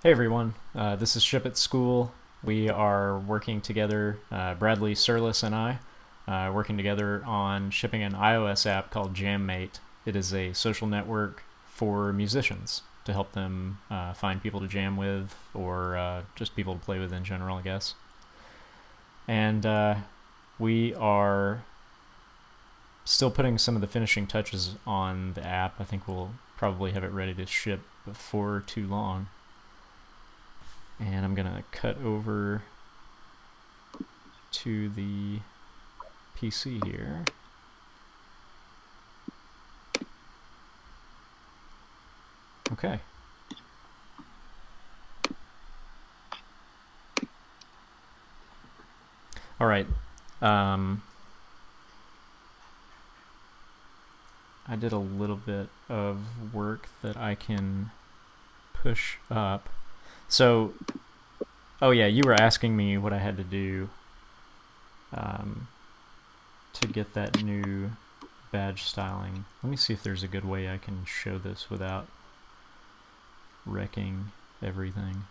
Hey everyone, this is Ship at School. We are working together, Bradley Surlis and I, working together on shipping an iOS app called JamMate. It is a social network for musicians to help them find people to jam with or just people to play with in general, I guess. And we are still putting some of the finishing touches on the app. I think we'll probably have it ready to ship before too long. And I'm gonna cut over to the PC here. Okay. All right. I did a little bit of work that I can push up. So, oh yeah, you were asking me what I had to do to get that new badge styling. Let me see if there's a good way I can show this without wrecking everything.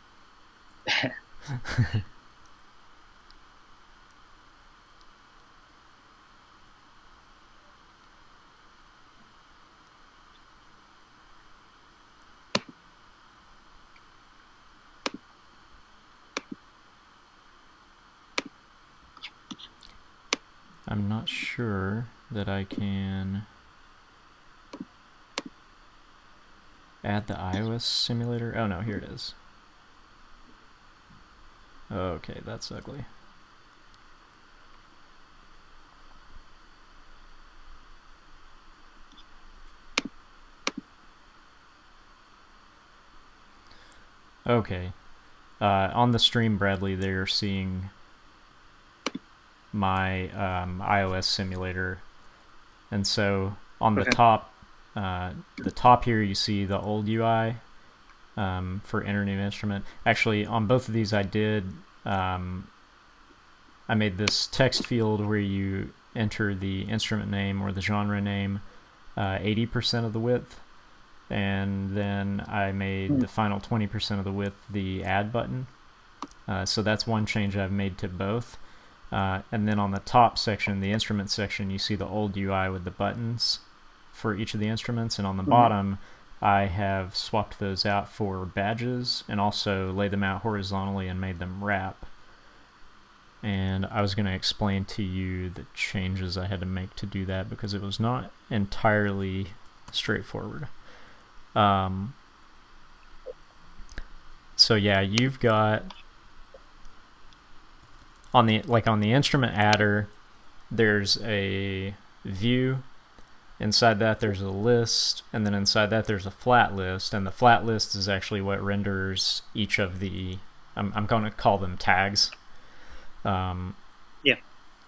I'm not sure that I can add the iOS simulator. Oh no, here it is. Okay, that's ugly. Okay. On the stream, Bradley, they're seeing my iOS simulator, and so on the top here you see the old UI for enter new instrument. Actually, on both of these I did I made this text field where you enter the instrument name or the genre name 80% of the width, and then I made the final 20% of the width the add button. So that's one change I've made to both. And then on the top section, the instrument section, you see the old UI with the buttons for each of the instruments, and on the bottom I have swapped those out for badges and also laid them out horizontally and made them wrap. And I was going to explain to you the changes I had to make to do that because it was not entirely straightforward. So yeah, you've got on the instrument adder, there's a view. Inside that there's a list, and then inside that there's a flat list, and the flat list is actually what renders each of the I'm going to call them tags. Yeah.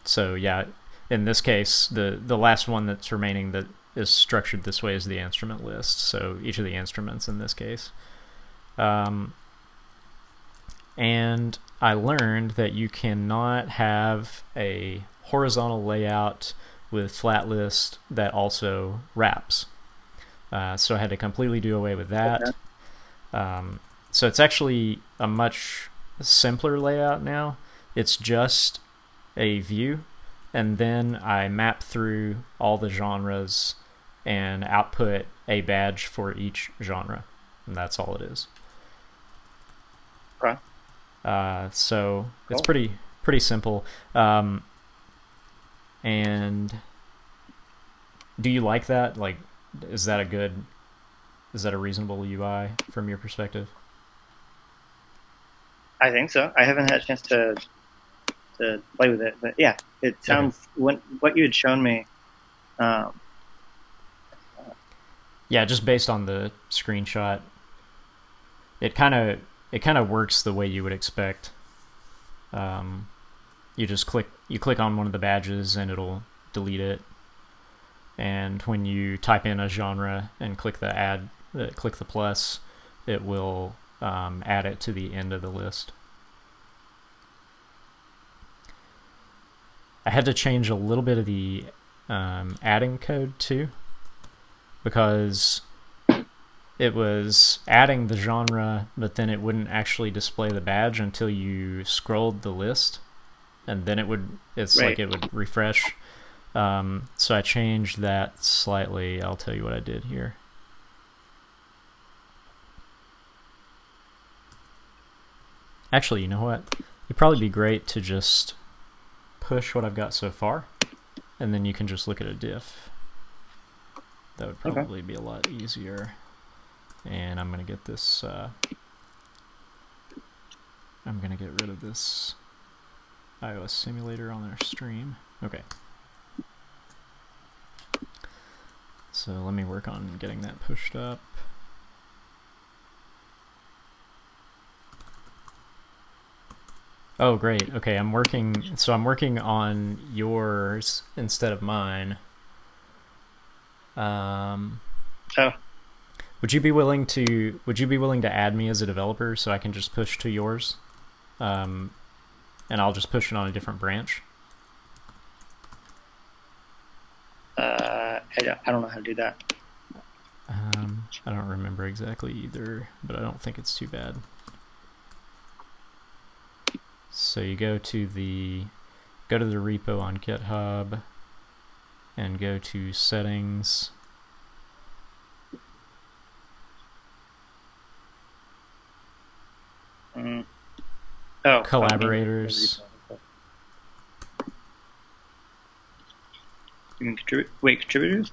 So yeah, in this case, the last one that's remaining that is structured this way is the instrument list. So each of the instruments in this case. And I learned that you cannot have a horizontal layout with flat list that also wraps. So I had to completely do away with that. So it's actually a much simpler layout now. It's just a view, and then I map through all the genres and output a badge for each genre, and that's all it is. Okay. So cool. It's pretty simple. And do you like that? Like, is that a reasonable UI from your perspective? I think so. I haven't had a chance to play with it, but yeah, it sounds what you had shown me. Yeah, just based on the screenshot, it kind of works the way you would expect. You just click on one of the badges and it'll delete it. And when you type in a genre and click the plus, it will add it to the end of the list. I had to change a little bit of the adding code too, because it was adding the genre, but then it wouldn't actually display the badge until you scrolled the list, and then it would. It's Right. like it would refresh. So I changed that slightly. I'll tell you what I did here. Actually, you know what? It'd probably be great to just push what I've got so far, and then you can just look at a diff. That would probably be a lot easier. And I'm going to get this, I'm going to get rid of this iOS simulator on our stream. Okay. So let me work on getting that pushed up. Oh, great. Okay, I'm working on yours instead of mine. Oh. Would you be willing to add me as a developer so I can just push to yours? And I'll just push it on a different branch. I don't know how to do that. I don't remember exactly either, but I don't think it's too bad. So you go to the repo on GitHub and go to settings. Oh, collaborators. You mean contributors?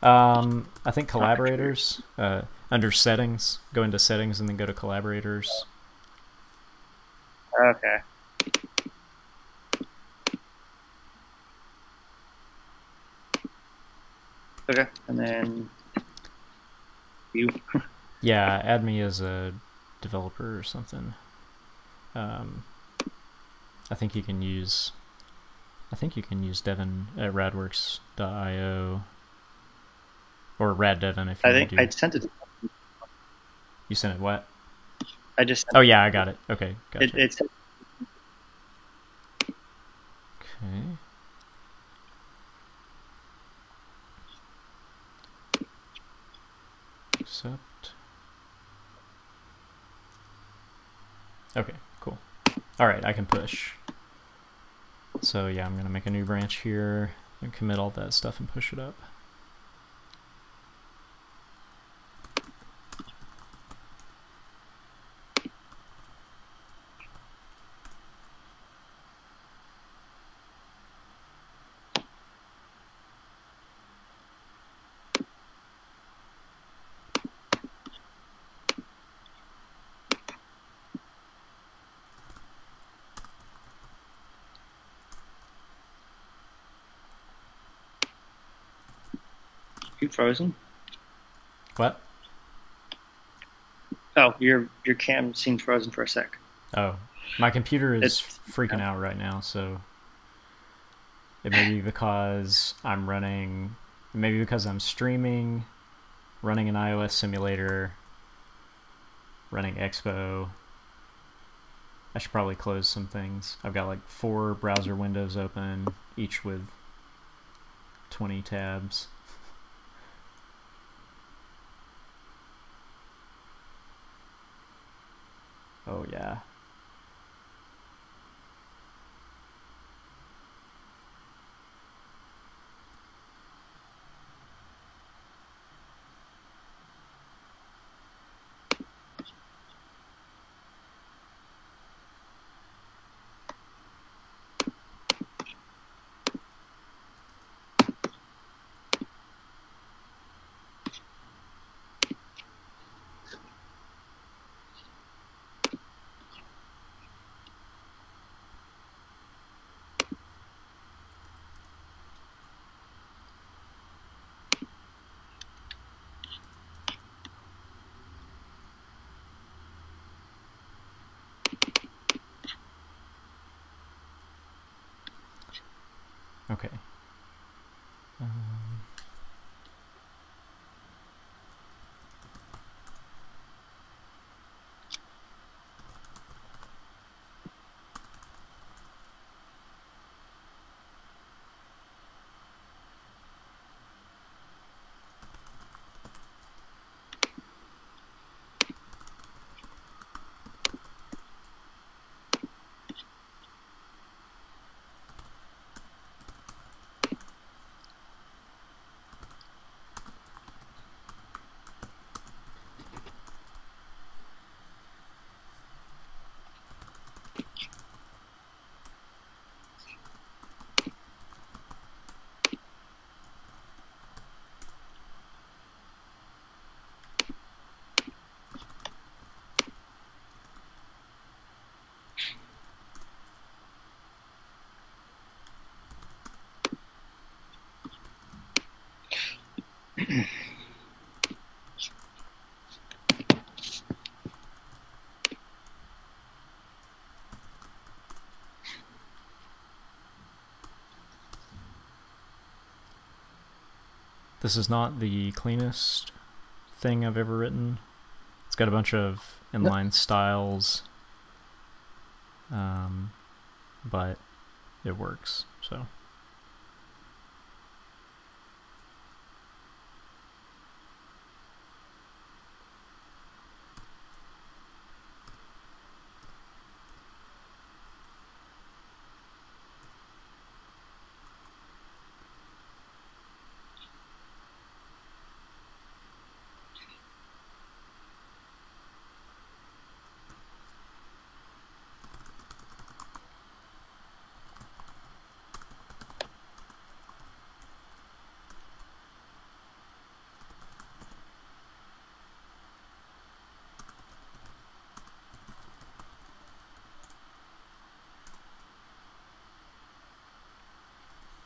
I think collaborators. Under settings, go into settings and then go to collaborators. Okay. Okay, and then you. Yeah, add me as a developer or something. I think you can use Devin at radworks.io or raddevin if you I think want to. I sent it. You sent it what? I just. Oh yeah, I got it. Okay, gotcha. It's. Okay. Accept. Okay, cool. All right, I can push. So yeah, I'm gonna make a new branch here and commit all that stuff and push it up. You frozen? What? Oh, your cam seemed frozen for a sec. Oh, my computer is freaking out right now, so it may be because I'm running, maybe because I'm streaming, running an iOS simulator, running Expo. I should probably close some things. I've got like 4 browser windows open, each with 20 tabs. Oh yeah. Okay. this is not the cleanest thing I've ever written. It's got a bunch of inline styles, but it works, so.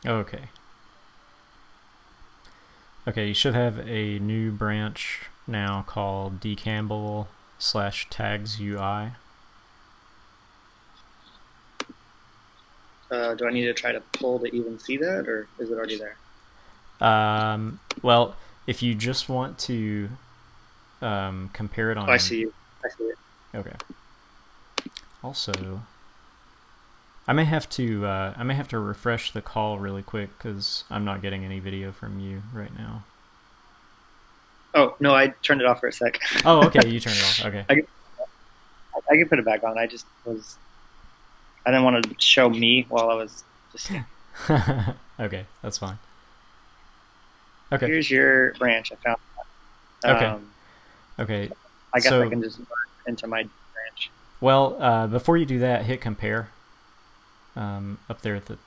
Okay. Okay, you should have a new branch now called dcampbell/tags UI. Do I need to try to pull to even see that, or is it already there? Well, if you just want to compare it on... Oh, I see you. I see it. Okay. Also, I may have to refresh the call really quick because I'm not getting any video from you right now. Oh no, I turned it off for a sec. Oh, okay, you turned it off. Okay. I can put it back on. I didn't want to show me while I was just. Okay, that's fine. Okay. Here's your branch. I found. Okay. Okay. I guess I can just run into my branch. Well, before you do that, hit compare. Up there at the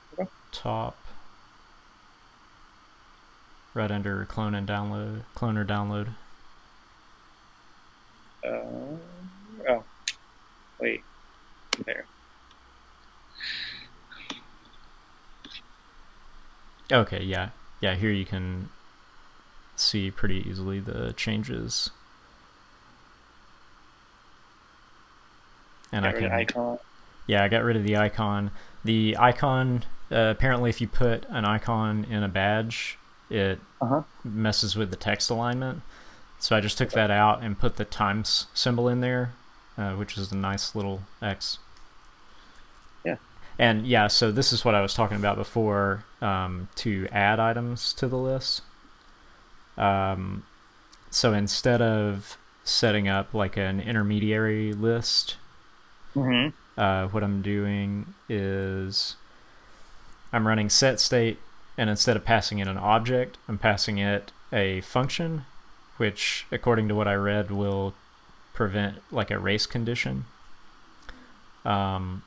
top, right under clone or download. Oh, wait, there. Okay, yeah. Here you can see pretty easily the changes, and I can. Icon. Yeah, I got rid of the icon. The icon, apparently if you put an icon in a badge, it messes with the text alignment. So I just took that out and put the times symbol in there, which is a nice little X. Yeah. And yeah, so this is what I was talking about before, to add items to the list. So instead of setting up like an intermediary list, what I'm doing is I'm running set state, and instead of passing it an object, I'm passing it a function, which, according to what I read, will prevent like a race condition. And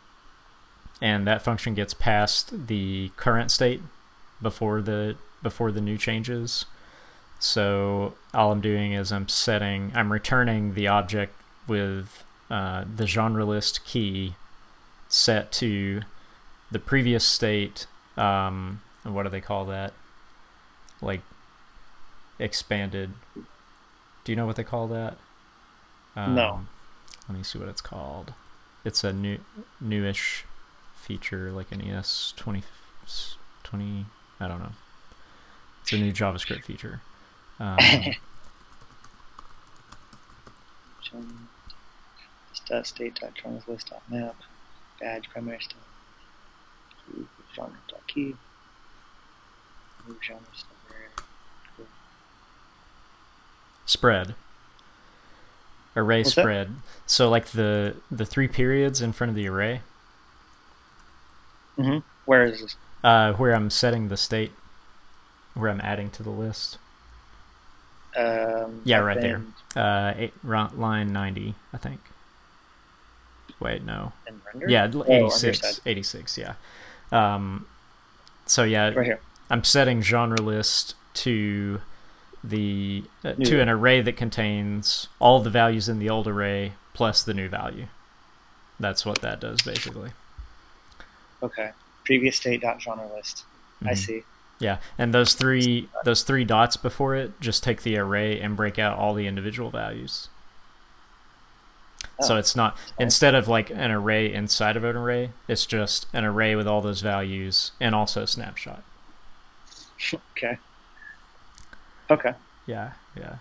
that function gets past the current state before the new changes. So all I'm doing is I'm returning the object with the genre list key set to the previous state. What do they call that? Like expanded. Do you know what they call that? No. Let me see what it's called. It's a newish feature, like an ES 20. I don't know. It's a new JavaScript feature. State.trans list.map badge primary stuff genre.key move genre stuff. Cool. Spread array. What's spread that? So like the 3 periods in front of the array. Where is this? Where I'm setting the state, where I'm adding to the list. Yeah, right there. Line 90, I think. Wait, no. In render? Yeah, 86. 86, yeah. So yeah, right here. I'm setting genre list to the to an array that contains all the values in the old array plus the new value. That's what that does basically. Okay. Previous state.genre list. I see. Yeah, and those three dots before it just take the array and break out all the individual values. So it's not, instead of like an array inside of an array, it's just an array with all those values and also a snapshot. Okay. Okay. Yeah, yeah.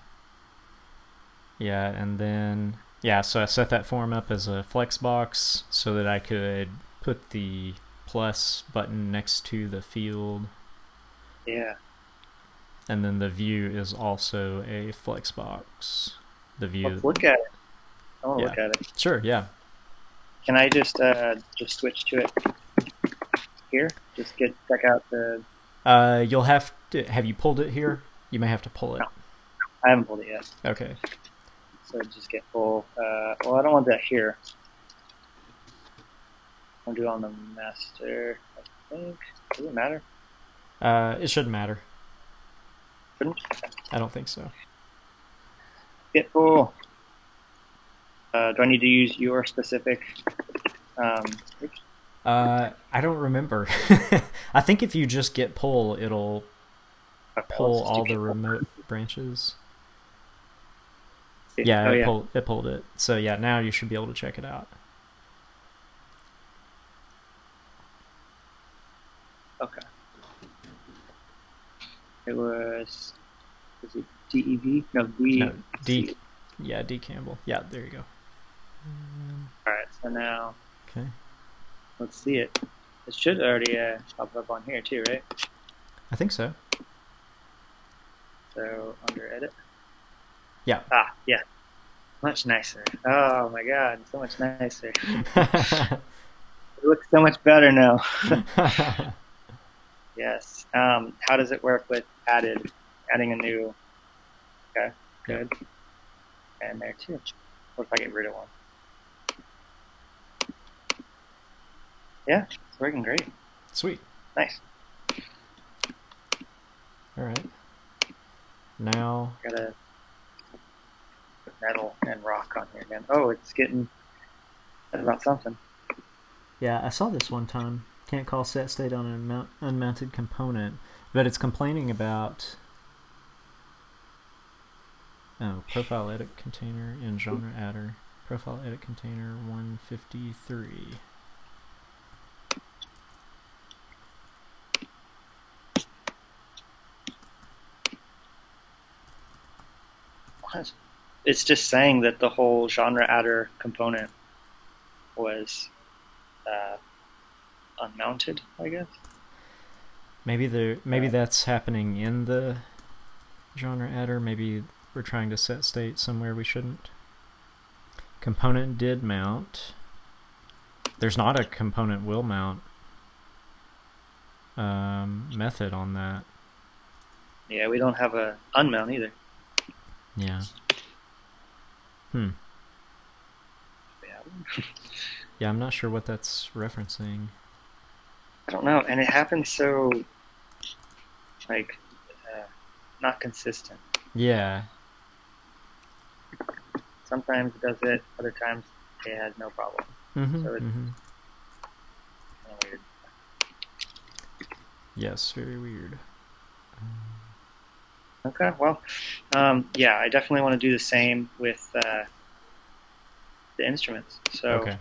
Yeah, and then, yeah, so I set that form up as a flex box so that I could put the plus button next to the field. Yeah. And then the view is also a flex box. The view. Let's look at it. I want to Yeah. look at it. Sure, yeah. Can I just switch to it here? Just check out the. You'll have to. Have you pulled it here? You may have to pull it. No, I haven't pulled it yet. Okay. So just get full. Well, I don't want that here. I'll do it on the master. I think. Does it matter? It shouldn't matter. Shouldn't? I don't think so. Get full. Do I need to use your specific? I don't remember. I think if you just get pull, it'll pull all the remote branches. Yeah, oh, it pulled it. So yeah, now you should be able to check it out. Okay. It was it DEV? No, D. No, D. Yeah, D Campbell. Yeah, there you go. All right, so now. Okay. Let's see it. It should already pop up on here too, right? I think so. So under edit. Yeah. Ah, yeah. Much nicer. Oh my god, so much nicer. It looks so much better now. Yes. How does it work with adding a new? Okay, good. And there too. What if I get rid of one? Yeah, it's working great. Sweet. Nice. All right. Now. Gotta put metal and rock on here again. Oh, it's getting about something. Yeah, I saw this one time. Can't call set state on an unmounted component, but it's complaining about profile edit container in genre adder. Profile edit container 153. What? It's just saying that the whole genre adder component was unmounted, I guess. Maybe that's happening in the genre adder. Maybe we're trying to set state somewhere we shouldn't. Component did mount. There's not a component will mount method on that. Yeah, we don't have a unmount either. Yeah. Yeah, I'm not sure what that's referencing. I don't know, and it happens so, like, not consistent. Yeah. Sometimes it does it, other times it has no problem. Mm-hmm, So it's mm-hmm. kind of weird. Yes, very weird. Okay, well, yeah, I definitely want to do the same with the instruments. So Okay.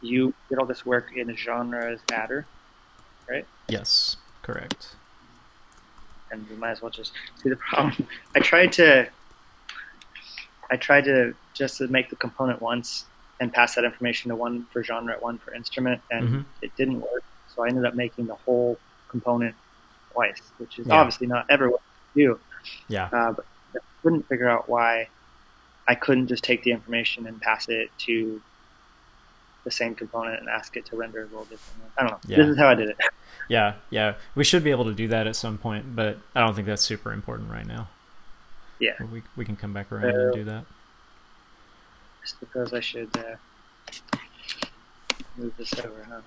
you did all this work in the genres adder, right? Yes, correct. And we might as well just see the problem. I tried to just to make the component once and pass that information to one for genre, one for instrument, and it didn't work. So I ended up making the whole component twice, which is obviously not ever what you do. Yeah. But I couldn't figure out why I couldn't just take the information and pass it to the same component and ask it to render a little differently. I don't know. Yeah. This is how I did it. Yeah, yeah. We should be able to do that at some point, but I don't think that's super important right now. Yeah. We can come back around and do that. I suppose I should move this over, huh?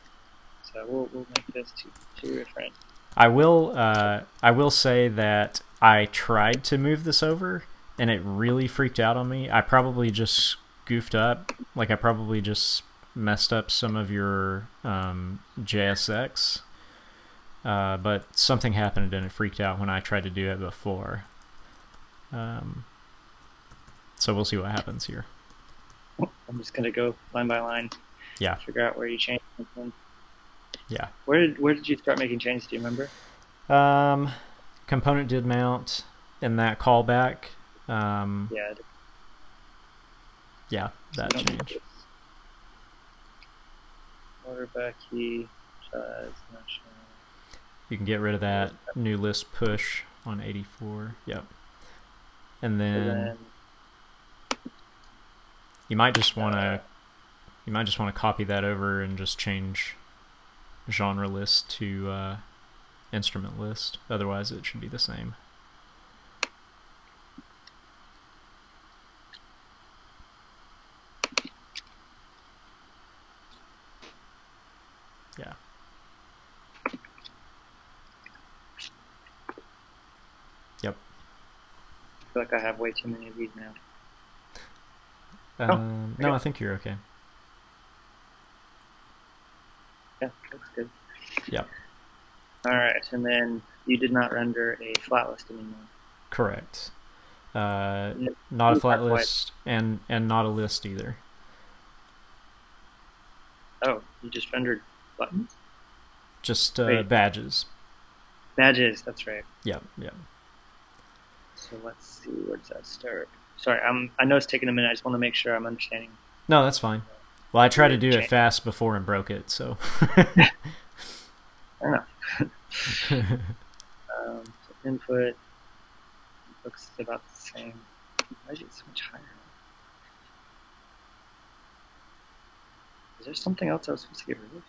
So we'll make this two different. I will say that I tried to move this over, and it really freaked out on me. I probably just goofed up. Like, I probably just messed up some of your JSX. But something happened and it freaked out when I tried to do it before. So we'll see what happens here. I'm just gonna go line by line. Yeah. Figure out where you changed something. Yeah. Where did you start making changes? Do you remember? Component did mount. in that callback. Yeah, that change. Order key. You can get rid of that new list push on 84. Yep. And then you might just want to copy that over and just change genre list to instrument list. Otherwise, it should be the same. Yeah. Yep. I feel like I have way too many of these now. No, I think you're okay. Yeah, looks good. Yep. All right, and then you did not render a flat list anymore. Correct. Not a flat list and not a list either. Oh, you just rendered buttons? Just badges. Badges, that's right. Yep, yep. So let's see, where does that start? Sorry, I know it's taking a minute. I just want to make sure I'm understanding. No, that's fine. Well, I tried to do it fast before and broke it, so. Fair enough. So input looks about the same. Why is it so much higher? Is there something else I was supposed to get rid of?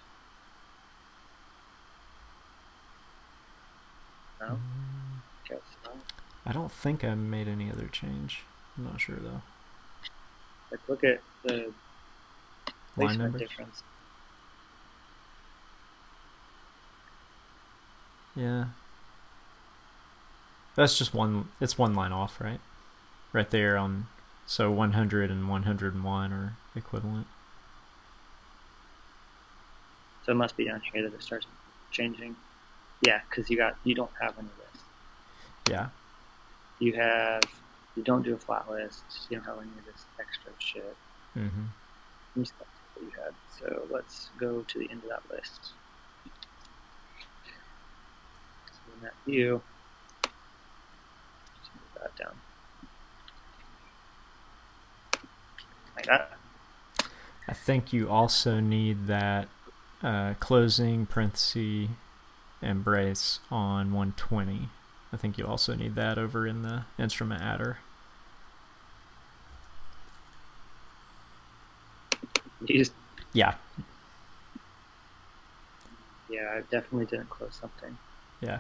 No? Guess not. I don't think I made any other change. I'm not sure though. Like, look at the line number difference. Yeah. That's just one, it's one line off, right? Right there on, so 100 and 101 are equivalent. So it must be down here that it starts changing. Yeah, because you don't have any list. Yeah. You don't do a flat list. You don't have any of this extra shit. Mm-hmm. What you had. So let's go to the end of that list. So in that view, just move that down. Like that. I think you also need that closing parenthesis and brace on 120. I think you also need that over in the instrument adder. Yeah. Yeah, I definitely didn't close something. Yeah.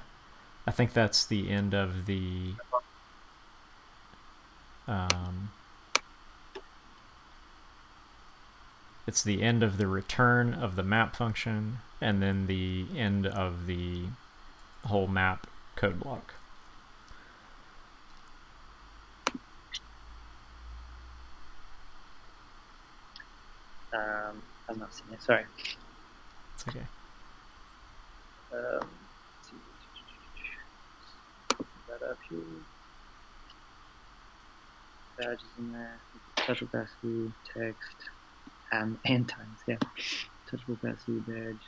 I think that's the end of the it's the end of the return of the map function and then the end of the whole map code block. I'm not seeing it. Sorry. It's okay. Let's see. Put that up here. Badges in there. Touchable pass-through, text, and times. Yeah. Touchable pass-through badge.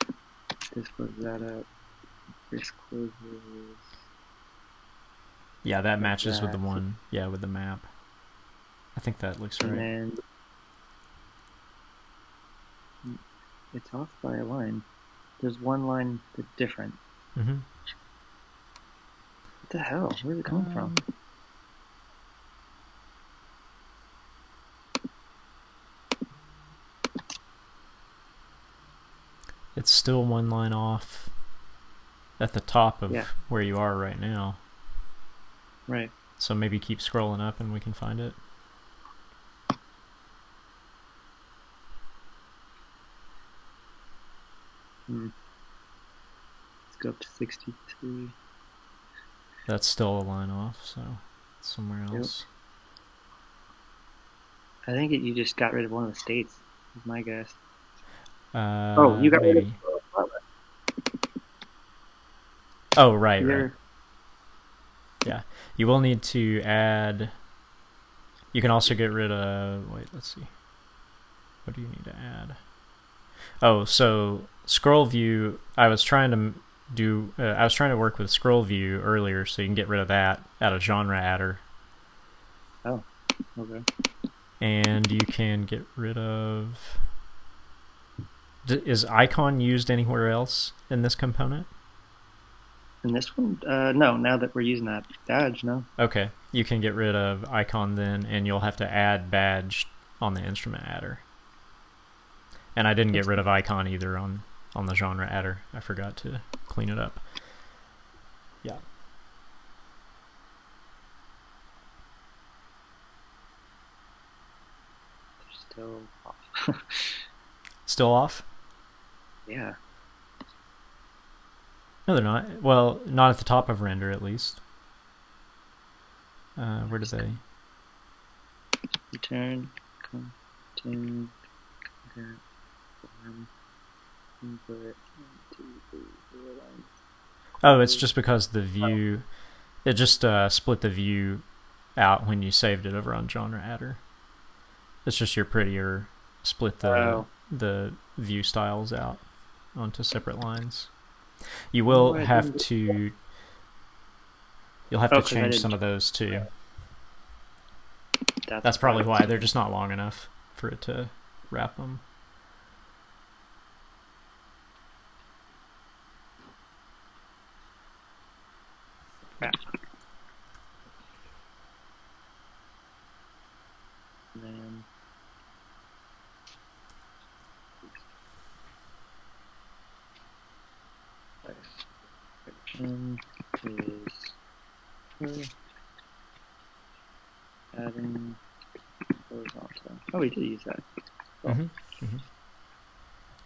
This closes that up. This closes. Yeah, that matches with the one. Yeah, with the map. I think that looks right. And it's off by a line. There's one line that's different. Mm-hmm. What the hell? Where's it coming from? It's still one line off at the top of where you are right now. Right. So maybe keep scrolling up and we can find it. Let's go up to 63. That's still a line off, so it's somewhere else. Yep. I think you just got rid of one of the states, is my guess. You got rid of Oh, right, right. Yeah. You will need to add... You can also get rid of... Wait, let's see. What do you need to add? Oh, so scroll view, I was trying to do. I was trying to work with scroll view earlier, so you can get rid of that out of genre adder. Oh, okay. And you can get rid of. Is icon used anywhere else in this component? In this one, no. Now that we're using that badge, no. Okay, you can get rid of icon then, and you'll have to add badge on the instrument adder. And I didn't get rid of icon either on the genre adder. I forgot to clean it up. Yeah. They're still off. Still off? Yeah. No, they're not. Well, not at the top of render, at least. Where do they? Return, content, form, input, Oh, it's just because the view, it just split the view out when you saved it over on genre adder. It's just your prettier split the view styles out onto separate lines. You will have to. You'll have to change some of those too. That's probably why they're just not long enough for it to wrap them. Yeah. And then is adding horizontal. Oh, we did use that. Oh.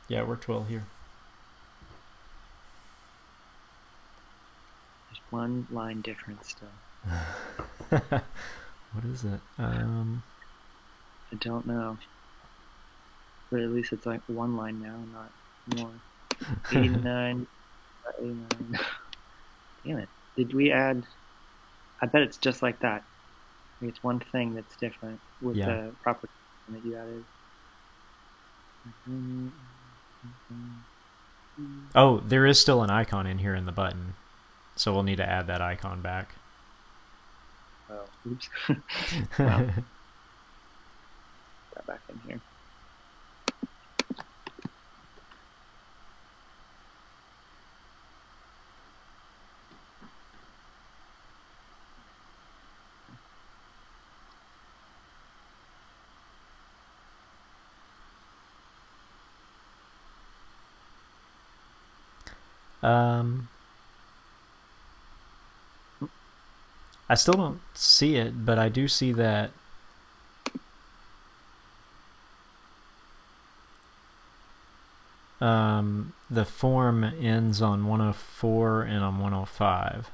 Yeah, it worked well here. There's one line difference still. What is it? I don't know. But at least it's like one line now, not more. 89, 89. Damn it. Did we add... I bet it's just like that. It's one thing that's different with the property that you added. Oh, there is still an icon in here in the button. So we'll need to add that icon back. Oh, oops. Well, got back in here. I still don't see it, but I do see that the form ends on 104 and on 105.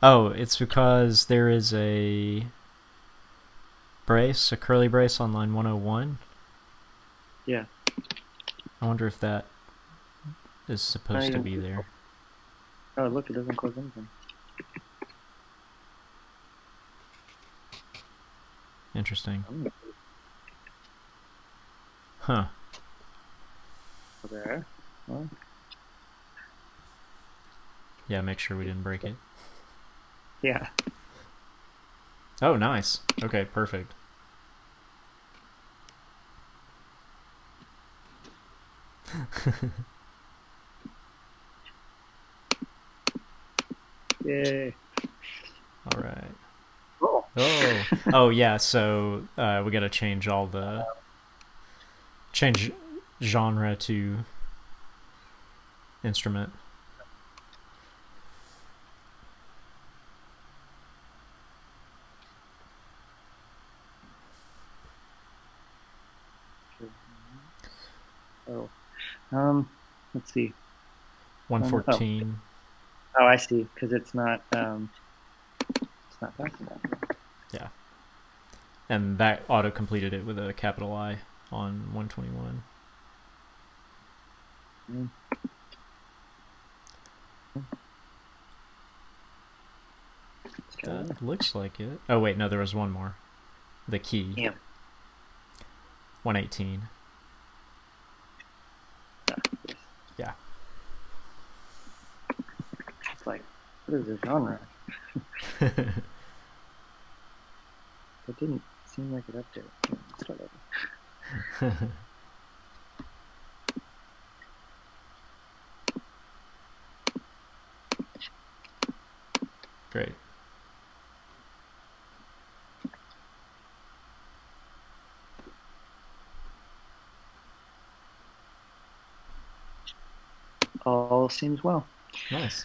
Oh, it's because there is a brace, a curly brace on line 101. Yeah. I wonder if that is supposed to be there. Oh, look, it doesn't close anything. Interesting. Huh. There. Well. Yeah, make sure we didn't break it. Yeah. Oh, nice. Okay, perfect. Yay. All right. Cool. Oh, yeah, so we got to change change genre to instrument. Oh, let's see. 114. Oh, I see. Because it's not fast enough. Yeah. And that auto completed it with a capital I on 121. That looks like it. Oh wait, no, there was one more. The key. Yeah. 118. Yeah. like, what is this genre? It didn't seem like it updated. Start over. Great. All seems well. Nice.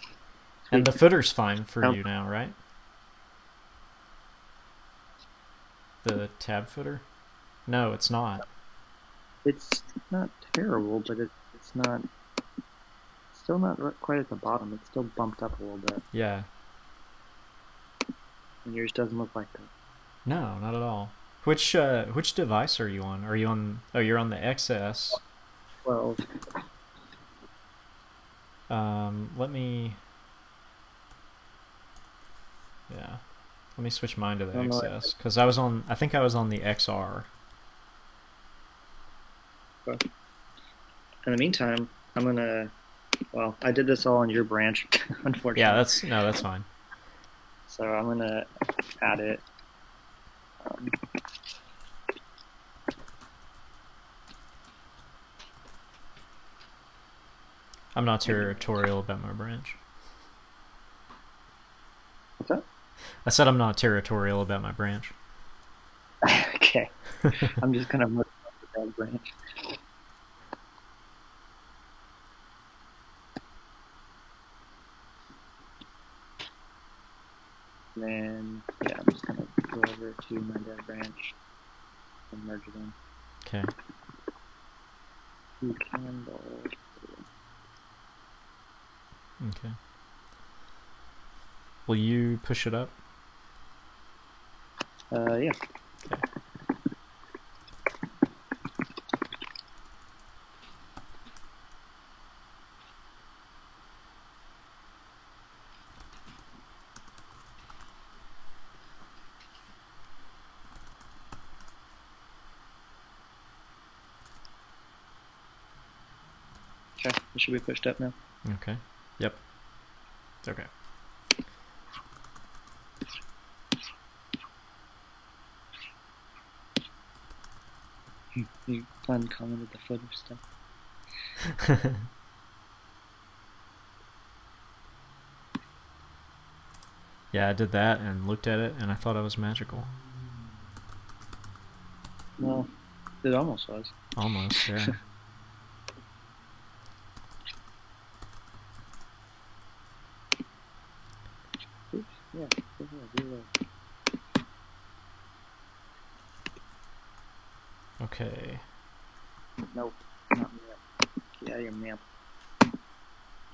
And the footer's fine for you now, right? The tab footer? No, it's not. It's not terrible, but it's not. Still not quite at the bottom. It's still bumped up a little bit. Yeah. And yours doesn't look like that. No, not at all. Which device are you on? Are you on? Oh, you're on the XS. 12. Let me. Yeah. Let me switch mine to the XS because I was on. I think I was on the XR. Okay. In the meantime, I'm gonna. Well, I did this all on your branch, unfortunately. Yeah, that's fine. So I'm gonna add it. I'm not territorial about my branch. What's that? I said I'm not territorial about my branch. Okay. I'm just gonna look up that branch. And then, yeah, I'm just gonna go over to my dev branch and merge it in. Okay. Candle. Okay. Will you push it up? Yeah. Okay. Okay, it should be pushed up now. Okay. Yep. Okay. You uncommented the footer stuff. Yeah, I did that and looked at it and I thought it was magical. Well, it almost was. Almost, yeah. Oops, yeah, reload. Okay. Nope, not map. Get out of your map.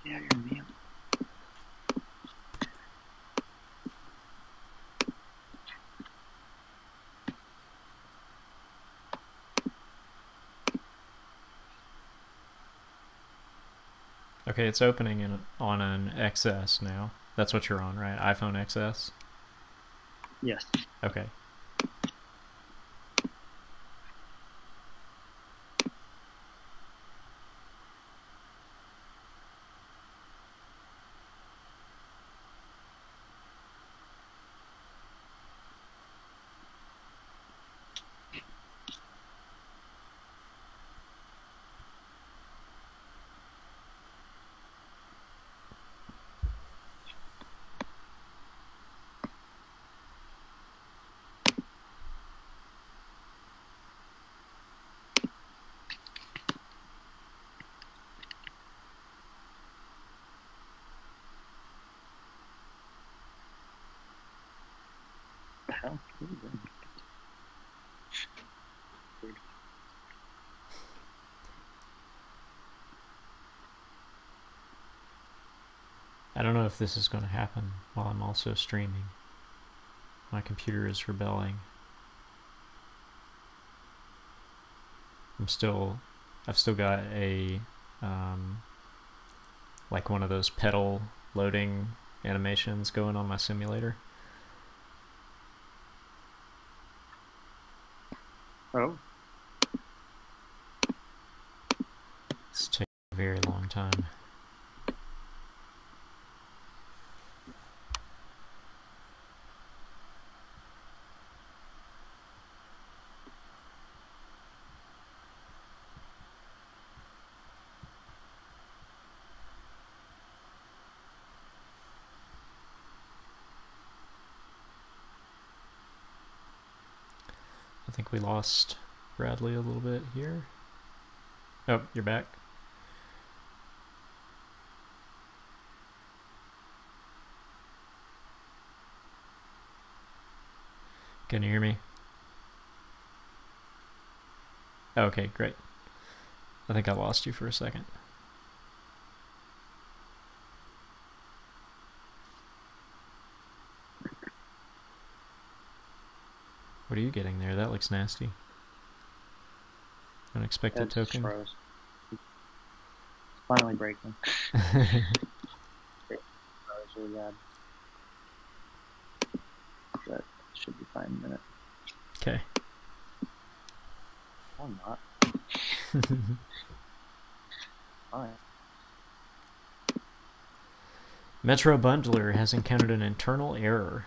Get out of your map. Okay, it's opening on an XS now. That's what you're on, right? iPhone XS? Yes. Okay. How? What are you doing? Weird. I don't know if this is going to happen while I'm also streaming. My computer is rebelling. I've still got a like one of those pedal loading animations going on my simulator. Oh. It's taking a very long time. think we lost Bradley a little bit here. Oh, you're back. Can you hear me? Okay, great. I think I lost you for a second. What are you getting there? That looks nasty. Unexpected token. Froze. It's finally breaking. It froze really bad. That should be fine in a minute. Okay. I'm not. Fine. Metro Bundler has encountered an internal error.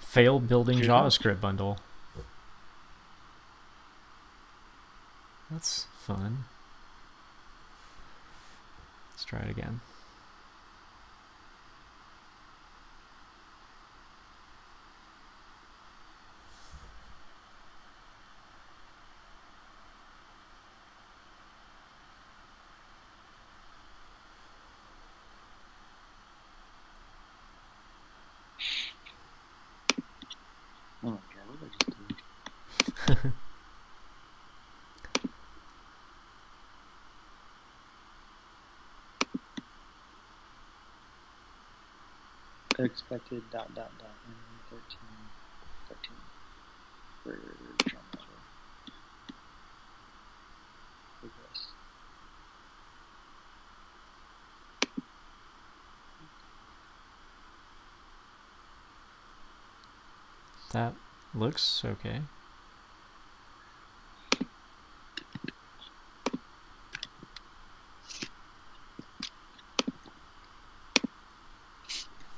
Failed building JavaScript bundle. That's fun. Let's try it again. Oh my god, what did I just do? Expected ... 13 for JamMate. Progress. That looks okay.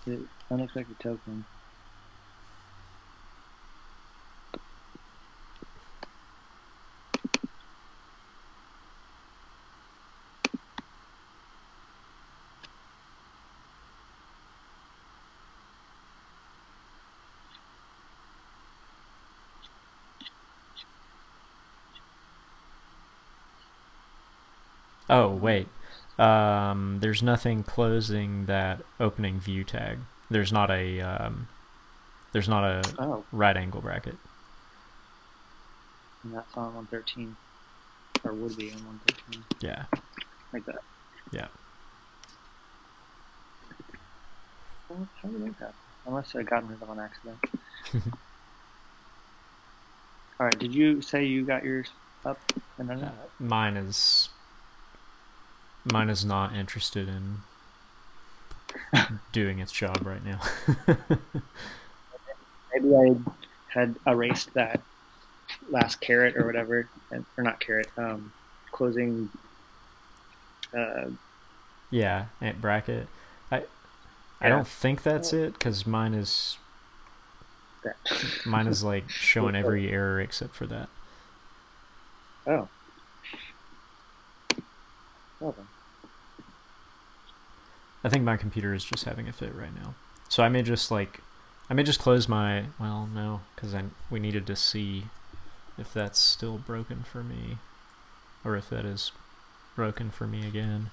The unexpected token. Oh, wait. There's nothing closing that opening view tag. There's not a right angle bracket. And that's on 113, or would be on 113. Yeah. Like that. Yeah. Well, how do you make that? Unless I got rid of it on accident. All right. Did you say you got yours up and running? Mine is not interested in doing its job right now. Maybe I had erased that last caret or whatever, or not caret, closing. Yeah, bracket. I don't think that's it, because mine is like showing every error except for that. Oh. Well then. I think my computer is just having a fit right now. So I may just close my, well, no, because we needed to see if that's still broken for me, or if that is broken for me again.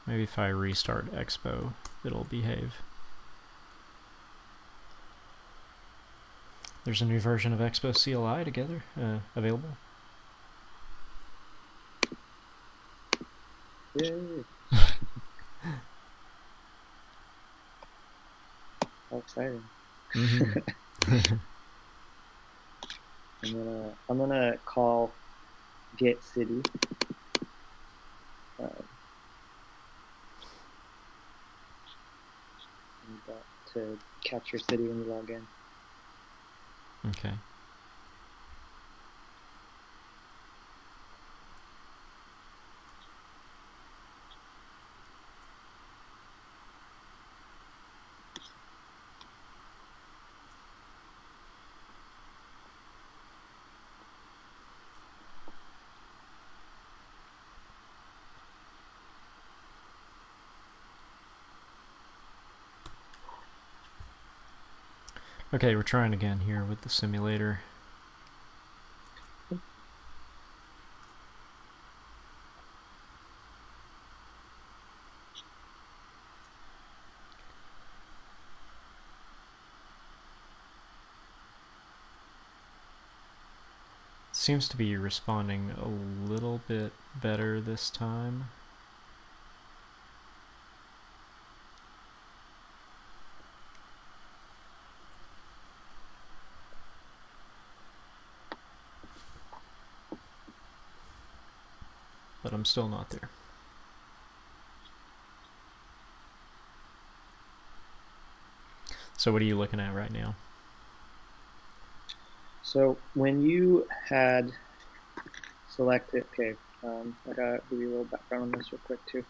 Maybe if I restart Expo, it'll behave. There's a new version of Expo CLI available. Yay. How exciting. Mm-hmm. I'm gonna call get city. To capture city when you log in. Okay. Okay, we're trying again here with the simulator. Seems to be responding a little bit better this time. But I'm still not there. So what are you looking at right now? So when you had selected, okay, I gotta give you a little background on this real quick too.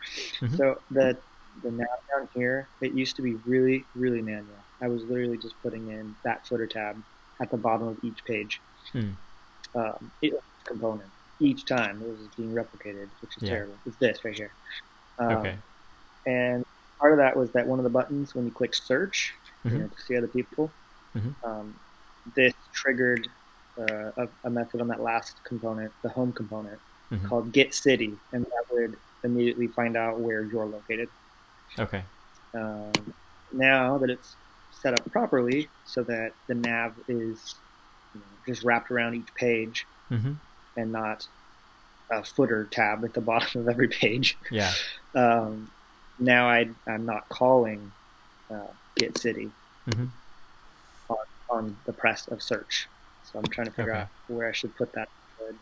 So the nav down here, it used to be really, really manual. I was literally just putting in that footer tab at the bottom of each page. Each component. Each time it was being replicated, which is terrible. It's this right here. Okay. And part of that was that one of the buttons, when you click search, you know, to see other people, this triggered a method on that last component, the home component, called get city, and that would immediately find out where you're located. Okay. Now that it's set up properly so that the nav is just wrapped around each page and not a footer tab at the bottom of every page. Yeah. Now I'm not calling get city on the press of search. So I'm trying to figure out where I should put that.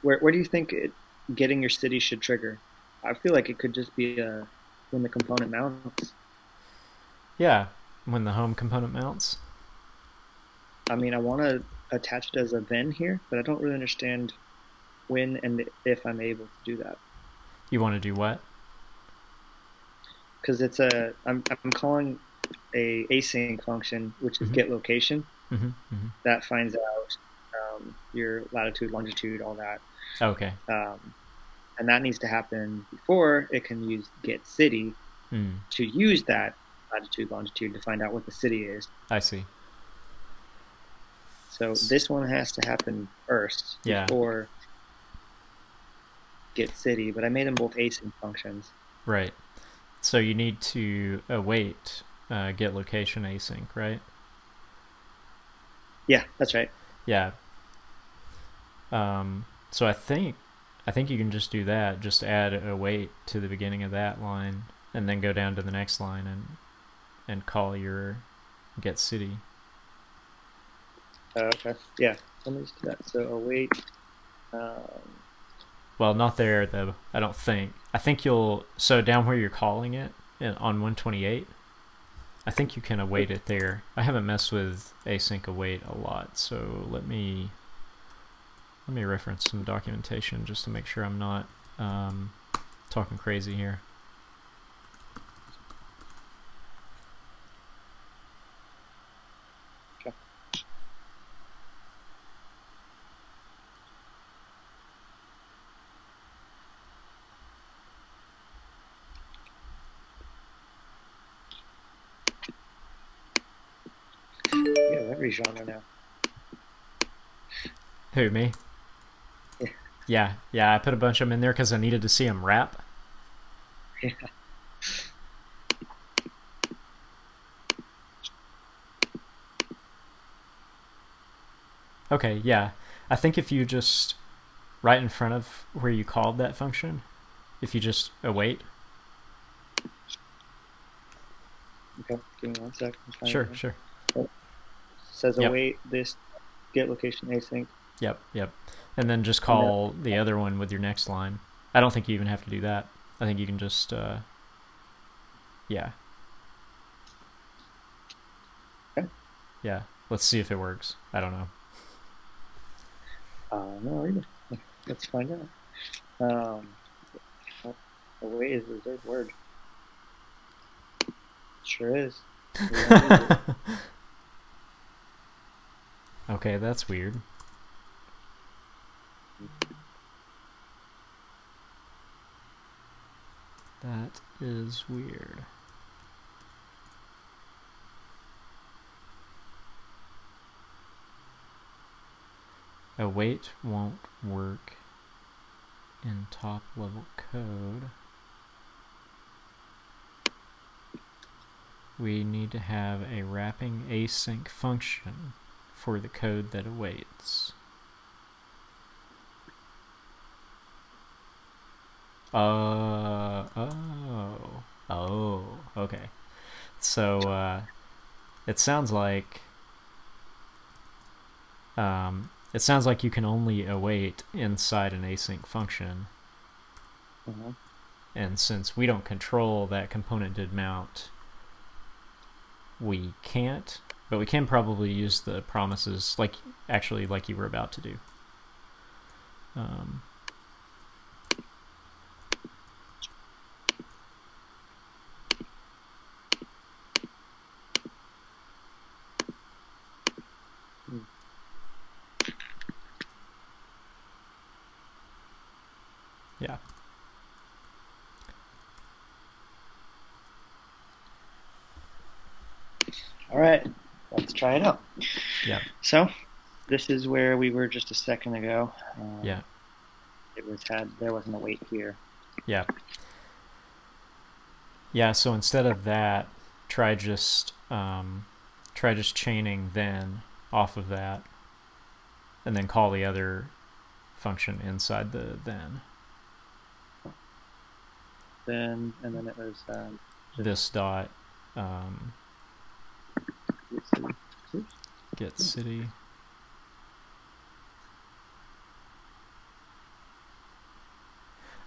Where do you think getting your city should trigger? I feel like it could just be when the component mounts. Yeah, when the home component mounts. I mean, I want to attach it as a then here, but I don't really understand when and if I'm able to do that. You want to do what? Because I'm calling a async function, which is get location. That finds out your latitude, longitude, all that. Okay. And that needs to happen before it can use get city to use that latitude, longitude to find out what the city is. I see. So this one has to happen first before get city, but I made them both async functions. Right. So you need to await get location async, right? Yeah, that's right. Yeah. So I think you can just do that. Just add await to the beginning of that line, and then go down to the next line and call your get city. Okay. Yeah. Let me just do that. So await. Well, not there though. I don't think. I think you'll. So down where you're calling it on 128. I think you can await it there. I haven't messed with async await a lot, so let me reference some documentation just to make sure I'm not talking crazy here. Okay. Yeah, every genre now. Who, me? Yeah, I put a bunch of them in there because I needed to see them rap. Yeah. Okay, yeah. I think if you just, right in front of where you called that function, if you just await. Okay, give me 1 second. Sure. It says await this get location async. Yep. And then just call the other one with your next line. I don't think you even have to do that. I think you can just, yeah. Okay. Yeah, let's see if it works. I don't know. No, either. Let's find out. Await is a reserved word. Sure is. Okay, that's weird. That is weird. await won't work in top level code. We need to have a wrapping async function for the code that awaits. Okay. So it sounds like you can only await inside an async function. And since we don't control that component did mount, we can't, but we can probably use the promises like you were about to do. Yeah. All right, let's try it out. Yeah. So this is where we were just a second ago. Yeah. There wasn't a wait here. Yeah. Yeah. So instead of that, try just chaining then off of that, and then call the other function inside the then. And then it was this dot get city.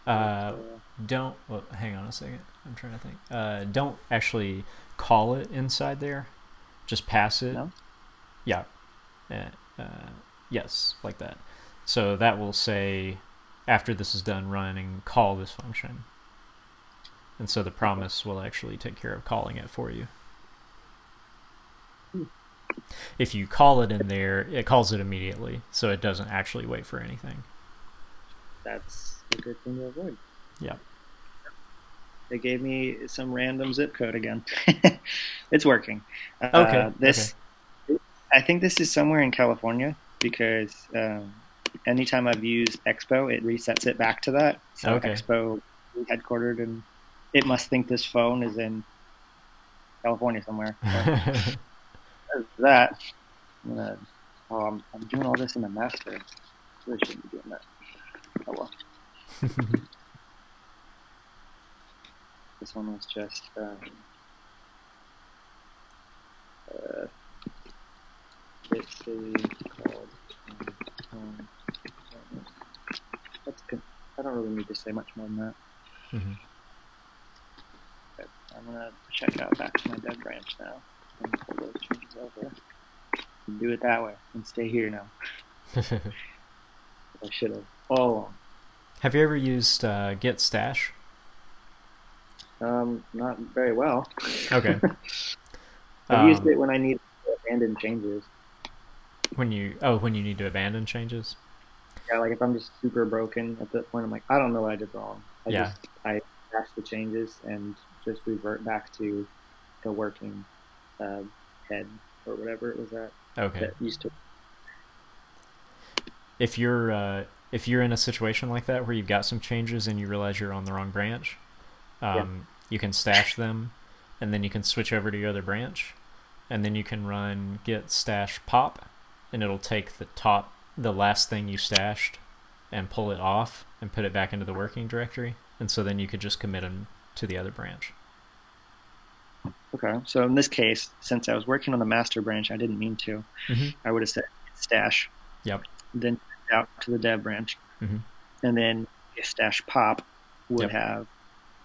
Don't, well, hang on a second. I'm trying to think. Don't actually call it inside there. Just pass it. No? Yeah. Yes, like that. So that will say, after this is done running, call this function. And so the promise will actually take care of calling it for you. If you call it in there, it calls it immediately, so it doesn't actually wait for anything. That's a good thing to avoid. Yeah. They gave me some random zip code again. It's working. Okay. I think this is somewhere in California because anytime I've used Expo, it resets it back to that. So Expo is headquartered, and it must think this phone is California somewhere. So that. I'm doing all this in the master. Really shouldn't be doing that. Oh well. This one was just it's called that's good. I don't really need to say much more than that. Mm-hmm. Okay, I'm gonna check out back to my dev branch now and pull those changes over. Do it that way and stay here now. I should have all along. Have you ever used git stash? Not very well. Okay. I've used it when I need to abandon changes. When you need to abandon changes? Yeah, like if I'm just super broken at that point, I'm like, I don't know what I did wrong. I dash the changes and just revert back to the working head or whatever it was at. Okay. That used to. If you're in a situation like that where you've got some changes and you realize you're on the wrong branch, you can stash them, and then you can switch over to your other branch, and then you can run git stash pop, and it'll take the last thing you stashed and pull it off and put it back into the working directory, and so then you could just commit them to the other branch. Okay, so in this case, since I was working on the master branch, I didn't mean to. Mm-hmm. I would have said stash. Yep. Then out to the dev branch, mm-hmm. and then a stash pop would have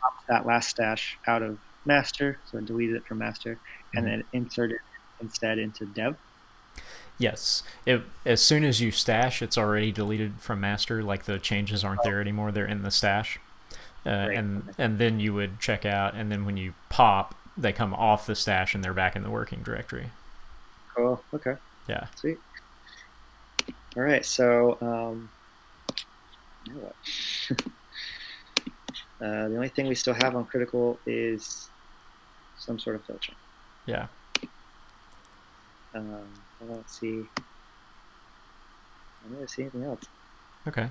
popped that last stash out of master, so delete it from master, and then insert it instead into dev. Yes. As soon as you stash, it's already deleted from master. Like the changes aren't there anymore; they're in the stash. And then you would check out, and then when you pop, they come off the stash and they're back in the working directory. Cool. Okay. Yeah. Sweet. All right. So the only thing we still have on critical is some sort of filter. Yeah. Let's see. I didn't see anything else. Okay.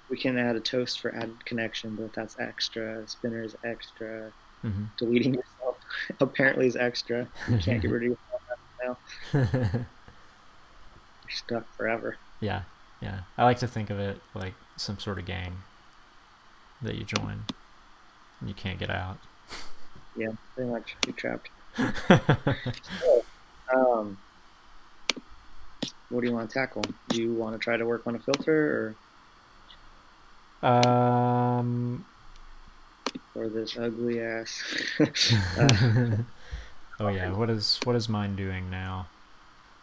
We can add a toast for added connection, but that's extra. Spinner is extra. Mm-hmm. Deleting yourself apparently is extra. You can't get rid of yourself now. You're stuck forever. Yeah, yeah. I like to think of it like some sort of gang that you join and you can't get out. Yeah, pretty much. You're trapped. What do you want to tackle? Do you want to try to work on a filter or this ugly ass? Oh yeah, what is mine doing now?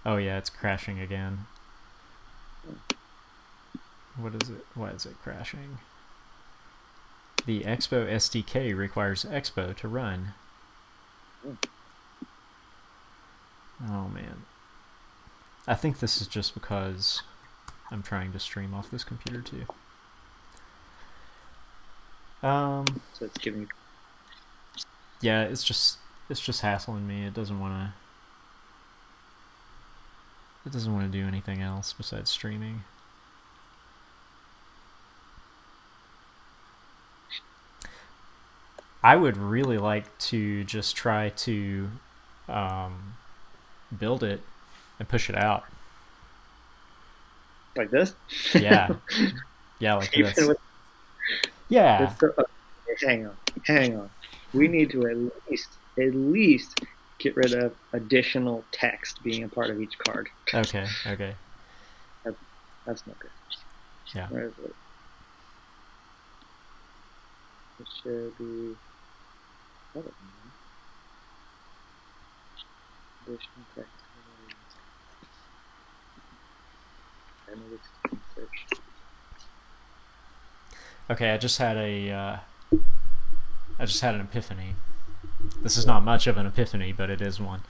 Oh yeah, it's crashing again. What is it? Why is it crashing? The Expo SDK requires Expo to run. Oh man. I think this is just because I'm trying to stream off this computer too. So it's giving you... Yeah, it's just hassling me. It doesn't want to do anything else besides streaming. I would really like to just try to build it and push it out. Like this? Yeah. Yeah, like this. Yeah. Hang on. We need to at least get rid of additional text being a part of each card. Okay. That's not good. Yeah. Where is it? It should be... Additional text. Search. Okay, I just had an epiphany. This is not much of an epiphany, but it is one.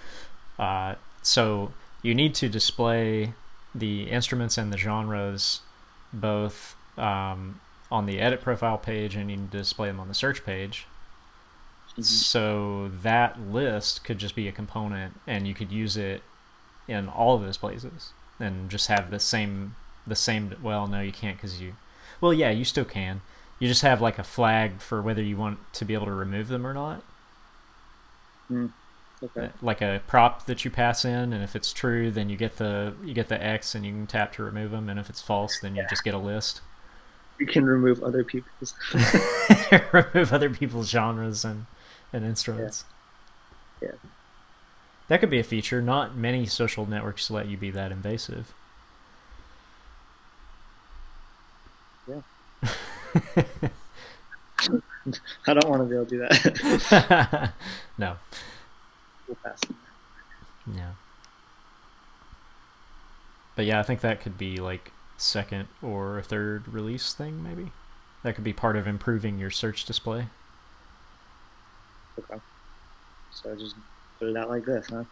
So you need to display the instruments and the genres both on the edit profile page, and you need to display them on the search page. Mm-hmm. So that list could just be a component, and you could use it in all of those places and just have the same. Well, no, you can't because you... Well, yeah, you still can. You just have like a flag for whether you want to be able to remove them or not. Okay. Like a prop that you pass in, and if it's true, then you get the X, and you can tap to remove them. And if it's false, then you just get a list. You can remove other people's genres and instruments. Yeah. That could be a feature. Not many social networks let you be that invasive. Yeah. I don't want to be able to do that. No. We'll pass. Yeah. But yeah, I think that could be like second or third release thing, maybe. That could be part of improving your search display. Okay. So just put it out like this, huh?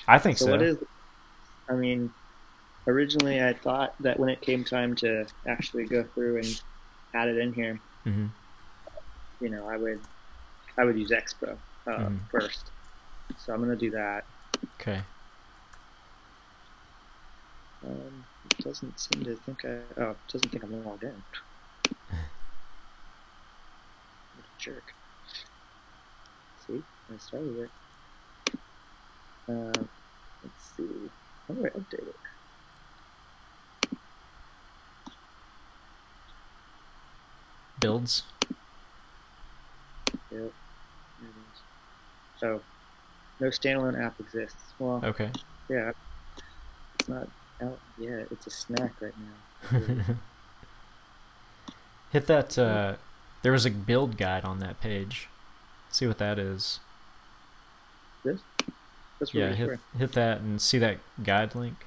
I think so. What is... I mean, originally I thought that when it came time to actually go through and add it in here, mm-hmm. you know, I would use Expo first. So I'm gonna do that. Okay. It doesn't seem to think it doesn't think I'm logged in. What a jerk. See, I started it. Let's see. How do I update it? Builds. Yep. So, no standalone app exists. Well, okay. Yeah. It's not out yet. It's a snack right now. Hit that. There was a build guide on that page. See what that is. This? That's really hit that and see that guide link.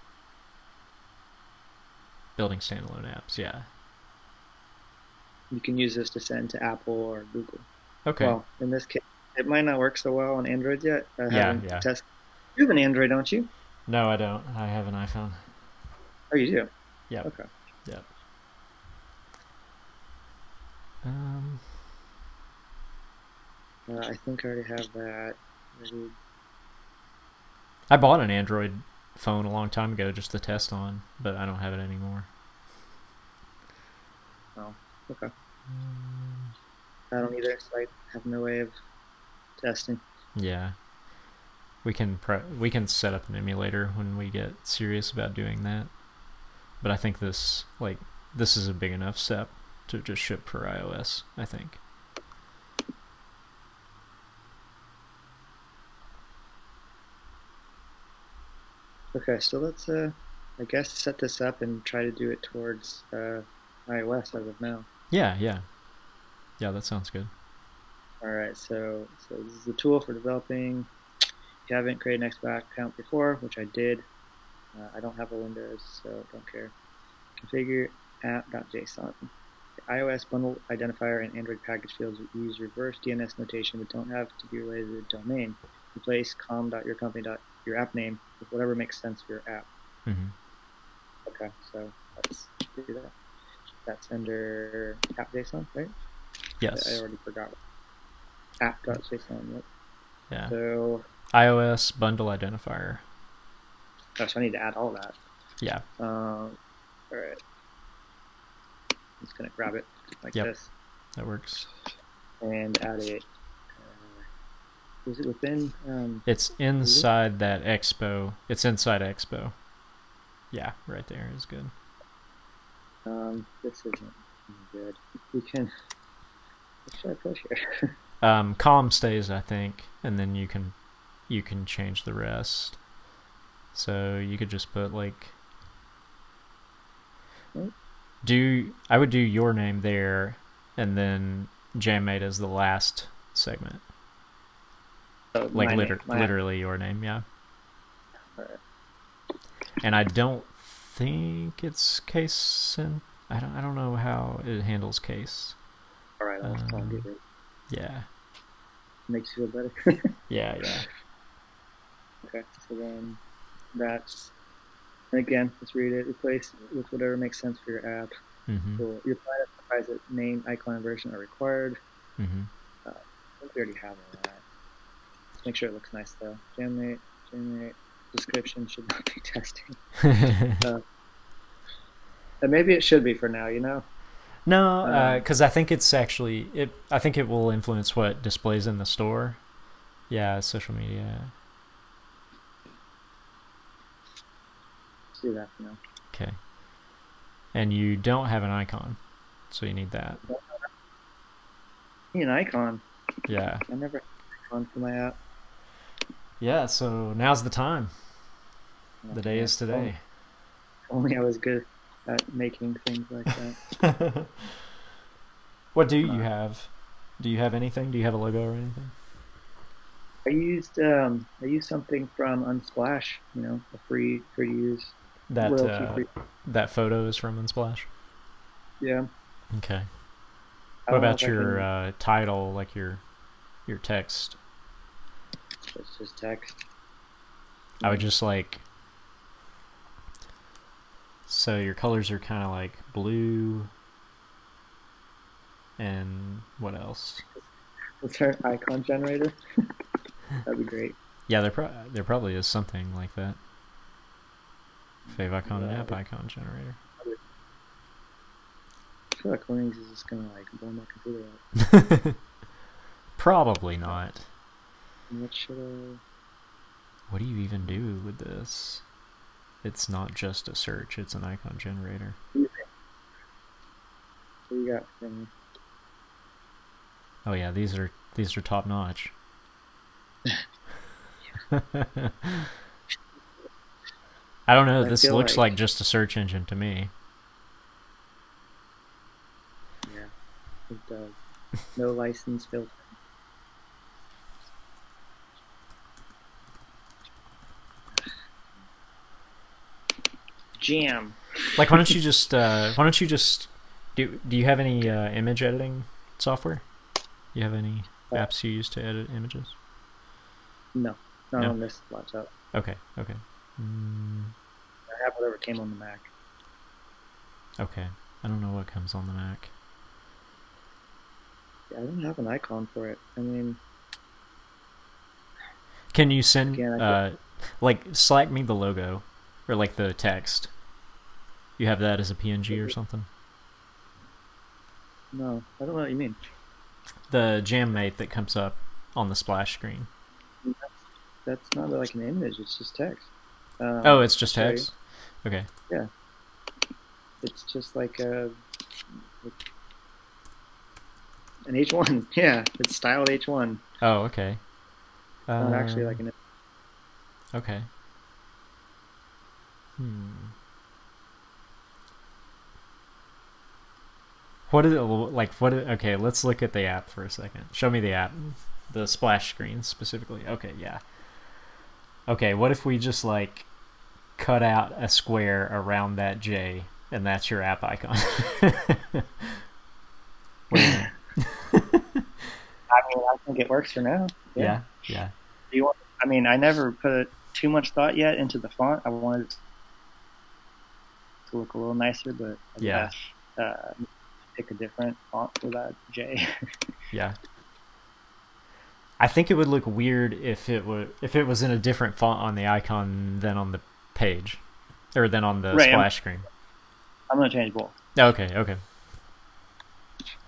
Building standalone apps. Yeah. You can use this to send to Apple or Google. Okay. Well, in this case, it might not work so well on Android yet. Yeah. You have an Android, don't you? No, I don't. I have an iPhone. Oh, you do? Yeah. Okay. Yeah. I think I already have that ready. I bought an Android phone a long time ago just to test on, but I don't have it anymore. Oh, okay. I don't either, so I have no way of testing. Yeah. We can set up an emulator when we get serious about doing that. But I think this is a big enough step to just ship for iOS, I think. Okay, so let's I guess set this up and try to do it towards iOS as of now. Yeah, that sounds good. All right, so this is the tool for developing. If you haven't created an Xbox account before, which I did, I don't have a Windows, so don't care. Configure app.json. The iOS bundle identifier and Android package fields use reverse DNS notation but don't have to be related to the domain. Replace com.yourcompany.your app name with whatever makes sense for your app. Okay, so let's do that. That's under app.json, right? Yes. I already forgot. App.json, yep. Yeah. So iOS bundle identifier. Oh, so I need to add all that. Yeah. All right. I'm just gonna grab it like this. That works. And add it. Is it within? It's inside that Expo. It's inside Expo. Yeah, right there is good. This isn't good. We can. What should I push here? Com stays, I think, and then you can change the rest. So you could just put like. I would do your name there, and then JamMate as the last segment. Like literally your name, yeah. All right. And I don't think it's case, and I don't know how it handles case. All right, I'll get it. Yeah. Makes you feel better. Yeah. Okay, so then that's. And again, let's read it. Replace with whatever makes sense for your app. So your product private name, icon, and version are required. I think we already have all that. Let's make sure it looks nice though. JamMate description should not be testing. And maybe it should be for now. No, because I think it's actually I think it will influence what displays in the store. Yeah, social media. Do that for now. Okay. And you don't have an icon, so you need that. I need an icon. Yeah. I never had an icon for my app. Yeah, so now's the time. The day is today. If only I was good at making things like that. What do you have? Do you have anything? Do you have a logo or anything? I used something from Unsplash, a free to use. That photo is from Unsplash? Yeah. Okay. What about your title, like your text? It's just text. I would just so your colors are kind of like blue, and what else? Is there an icon generator? That'd be great. Yeah, there probably is something like that. Fav icon and app icon generator. I feel like Linux is just gonna blow my computer up. Probably not. What should I? What do you even do with this? It's not just a search; it's an icon generator. What do you got for me? Oh yeah, these are top notch. I don't know. This looks like just a search engine to me. Yeah, it does. No license filter. Jam. Like, why don't you just do you have any image editing software? Do you have any apps you use to edit images? No, not on this laptop. Okay. I have whatever came on the Mac. Okay. I don't know what comes on the Mac. Yeah, I don't have an icon for it. I mean, can you send Slack me the logo or the text? You have that as a PNG or something? No, I don't know what you mean. The JamMate that comes up on the splash screen. That's not like an image, it's just text. Oh, it's just text? Okay. Yeah. It's just like an H1. Yeah, it's styled H1. Oh, okay. Not actually like an. Okay. What is it like? Okay, let's look at the app for a second. Show me the app, the splash screen specifically. Okay, yeah. Okay, what if we just like cut out a square around that J, and that's your app icon? What do you think? I think it works for now. Yeah. Do you want? I mean, I never put too much thought yet into the font. I wanted it to look a little nicer, but yeah. Pick a different font for that J. Yeah. I think it would look weird if it was in a different font on the icon than on the page, or than on the splash screen. I'm gonna change both. Okay.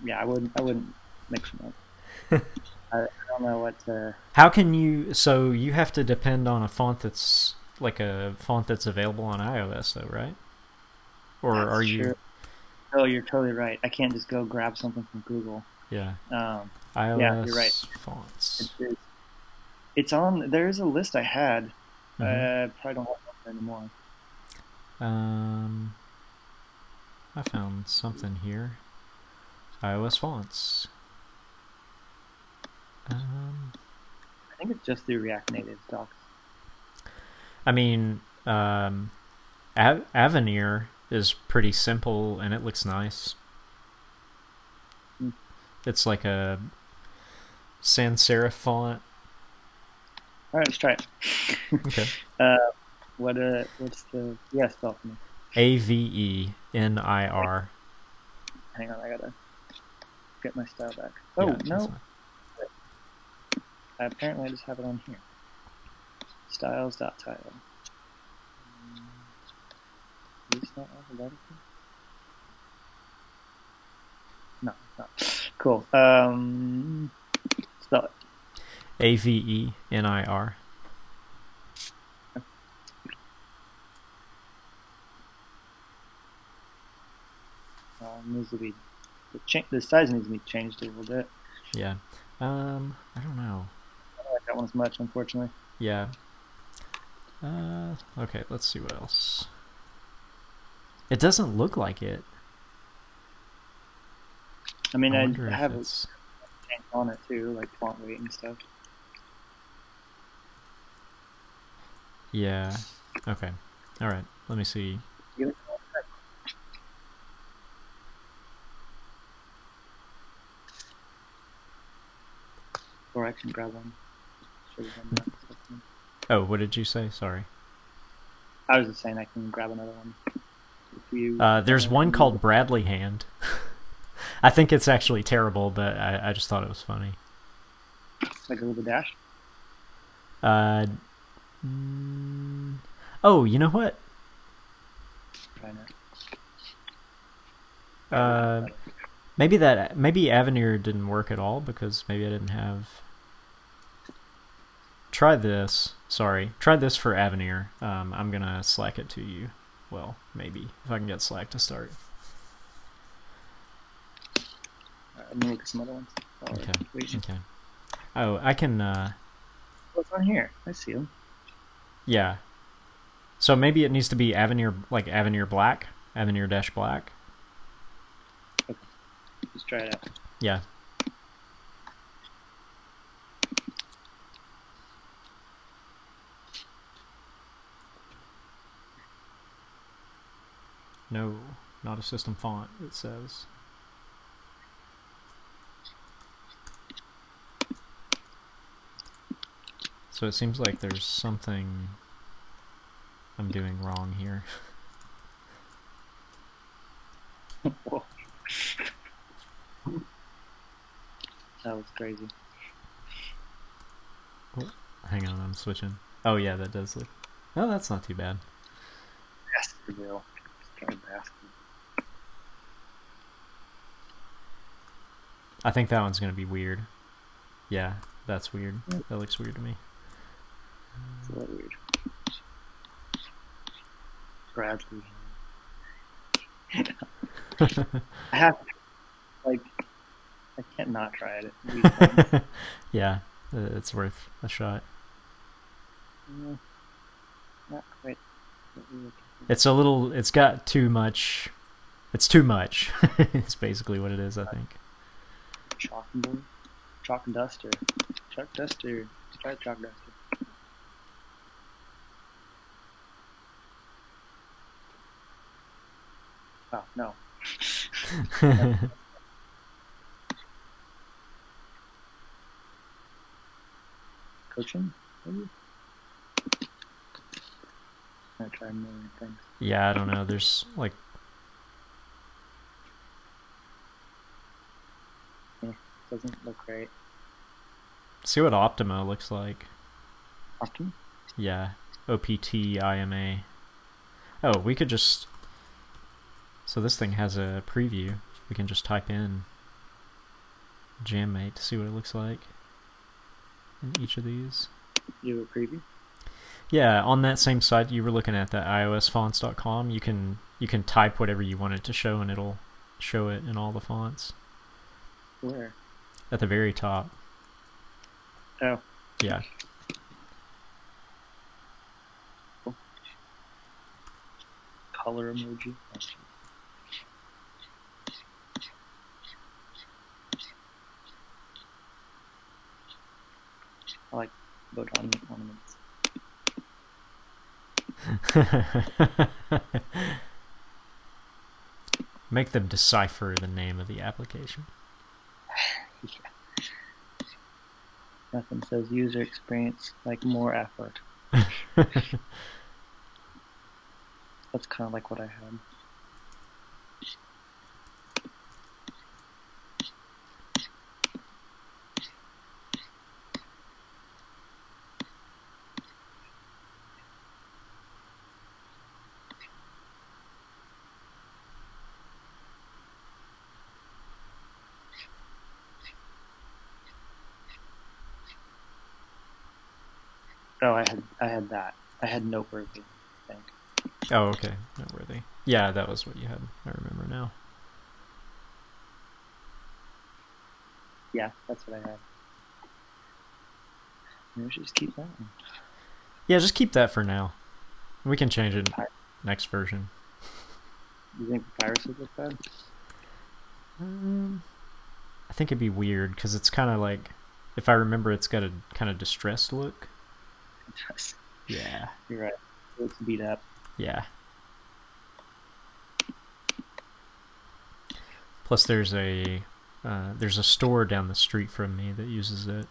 Yeah, I wouldn't mix them up. I don't know what to. How can you? So you have to depend on a font that's like a font that's available on iOS, though, right? Or that's are you? True. Oh, you're totally right. I can't just go grab something from Google. Yeah. iOS. Yeah, you're right. Fonts. It's on. There's a list I had. Probably don't have it anymore. I found something here. iOS fonts. I think it's just through React Native docs. I mean, Avenir is pretty simple and it looks nice. It's like a sans serif font. All right, let's try it. Okay. What's the spell for me? Avenir. Hang on, I gotta get my style back. Oh yeah, no. Apparently I just have it on here. Styles.title. Is this not alphabetical? No, it's not. Cool. Spell it. Avenir. Needs to be the size needs to be changed a little bit. Yeah. I don't know. I don't like that one as much, unfortunately. Yeah. Okay, let's see what else. It doesn't look like it. I mean, I have it on it too, like font weight and stuff. Yeah. Okay. All right. Let me see. Or I can grab one. Oh, what did you say? Sorry. I was just saying I can grab another one. There's one called Bradley Hand. I think it's actually terrible, but I just thought it was funny. Like a little dash? Oh, you know what? Maybe Avenir didn't work at all because maybe I didn't have. Try this. Sorry, try this for Avenir. I'm gonna Slack it to you. Well, maybe if I can get Slack to start. I'm gonna look at some other ones. Okay. Okay. Oh, I can. What's on here? I see them. Yeah. So maybe it needs to be Avenir, like Avenir Black, Avenir-Black. Okay. Let's try it out. Yeah. No, not a system font, it says. So it seems like there's something I'm doing wrong here. Whoa. That was crazy. Oh, hang on, I'm switching. Oh yeah, that does look... Oh, that's not too bad. Yes, for real. I think that one's going to be weird. Yeah, that's weird. Yeah. That looks weird to me. It's a little weird. Bradley. I have to, like, I can't not try it. Yeah, it's worth a shot. Not quite. It's a little. It's got too much. It's too much. It's basically what it is, I think. Chalk and board, chalk and duster, chalk duster. Let's try the chalk duster. Oh no. Coaching, maybe? I'm gonna try a million things. Yeah, I don't know. There's like. Doesn't look great. See what Optima looks like. Optima? Yeah, OPTIMA. Oh, we could just. So this thing has a preview. We can just type in JamMate to see what it looks like in each of these. You have a preview? Yeah, on that same site you were looking at, that iosfonts.com, you can type whatever you want it to show and it'll show it in all the fonts. Where? At the very top. Oh. Yeah. Cool. Color emoji. I like botan ornaments. Make them decipher the name of the application. Yeah. Nothing says user experience like more effort. That's kind of like what I had. Oh, I had that. I had Noteworthy, I think. Oh, okay. Noteworthy. Yeah, that was what you had. I remember now. Yeah, that's what I had. Maybe we should just keep that one. Yeah, just keep that for now. We can change it next version. Do you think Papyrus would look bad? I think it'd be weird because it's kind of like, if I remember, it's got a kind of distressed look. It does. Yeah. You're right. It looks beat up. Yeah. Plus, there's a store down the street from me that uses it.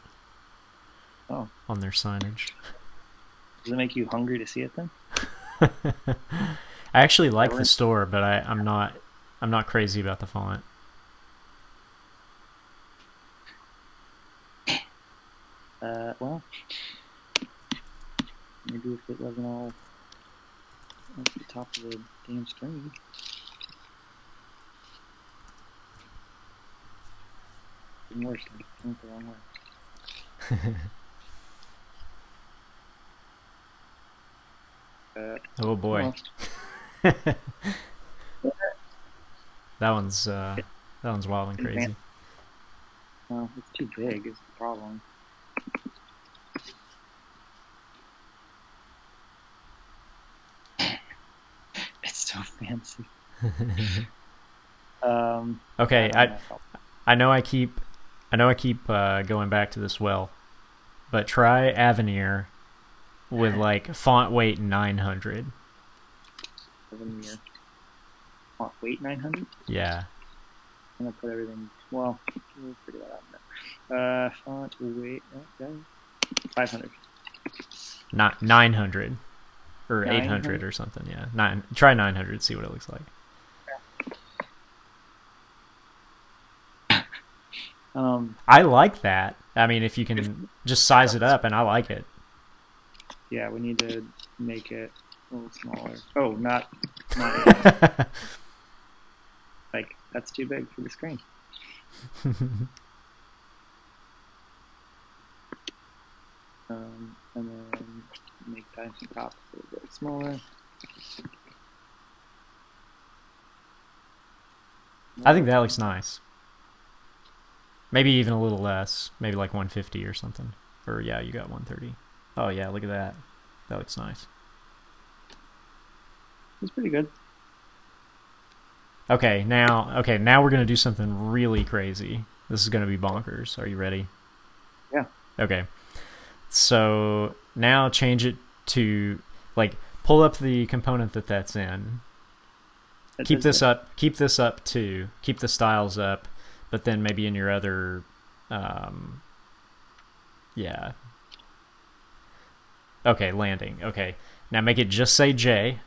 Oh. On their signage. Does it make you hungry to see it then? I actually like the store, but I'm not crazy about the font. Well, maybe if it wasn't all at the top of the damn screen. Even worse, I went the wrong way. Oh boy. That one's wild and crazy. Well, it's too big is the problem. It's so fancy. Okay, I know I keep going back to this well, but try Avenir with like font weight 900. Avenir. Font weight 900? Yeah. I'm gonna put everything. Well, we'll figure that out now. Font weight. Okay. 500. Not 900 or 900? 800 or something. Yeah, try 900. See what it looks like. I like that. I mean, if you can just size it up, and I like it. Yeah, we need to make it a little smaller. Oh, not like that's too big for the screen. And then make dimension top a little bit smaller. I think that looks nice. Maybe even a little less. Maybe like 150 or something. Or yeah, you got 130. Oh yeah, look at that. That looks nice. It's pretty good. Okay, now we're gonna do something really crazy. This is gonna be bonkers. Are you ready? Yeah. Okay. So now change it to like pull up the component that's in. Keep this up. Keep this up too. Keep the styles up, but then maybe in your other, yeah. Okay, landing. Okay, now make it just say J.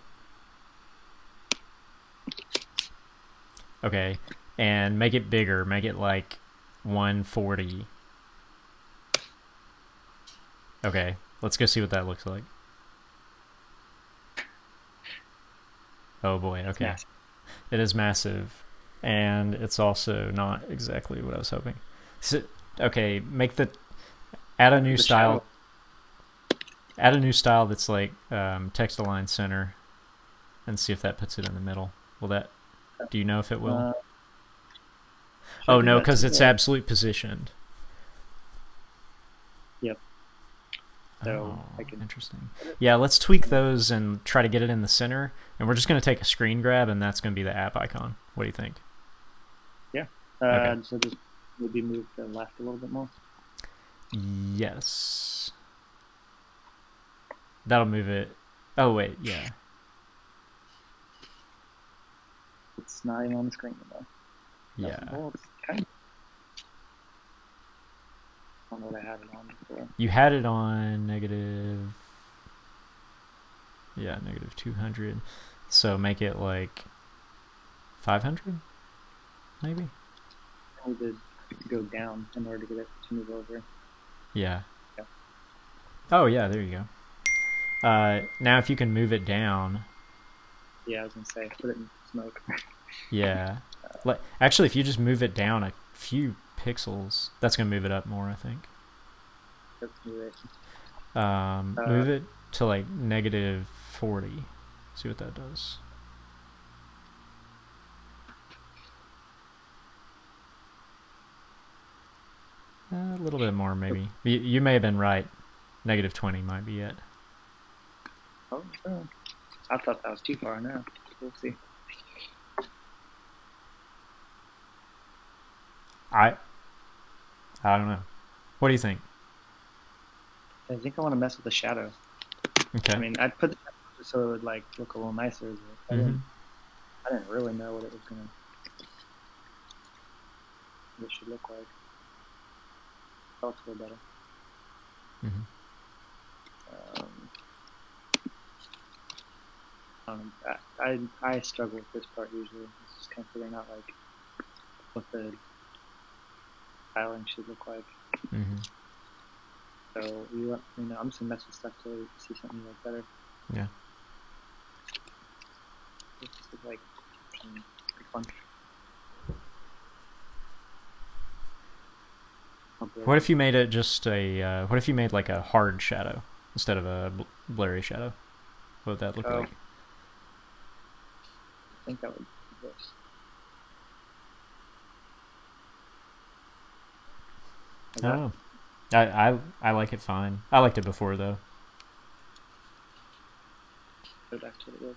Okay, and make it bigger. Make it like 140. Okay, let's go see what that looks like. Oh boy, okay. It is massive, and it's also not exactly what I was hoping. So, okay, add a new style. Add a new style that's like text align center, and see if that puts it in the middle. Will that? Do you know if it will? Oh no, because it's absolute positioned. Yep. So interesting. Yeah, let's tweak those and try to get it in the center. And we're just going to take a screen grab, and that's going to be the app icon. What do you think? Yeah. Okay. So just maybe move to the left a little bit more. Yes. That'll move it. Oh wait, yeah. It's not even on the screen though. Yeah. Well, it's kind of... I don't know what I had it on before. You had it on negative... Yeah, negative 200. So make it like 500, maybe? I need to go down in order to get it to move over. Yeah. Oh yeah, there you go. Now if you can move it down. Yeah, I was going to say, put it in smoke. Yeah. Actually, if you just move it down a few pixels, that's going to move it up more, I think. Let's move it. Move it to like negative 40. See what that does. A little bit more, maybe. You may have been right. Negative 20 might be it. Oh, I thought that was too far now. We'll see. I don't know. What do you think? I think I want to mess with the shadow. Okay. I mean, I put it so it would like look a little nicer. I didn't really know what it was gonna. What it should look like. That looks a little better. I struggle with this part usually. It's just kind of figuring out like what the styling should look like. So I'm just gonna mess with stuff till you see something like better. Yeah. It's just like fun. What if you made it just a? What if you made like a hard shadow instead of a blurry shadow? What would that look like? I think that would be this. I don't know. I like it fine. I liked it before though. Go back to the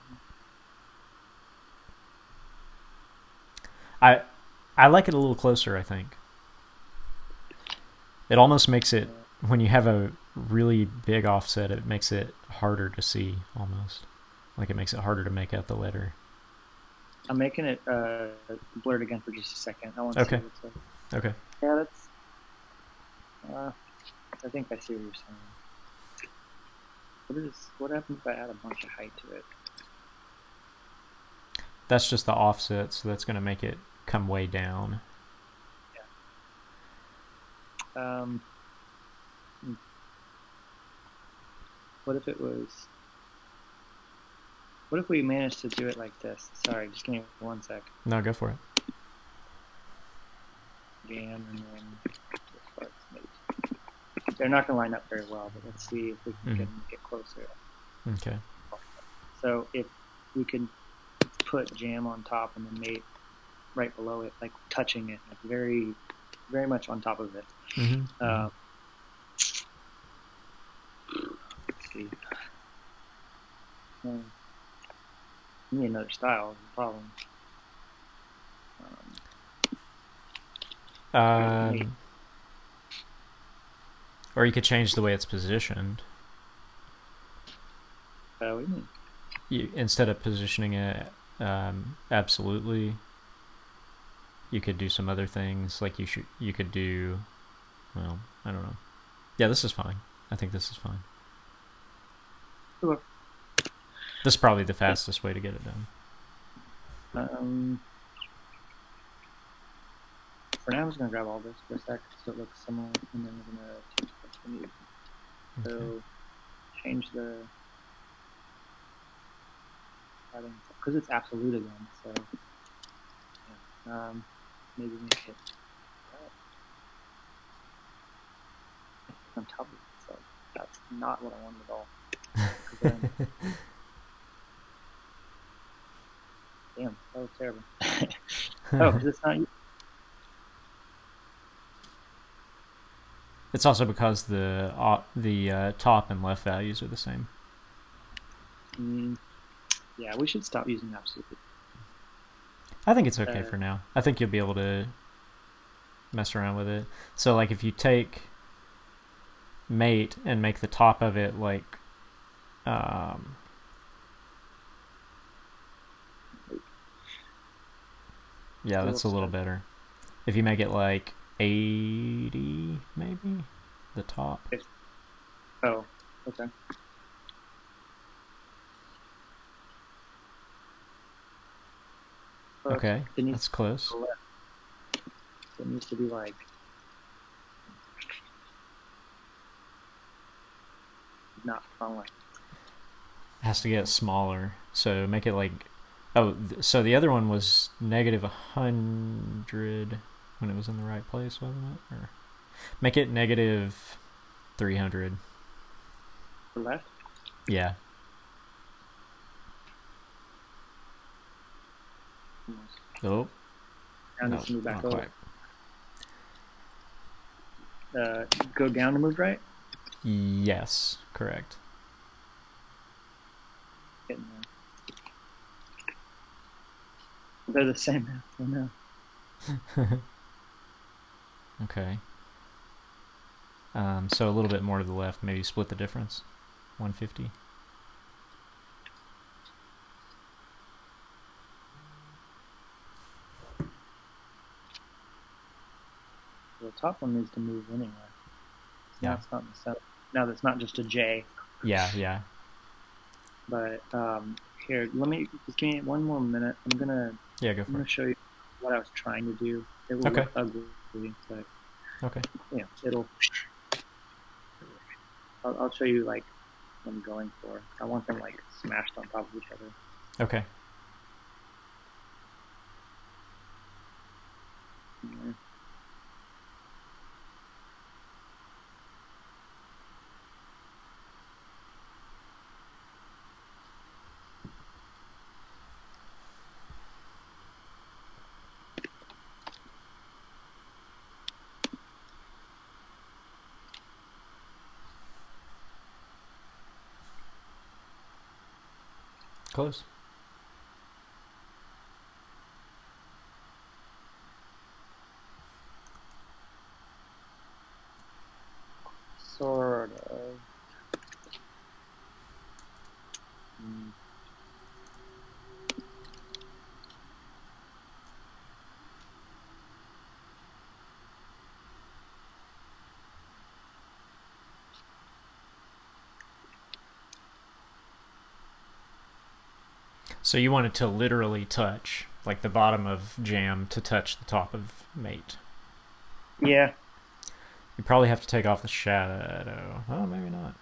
I like it a little closer, I think. It almost makes it, when you have a really big offset, it makes it harder to see, almost. Like it makes it harder to make out the letter. I'm making it blurred again for just a second. I want to see what it's like. Okay. Yeah, that's... I think I see what you're saying. What happens if I add a bunch of height to it? That's just the offset, so that's going to make it come way down. Yeah. What if it was... What if we managed to do it like this? Sorry, just give me 1 sec. No, go for it. Jam, and then this part's made. they're not going to line up very well, but let's see if we can get closer. Okay. So if we could put Jam on top and then Mate right below it, like touching it, like very, very much on top of it. Let's see. I need another style is the problem. Or you could change the way it's positioned. What do you mean? Instead of positioning it absolutely, you could do some other things. Like you could do, well, I don't know. Yeah, this is fine. I think this is fine. Sure. This is probably the fastest way to get it done. For now, I'm just going to grab all this for a sec so it looks similar, and then we're going to change what we need. So, change the settings, because it's absolute again, so yeah. Maybe make it on top of it, so that's not what I wanted at all. Damn, that was terrible. Oh, because it's not. It's also because the top and left values are the same. Yeah, we should stop using absolute. I think it's okay for now. I think you'll be able to mess around with it. So, like, if you take Mate and make the top of it like, yeah, that's a little better. If you make it like 80, maybe, the top. Oh, okay. Okay, that's close. It needs to be like not front. It has to get smaller. So make it like, oh, so the other one was -100 when it was in the right place, wasn't it? Or make it -300. The left? Yeah. Oh. Now needs to move back over. Go down to move right? Yes, correct. Getting there. They're the same now, so no. Okay. So a little bit more to the left, maybe split the difference. 150. The top one needs to move anyway. Now it's not in the center. Now that's not just a J. Yeah, yeah. But here, let me just give me one more minute. I'm gonna go for it. I'm gonna show you what I was trying to do. It will look ugly, but yeah, it'll. I'll show you like what I'm going for. I want them like smashed on top of each other. Okay. Yeah. Close. Sort of. So you want it to literally touch, like the bottom of Jam to touch the top of Mate. Yeah. You probably have to take off the shadow. Oh, maybe not.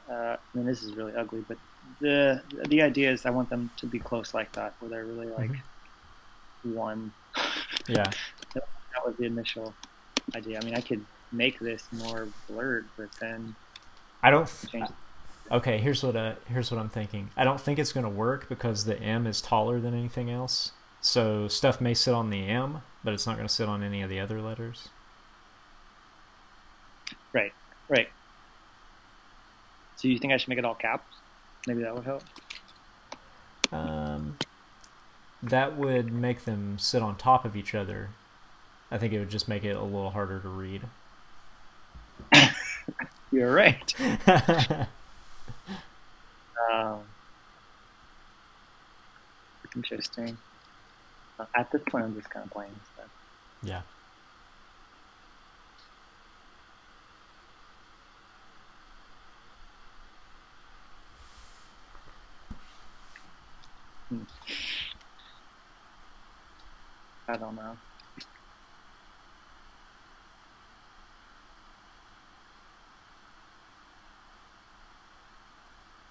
I mean, this is really ugly, but the idea is I want them to be close like that, where they're really like one. Yeah. That was the initial. idea. I mean, I could make this more blurred, but then I don't. change. Okay, here's what I'm thinking. I don't think it's gonna work because the M is taller than anything else. So stuff may sit on the M, but it's not gonna sit on any of the other letters. Right, right. So you think I should make it all caps? Maybe that would help. That would make them sit on top of each other. I think it would just make it a little harder to read. You're right. Interesting. At this point, I'm just kind of playing stuff. Yeah. I don't know.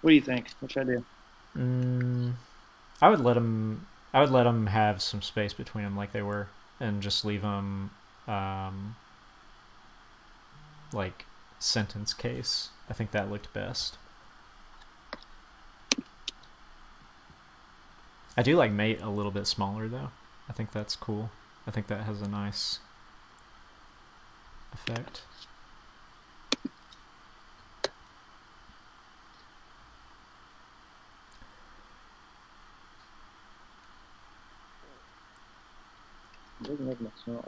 What do you think? What should I do? I would let them. I would let them have some space between them, like they were, and just leave them, like sentence case. I think that looked best. I do like mate a little bit smaller though. I think that's cool. I think that has a nice effect. It doesn't make much noise.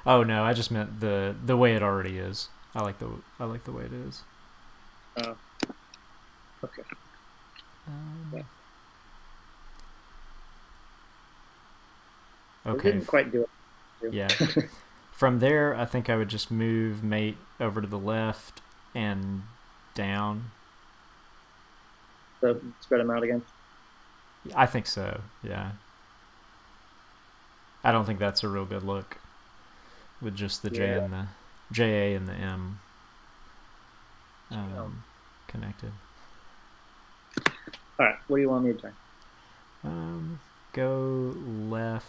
Oh no, I just meant the way it already is. I like the way it is. Oh. Okay. Yeah. Okay. It didn't quite do it. Yeah. From there, I think I would just move mate over to the left and down. So spread them out again? I think so, yeah. I don't think that's a real good look with just the J and the JA and the M connected. All right, what do you want me to try? Go left.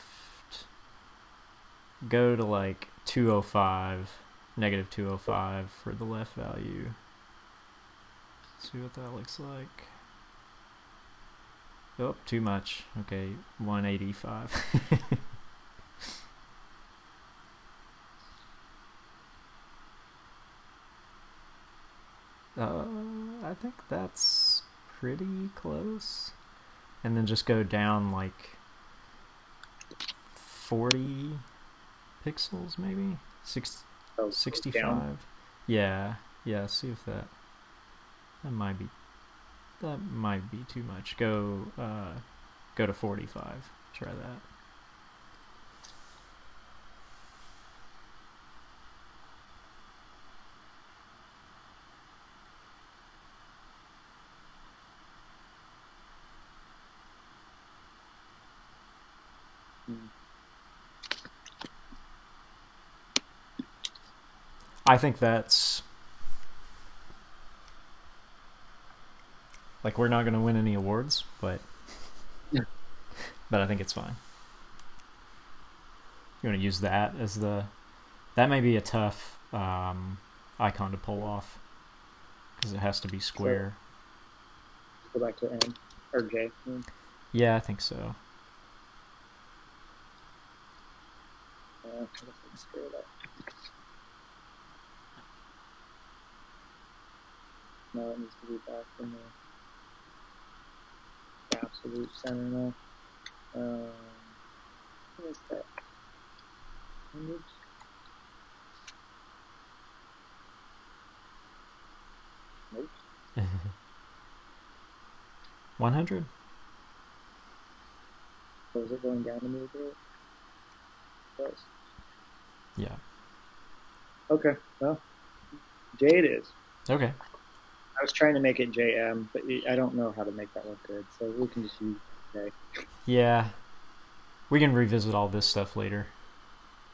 Go to like 205, negative 205 for the left value. See what that looks like. Oh, too much. Okay, 185. I think that's pretty close. And then just go down like 40 pixels, maybe? 65? Down. Yeah, see if that might be too much. Go to 45. Try that. I think that's like we're not going to win any awards, but I think it's fine. You want to use that as that may be a tough icon to pull off because it has to be square. So, go back to M or J. Yeah, I think so. Now it needs to be back in the absolute center now. What is that? 100? Nope. 100? So is it going down to me a bit? Yes. Yeah. Okay, well, J it is. Okay. I was trying to make it JM, but I don't know how to make that look good, so we can just use J. Yeah. We can revisit all this stuff later.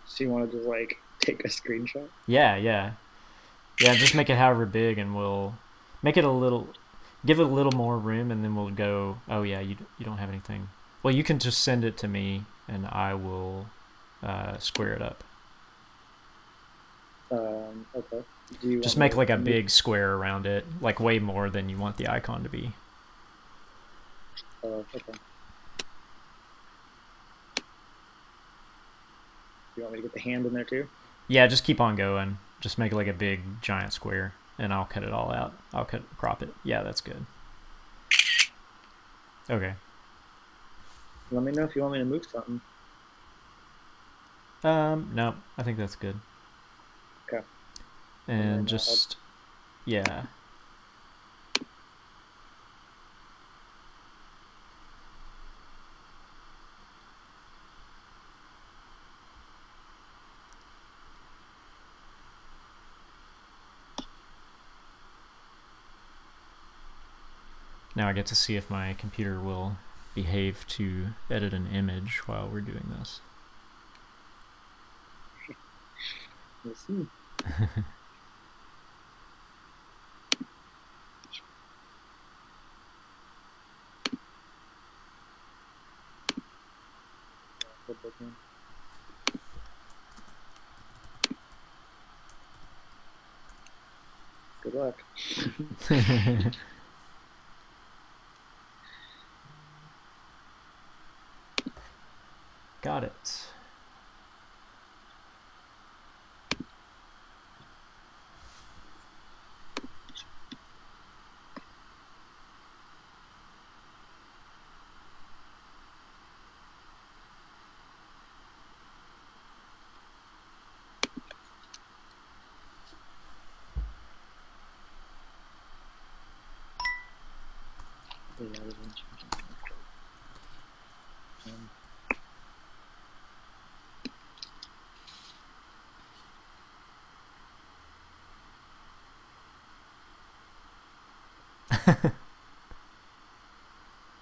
So you want to just, like, take a screenshot? Yeah, just make it however big and we'll make it give it a little more room and then we'll go, oh yeah, you don't have anything. Well, you can just send it to me and I will square it up. Okay. Just make like a big square around it, like way more than you want the icon to be. Okay. You want me to get the hand in there too? Yeah, just keep on going. Just make like a big giant square, and I'll cut it all out. I'll crop it. Yeah, that's good. Okay. Let me know if you want me to move something. No, I think that's good. Okay. And just, yeah. Now I get to see if my computer will behave to edit an image while we're doing this. We'll see. Good luck. Got it.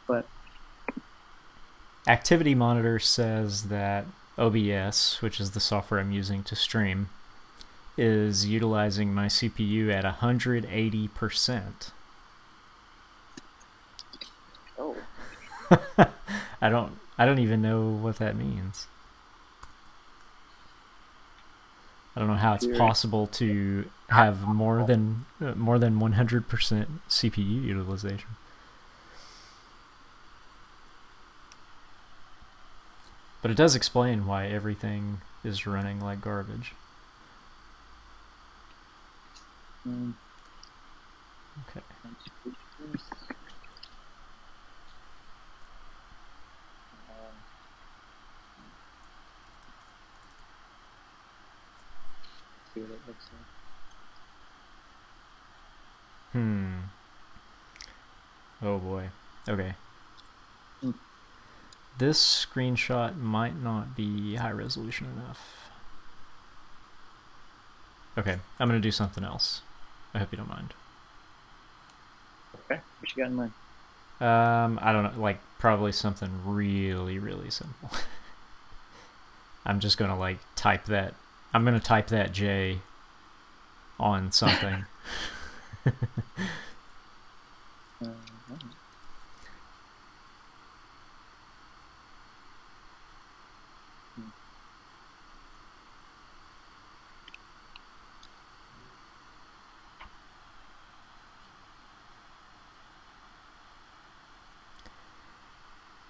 But Activity Monitor says that OBS, which is the software I'm using to stream, is utilizing my CPU at 180%. Oh. I don't even know what that means. I don't know how it's possible to have more than 100% CPU utilization. But it does explain why everything is running like garbage. Okay. See what it looks like. Oh boy. Okay. This screenshot might not be high resolution enough. Okay, I'm gonna do something else. I hope you don't mind. Okay, what you got in mind? I don't know, like probably something really, really simple. I'm just gonna like type that. I'm gonna type that J on something.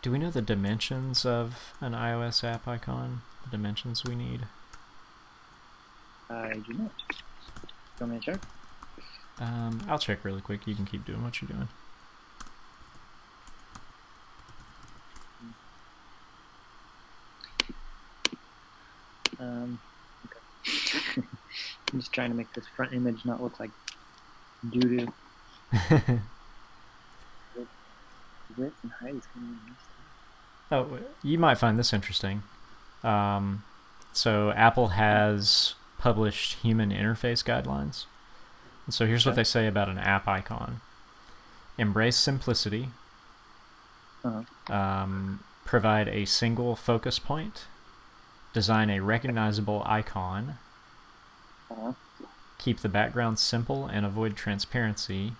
Do we know the dimensions of an iOS app icon? The dimensions we need? I do not. Do you want me to check? I'll check really quick. You can keep doing what you're doing. Okay. I'm just trying to make this front image not look like doo-doo. Width and height is going to be nice. Oh, you might find this interesting. So Apple has published human interface guidelines. And so here's what they say about an app icon. Embrace simplicity. Provide a single focus point. Design a recognizable icon. Keep the background simple and avoid transparency.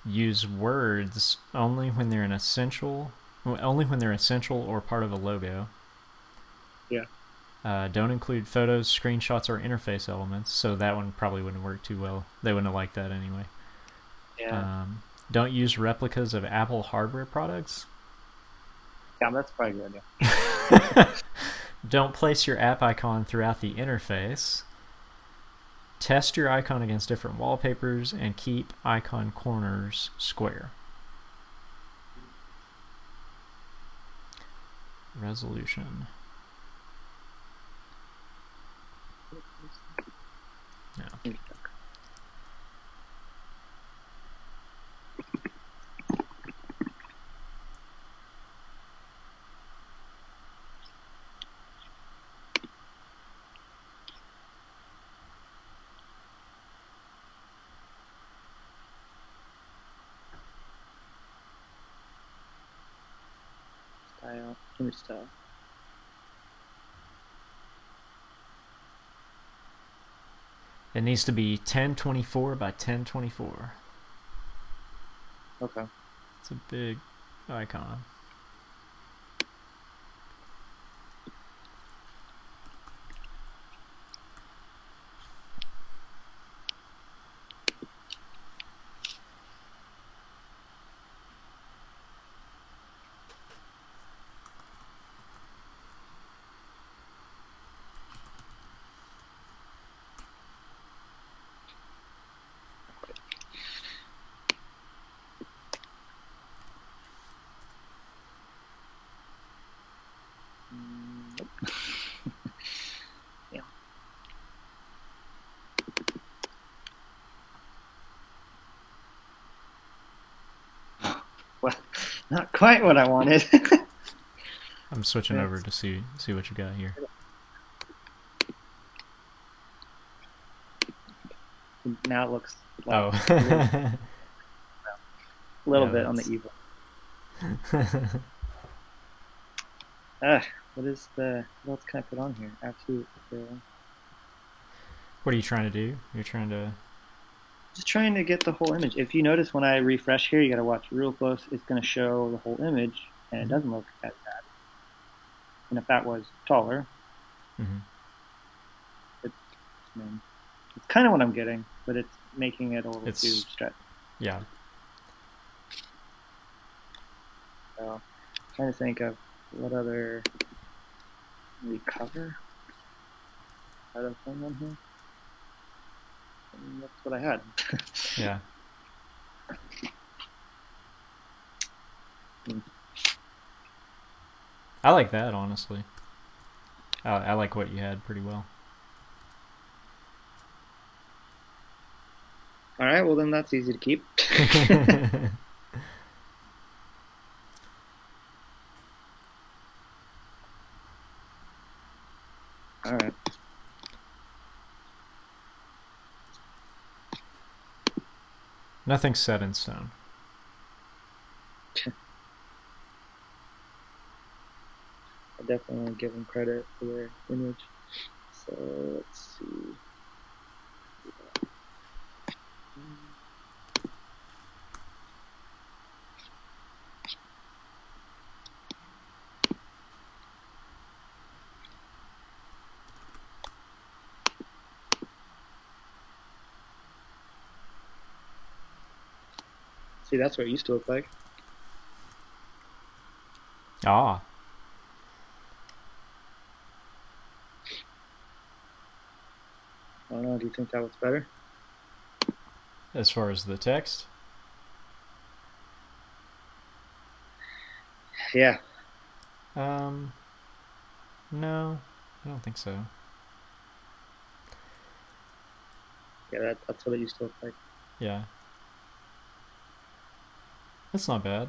Use words only when they're essential or part of a logo. Yeah. Don't include photos, screenshots, or interface elements. So that one probably wouldn't work too well. They wouldn't have liked that anyway. Yeah. Don't use replicas of Apple hardware products. Yeah, that's probably a good idea. Don't place your app icon throughout the interface. Test your icon against different wallpapers and keep icon corners square. Resolution. No. Image style. It needs to be 1024 by 1024. Okay. It's a big icon. Yeah. Well, not quite what I wanted. I'm switching over to see what you got here. Now it looks like a little bit on the evil. What is the, what else can I put on here? Absolute. What are you trying to do? You're trying to... Just trying to get the whole image. If you notice when I refresh here, you got to watch real close. It's going to show the whole image, and it doesn't look as bad. And if that was taller, it's kind of what I'm getting, but it's making it a little too stretched. Yeah. So, I'm trying to think of what other recover other thing on here. And that's what I had. Yeah. I like that, honestly. I like what you had pretty well. All right, well then that's easy to keep. All right. Nothing's set in stone. I definitely want to give them credit for their image. So let's see. See, that's what it used to look like. Ah. I don't know, do you think that looks better? As far as the text? Yeah. No, I don't think so. Yeah, that's what it used to look like. Yeah. That's not bad.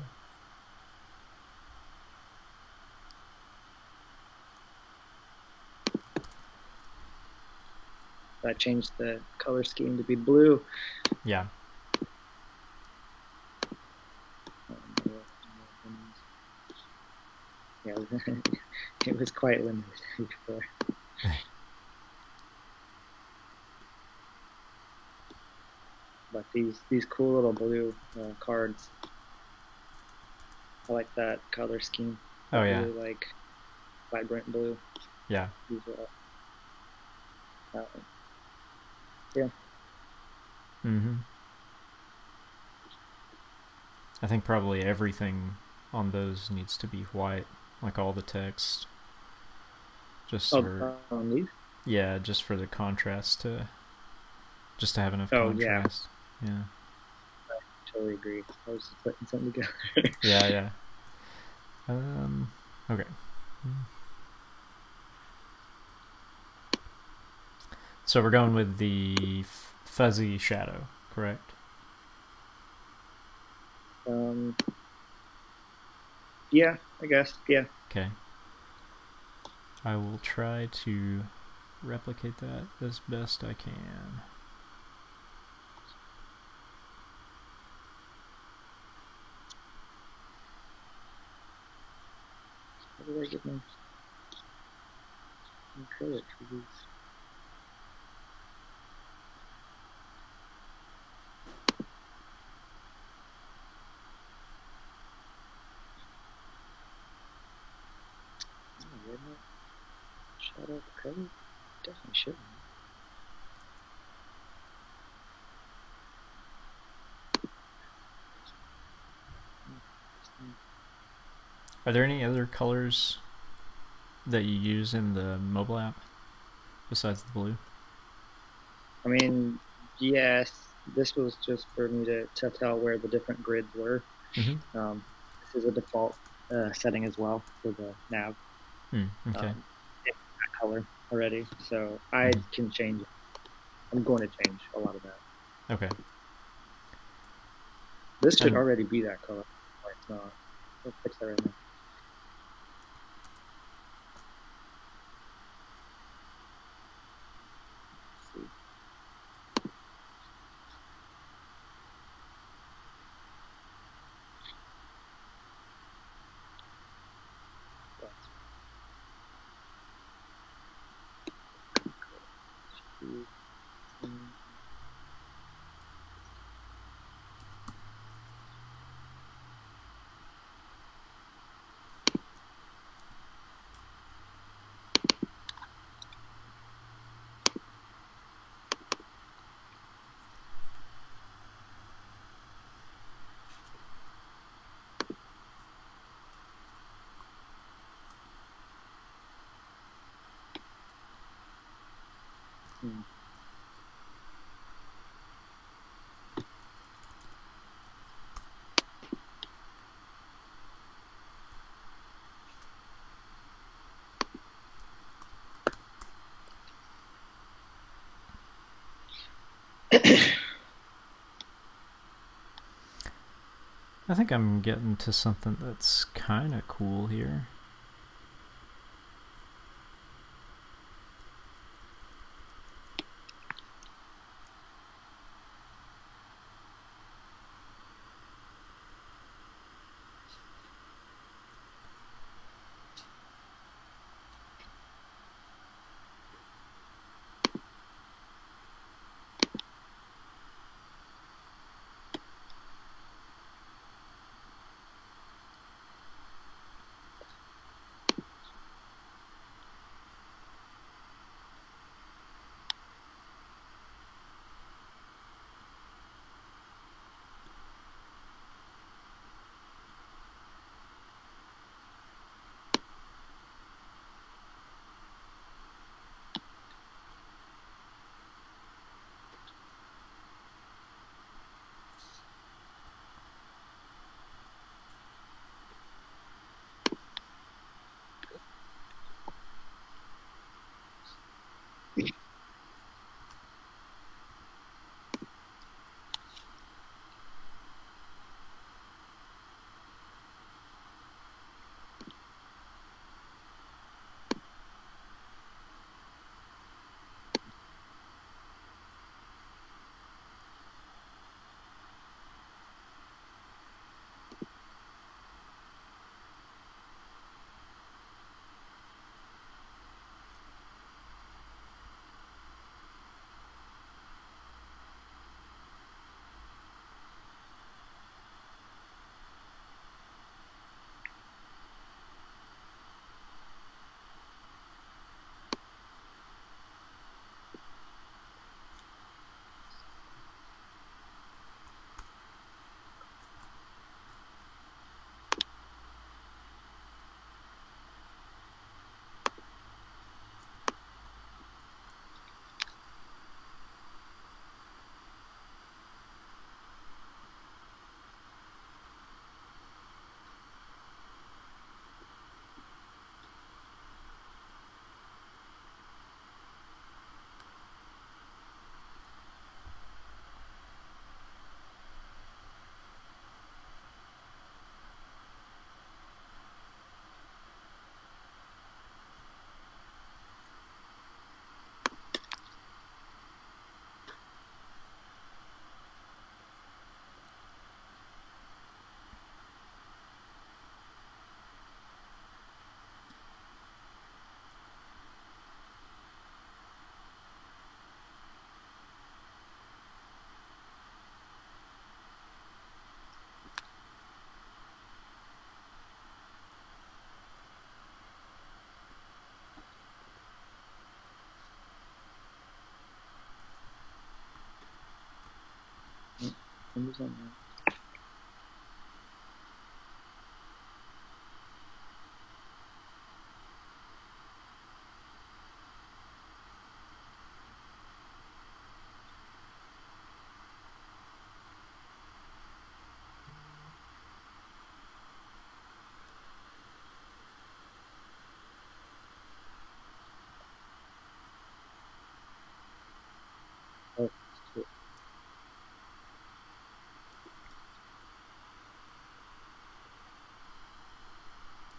I changed the color scheme to be blue. Yeah. Yeah, it was quite limited before. But these cool little blue cards, I like that color scheme. Oh yeah. Really like vibrant blue. Yeah. These yeah. Mm-hmm. I think probably everything on those needs to be white, like all the text. Just for These? yeah, just for the contrast just to have enough Oh yeah, contrast. Yeah. I totally agree. I was just putting something together. Yeah, yeah. Okay. So we're going with the fuzzy shadow, correct? Yeah, I guess. Yeah. Okay. I will try to replicate that as best I can. How do I get my credit for these? Oh, wouldn't it? Shadow credit? Definitely shouldn't. Are there any other colors that you use in the mobile app besides the blue? I mean, yes, this was just for me to tell where the different grids were. Mm-hmm. This is a default setting as well for the nav. Okay. It's that color already, so I can change it. I'm going to change a lot of that. Okay. This should already be that color. Why it's not. I'll fix that right now. I think I'm getting to something that's kind of cool here.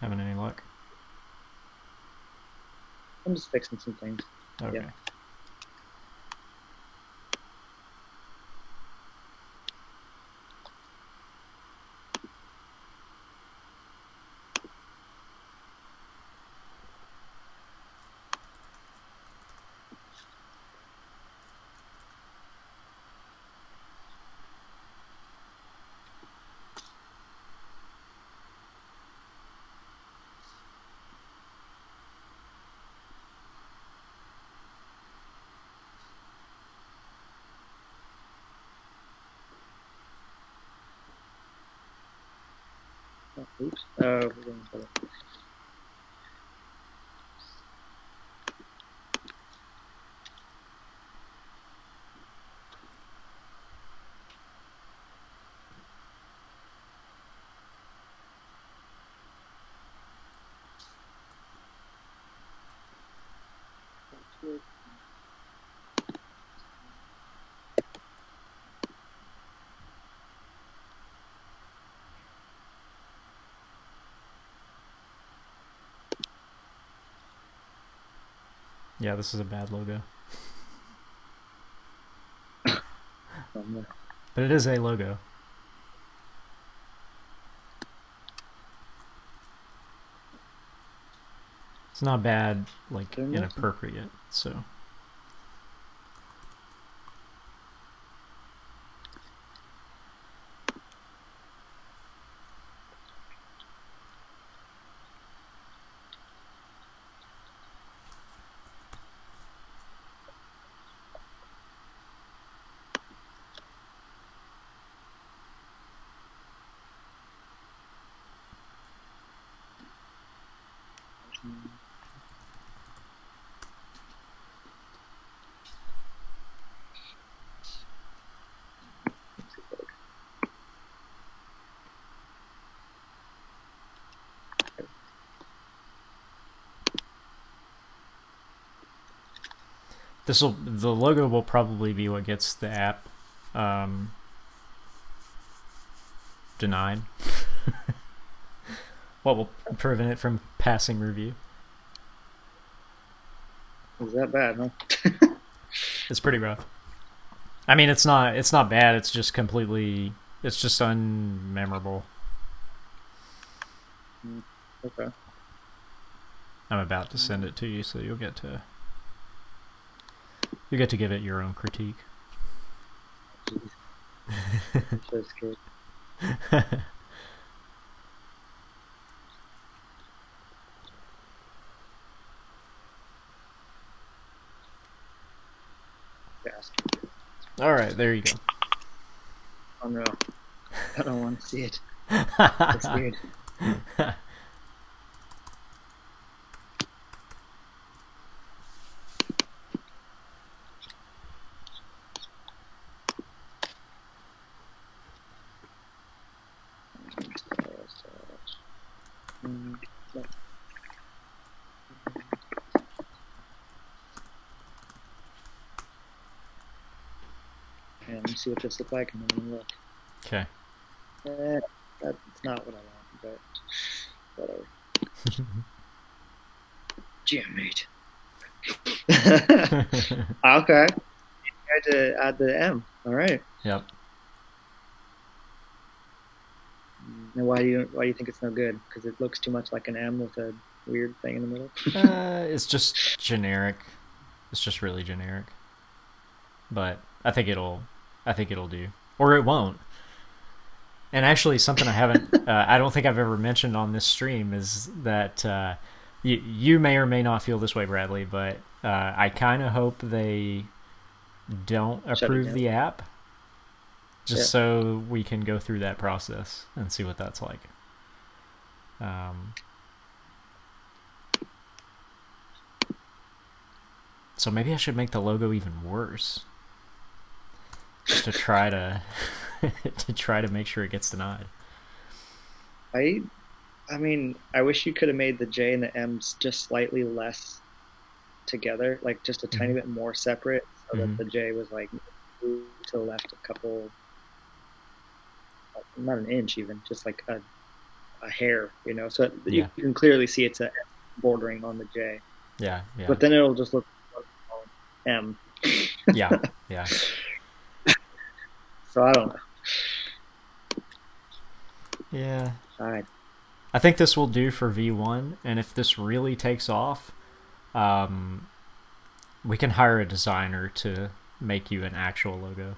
Having any luck? I'm just fixing some things. Okay. Yeah. Oops. We're going for it. Yeah, this is a bad logo. But it is a logo. It's not bad, like, inappropriate, so... The logo will probably be what gets the app denied. What will prevent it from passing review? Is that bad, huh? It's pretty rough. I mean, it's not bad. It's just completely. It's just unmemorable. Okay. I'm about to send it to you, so you'll get to give it your own critique. I'm so scared. All right, there you go. Oh no, I don't want to see it. It's weird. Yeah, let me see what this looks like and then look. Okay. That's not what I want, but whatever. JamMate. Okay. You had to add the M. All right. Yep. And why do you think it's no good? Because it looks too much like an M with a weird thing in the middle. It's just generic. It's just really generic. But I think it'll do, or it won't. And actually, something I haven't, I don't think I've ever mentioned on this stream is that you may or may not feel this way, Bradley, but I kind of hope they don't approve the app. just so we can go through that process and see what that's like. So maybe I should make the logo even worse, just to try to to make sure it gets denied. I mean, I wish you could have made the J and the M's just slightly less together, like just a tiny bit more separate, so that the J was like moved to the left a couple, not an inch even, just like a hair, you know, so you can clearly see it's a bordering on the J. Yeah. But then it'll just look like M. Yeah. So I don't know. Yeah. I think this will do for V1, and if this really takes off, we can hire a designer to make you an actual logo.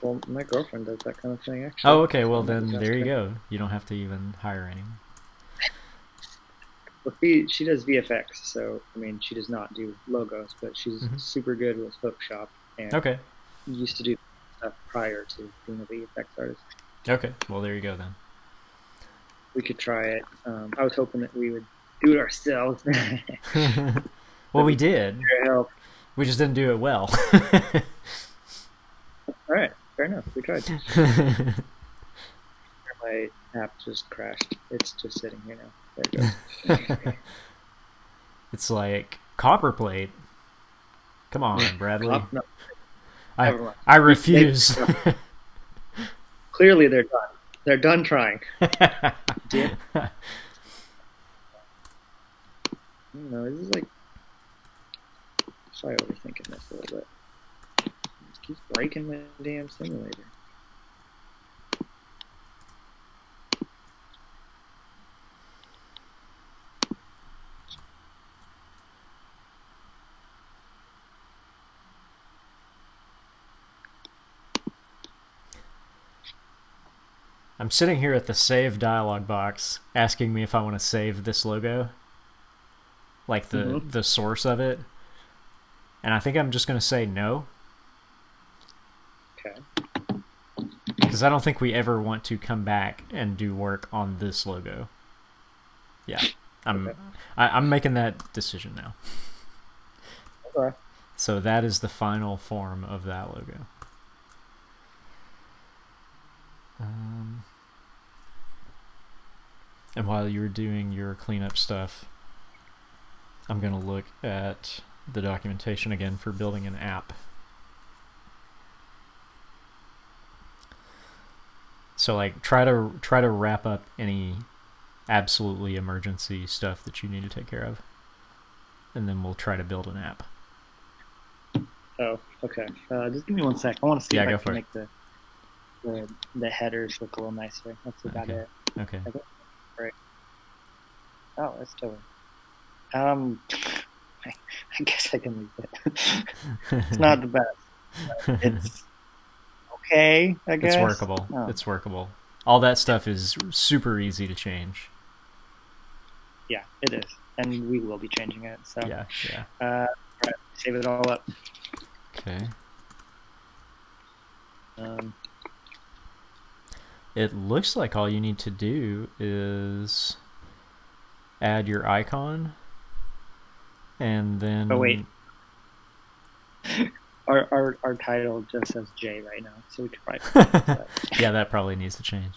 Well, my girlfriend does that kind of thing, actually. Oh, okay. Well, then there you go. You don't have to even hire anyone. Well, she does VFX, so I mean, she does not do logos, but she's super good with Photoshop, and used to do stuff prior to being a VFX artist. Okay. Well, there you go then. We could try it. I was hoping that we would do it ourselves. Well, we did. We just didn't do it well. All right, fair enough. We tried. My app just crashed. It's just sitting here now. There it goes. It's like copperplate. Come on, Bradley. No. I refuse. Clearly, they're done. They're done trying. No, this is like. Sorry, overthinking this a little bit. It keeps breaking my damn simulator. I'm sitting here at the save dialog box asking me if I want to save this logo, like the source of it, and I think I'm just going to say no. Okay. Because I don't think we ever want to come back and do work on this logo. Yeah, I'm making that decision now. Okay. So that is the final form of that logo. And while you're doing your cleanup stuff, I'm going to look at the documentation again for building an app. So like try to wrap up any absolutely emergency stuff that you need to take care of, and then we'll try to build an app. Oh, okay. Just give me 1 sec. I want to see if I can make the headers look a little nicer. That's about it. Okay. Right. Oh, that's totally. I guess I can leave it. It's not the best. It's okay, I guess. It's workable. Oh. It's workable. All that stuff is super easy to change. Yeah, it is, and we will be changing it. So yeah. Right, save it all up. Okay. It looks like all you need to do is add your icon, and then. Oh wait. Our title just says J right now, so we could probably. Yeah, that probably needs to change.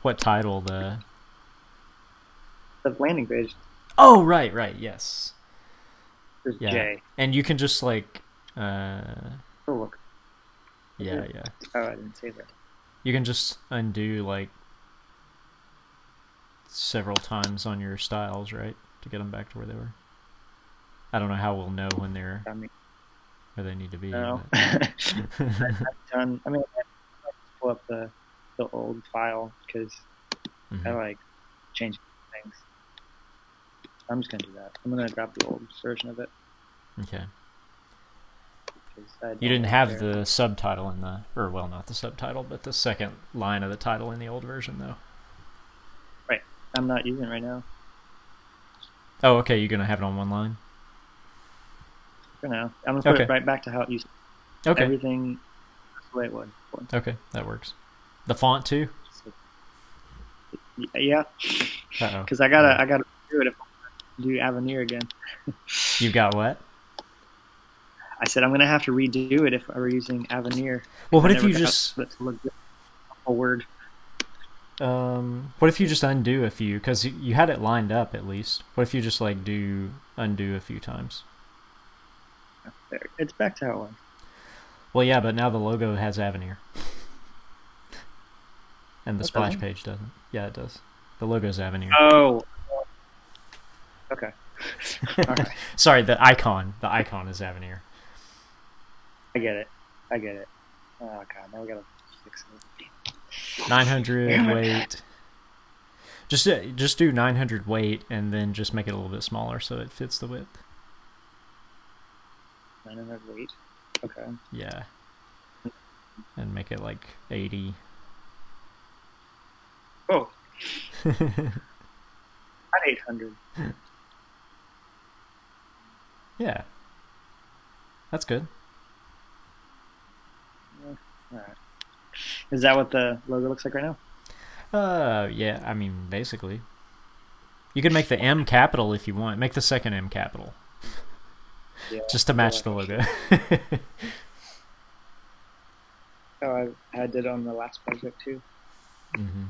What title? The landing page. Oh, right, yes. There's J. And you can just like. Oh look. Yeah. Oh, I didn't say that. You can just undo like several times on your styles, right, to get them back to where they were. I don't know how we'll know when they're where they need to be. No. I've done. I mean, I pull up the old file because I like changing things. I'm just gonna do that. I'm gonna grab the old version of it. Okay. You didn't have the subtitle in the, or well, not the subtitle, but the second line of the title in the old version, though. Right. I'm not using it right now. Oh, okay. You're gonna have it on one line. For now, I'm gonna put it right back to how it used to Okay. Everything the way it was before. Okay, that works. The font too? So, yeah. Uh-oh. Because I gotta do it if I do Avenir again. You got what? I said I'm gonna have to redo it if I were using Avenir. Well, what if you just look a word? What if you just undo a few? Because you had it lined up at least. What if you just like undo a few times? There, it's back to how it was. Well, yeah, but now the logo has Avenir. And the splash page doesn't. Yeah, it does. The logo's Avenir. Oh. Okay. Right. Sorry, the icon. The icon is Avenir. I get it. Oh god, now we gotta fix it. 900 weight. Just do 900 weight and then just make it a little bit smaller so it fits the width. 900 weight. Okay. Yeah. And make it like 80. Oh. At 800. Yeah. That's good. All right. Is that what the logo looks like right now? Yeah, I mean, basically. You could make the M capital if you want. Make the second M capital. Yeah, just to match the logo. Oh, I did on the last project too. Mm-hmm.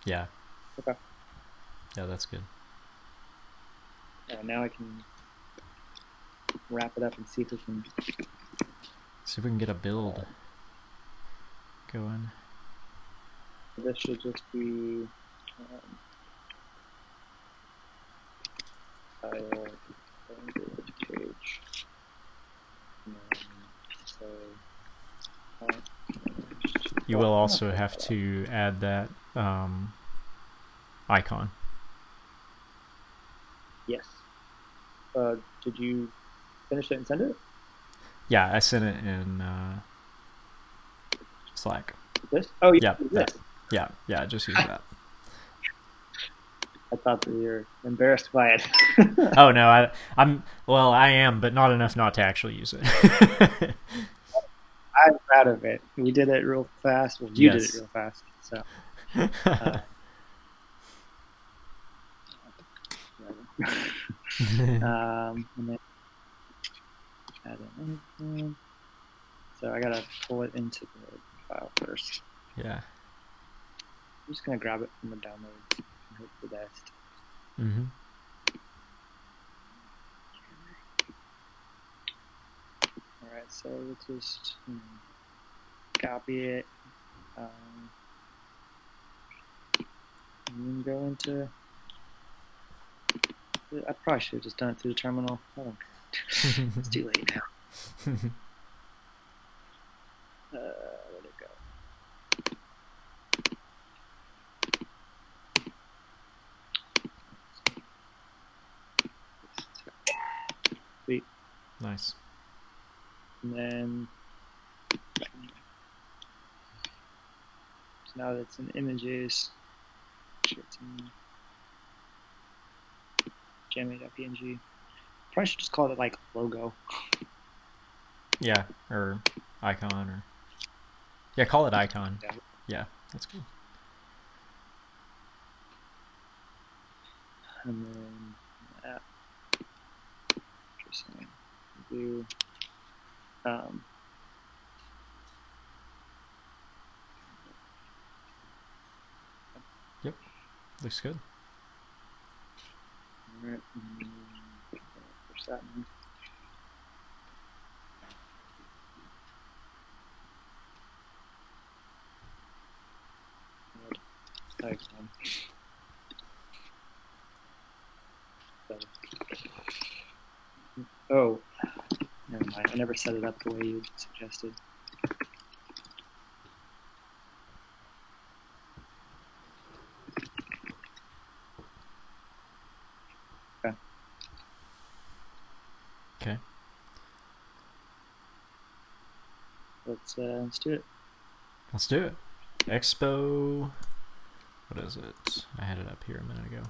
Yeah. Okay. Yeah, that's good. Now I can wrap it up and see if we can get a build going. This should just be file page. You will also have to add that icon. Yes. Did you finish it and send it? Yeah, I sent it in Slack. This? Oh, yeah. Yeah. Just use that. I thought that you were embarrassed by it. Oh no, I am, but not enough not to actually use it. I'm proud of it. We did it real fast. Well, you did it real fast. So. And then add in anything. So I gotta pull it into the file first. Yeah. I'm just gonna grab it from the downloads and hope for the best. Mm-hmm. All right, so we'll just copy it. And then go into. I probably should have just done it through the terminal. I don't care. It's too late now. Where'd it go? Sweet. Nice. And then, so now that it's in images, it's in JamMate.png. Probably should just call it like logo. Yeah, or icon, or yeah, call it icon. Yeah, that's good. And then that. Interesting. Do Yep, looks good. All right. Push that one. Icon. Oh, never mind. I never set it up the way you suggested. Okay. Let's do it. Let's do it. Expo. What is it? I had it up here a minute ago.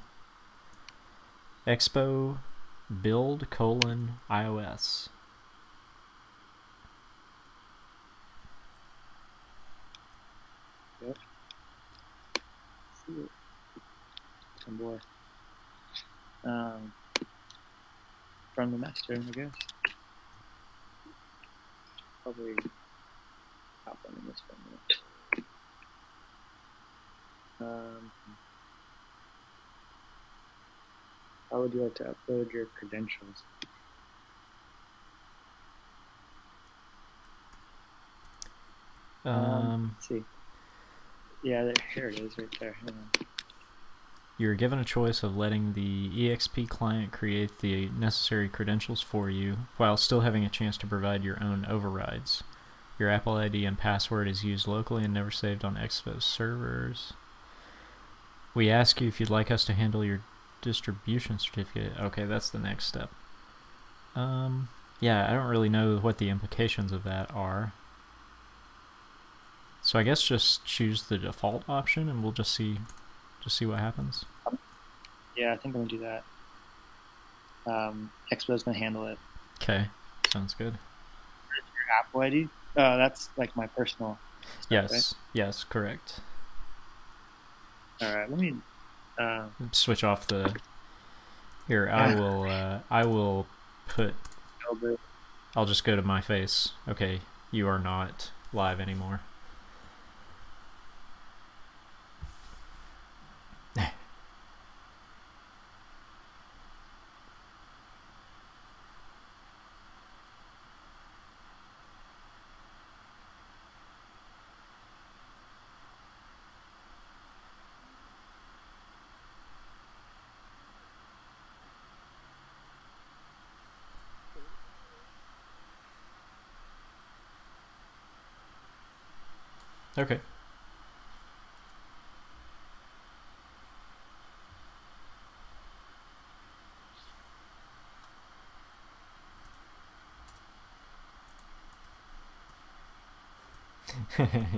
Expo build : iOS. it. See it. Oh boy. From the master, I guess. Probably hop on in this for a minute. How would you like to upload your credentials? Let's see. Yeah, here it is right there. Hang on. You're given a choice of letting the EXP client create the necessary credentials for you while still having a chance to provide your own overrides. Your Apple ID and password is used locally and never saved on exposed servers. We ask you if you'd like us to handle your distribution certificate. Okay, that's the next step. Yeah, I don't really know what the implications of that are. So I guess just choose the default option and we'll just see what happens. Yeah, I think I'm gonna do that. Expo's gonna handle it. Okay, sounds good. Your Apple ID? That's like my personal stuff, yes, right? Yes, correct. All right, let me switch off the. Here, I will put. I'll just go to my face. Okay, you are not live anymore. Okay.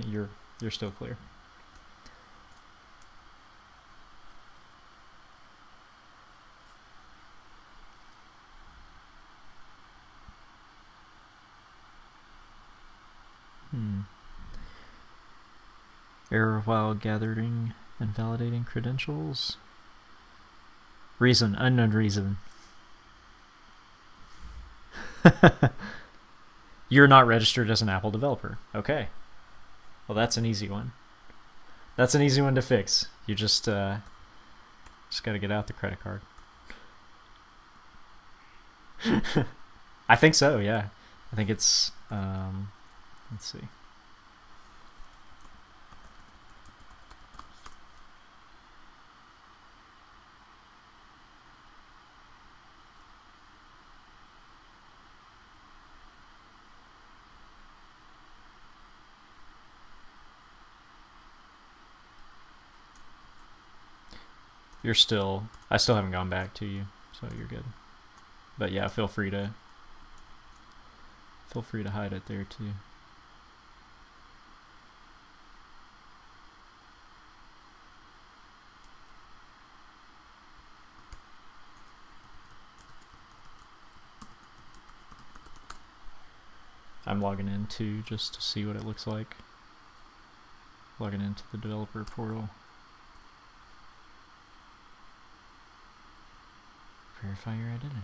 You're still clear. Error while gathering and validating credentials. Reason, unknown reason. You're not registered as an Apple developer. Okay. Well, that's an easy one. That's an easy one to fix. You just got to get out the credit card. I think so, yeah. I think it's, let's see. You're still, I still haven't gone back to you, so you're good. But yeah, feel free to hide it there too. I'm logging in too, just to see what it looks like. Logging into the developer portal. Verify your identity.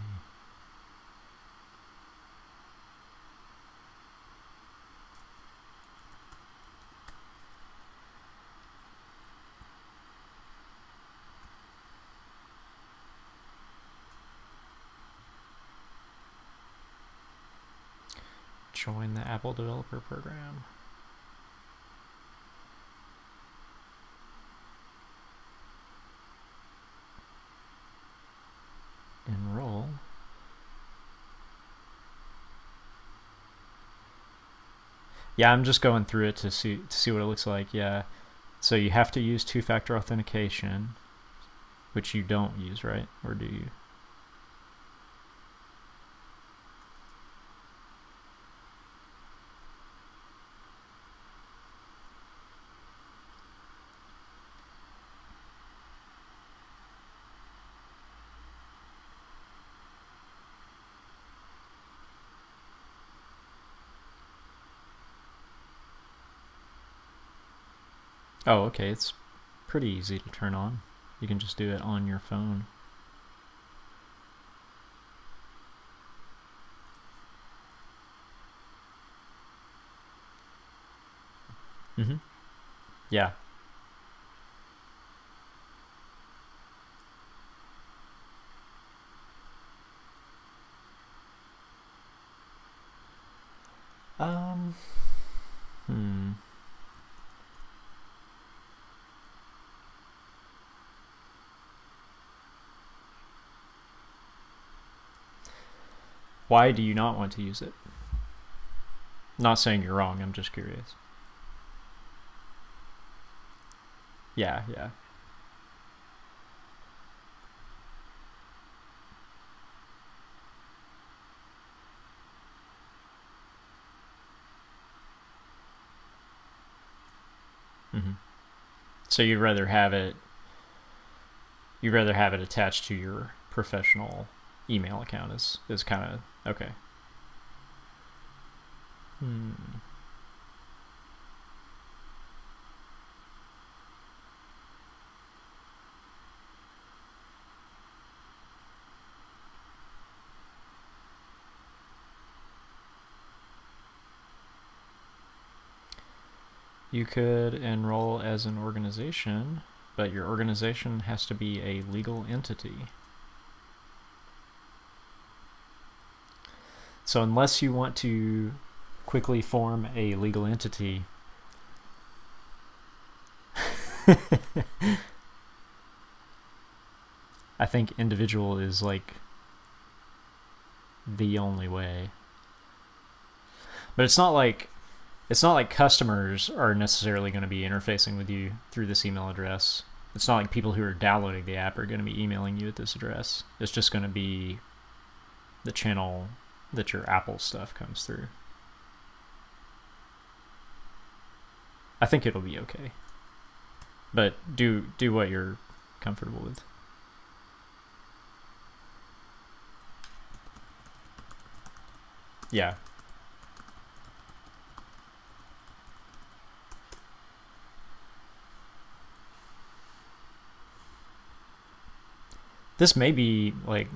Join the Apple Developer Program. Enroll. Yeah, I'm just going through it to see what it looks like. Yeah, so you have to use two-factor authentication, which you don't use, right? Or do you? Oh, okay. It's pretty easy to turn on. You can just do it on your phone. Mm-hmm. Yeah. Um. Hmm. Why do you not want to use it? Not saying you're wrong. I'm just curious. Yeah. Yeah. Mm-hmm. So you'd rather have it. You'd rather have it attached to your professional email account. Is kind of okay. Hmm. You could enroll as an organization, but your organization has to be a legal entity. So unless you want to quickly form a legal entity, I think individual is like the only way. But it's not like customers are necessarily going to be interfacing with you through this email address. It's not like people who are downloading the app are going to be emailing you at this address. It's just going to be the channel that your Apple stuff comes through. I think it'll be okay. But do what you're comfortable with. Yeah. This may be like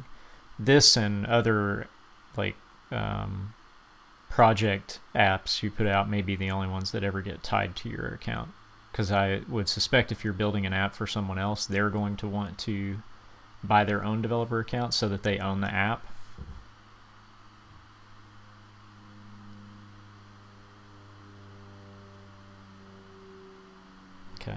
this and other like project apps you put out may be the only ones that ever get tied to your account. Because I would suspect if you're building an app for someone else, they're going to want to buy their own developer account so that they own the app. Okay.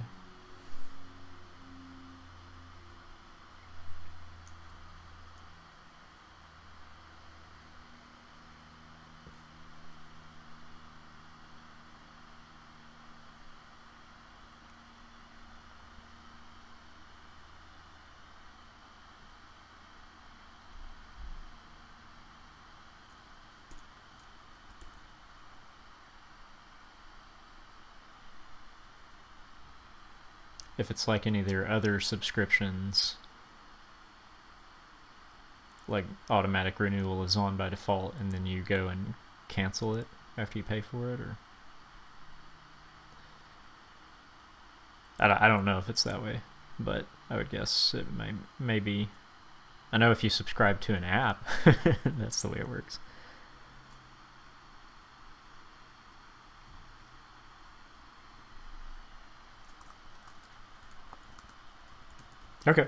If it's like any of their other subscriptions, like automatic renewal is on by default and then you go and cancel it after you pay for it, or I don't know if it's that way, but I would guess it may be. I know if you subscribe to an app, that's the way it works. Okay.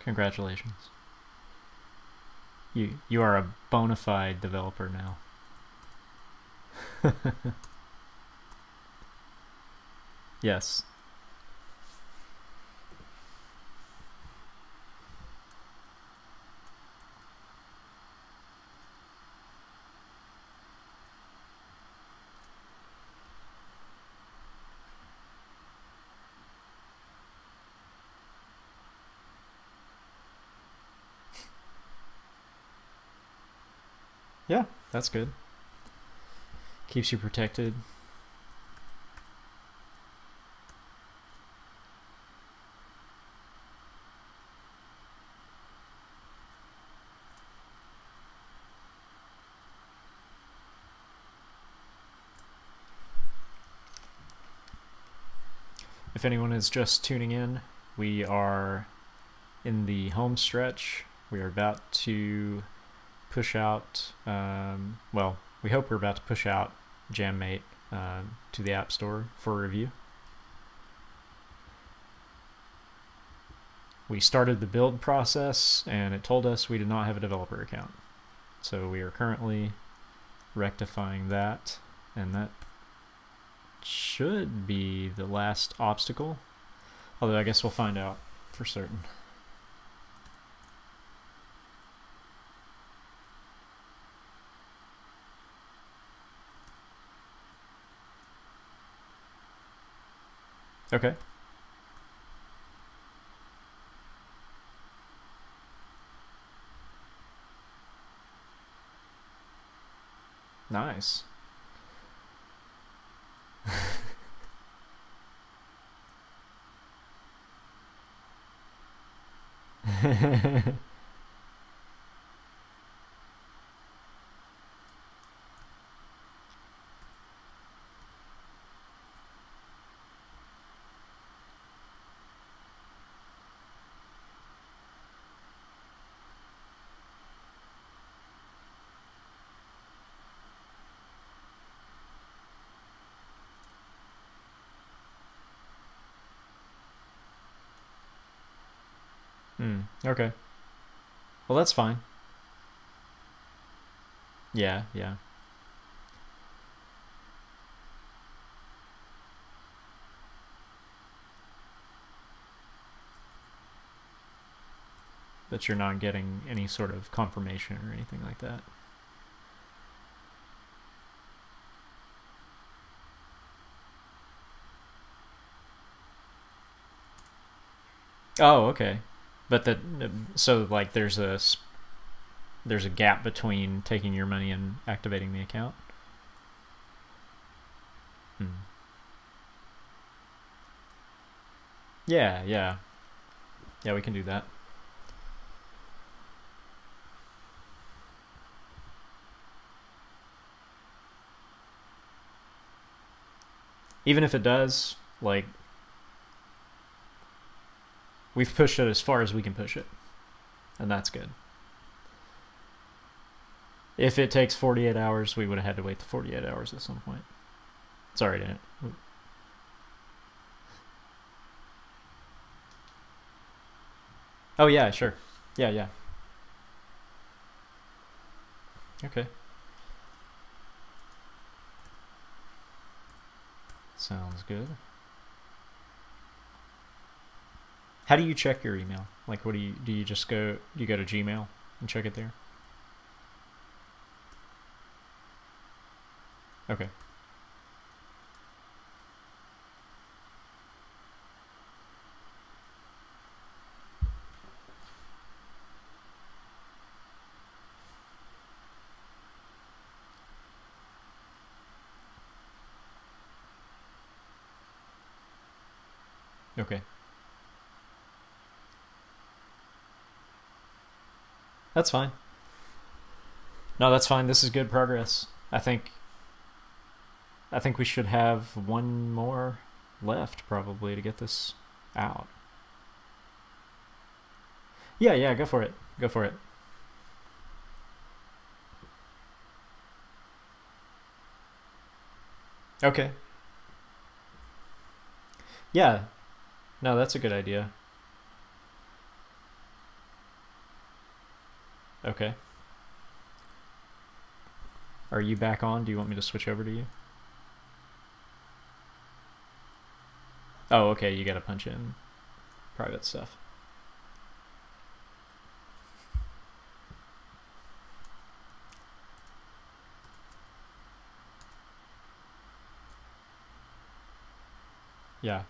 Congratulations. You are a bona fide developer now. Yes. Yeah, that's good. Keeps you protected. If anyone is just tuning in, we are in the home stretch. We are about to push out, well, we hope we're about to push out JamMate to the App Store for review. We started the build process and it told us we did not have a developer account. So we are currently rectifying that, and that should be the last obstacle. Although I guess we'll find out for certain. Okay. Nice. Okay. Well, that's fine. Yeah, yeah. But you're not getting any sort of confirmation or anything like that. Oh, okay. But that, so like there's a gap between taking your money and activating the account. Yeah, yeah. Yeah, we can do that. Even if it does, like, we've pushed it as far as we can push it, and that's good. If it takes 48 hours, we would have had to wait the 48 hours at some point. Sorry, didn't it? Oh, yeah, sure. Yeah, yeah. Okay. Sounds good. How do you check your email? Like, what do you just go, do you go to Gmail and check it there? Okay. Okay. That's fine. No, that's fine. This is good progress. I think we should have one more left probably to get this out. Yeah, yeah, go for it. Go for it. Okay. Yeah. No, that's a good idea. Okay. Are you back on? Do you want me to switch over to you? Oh, okay, you gotta punch in private stuff. Yeah.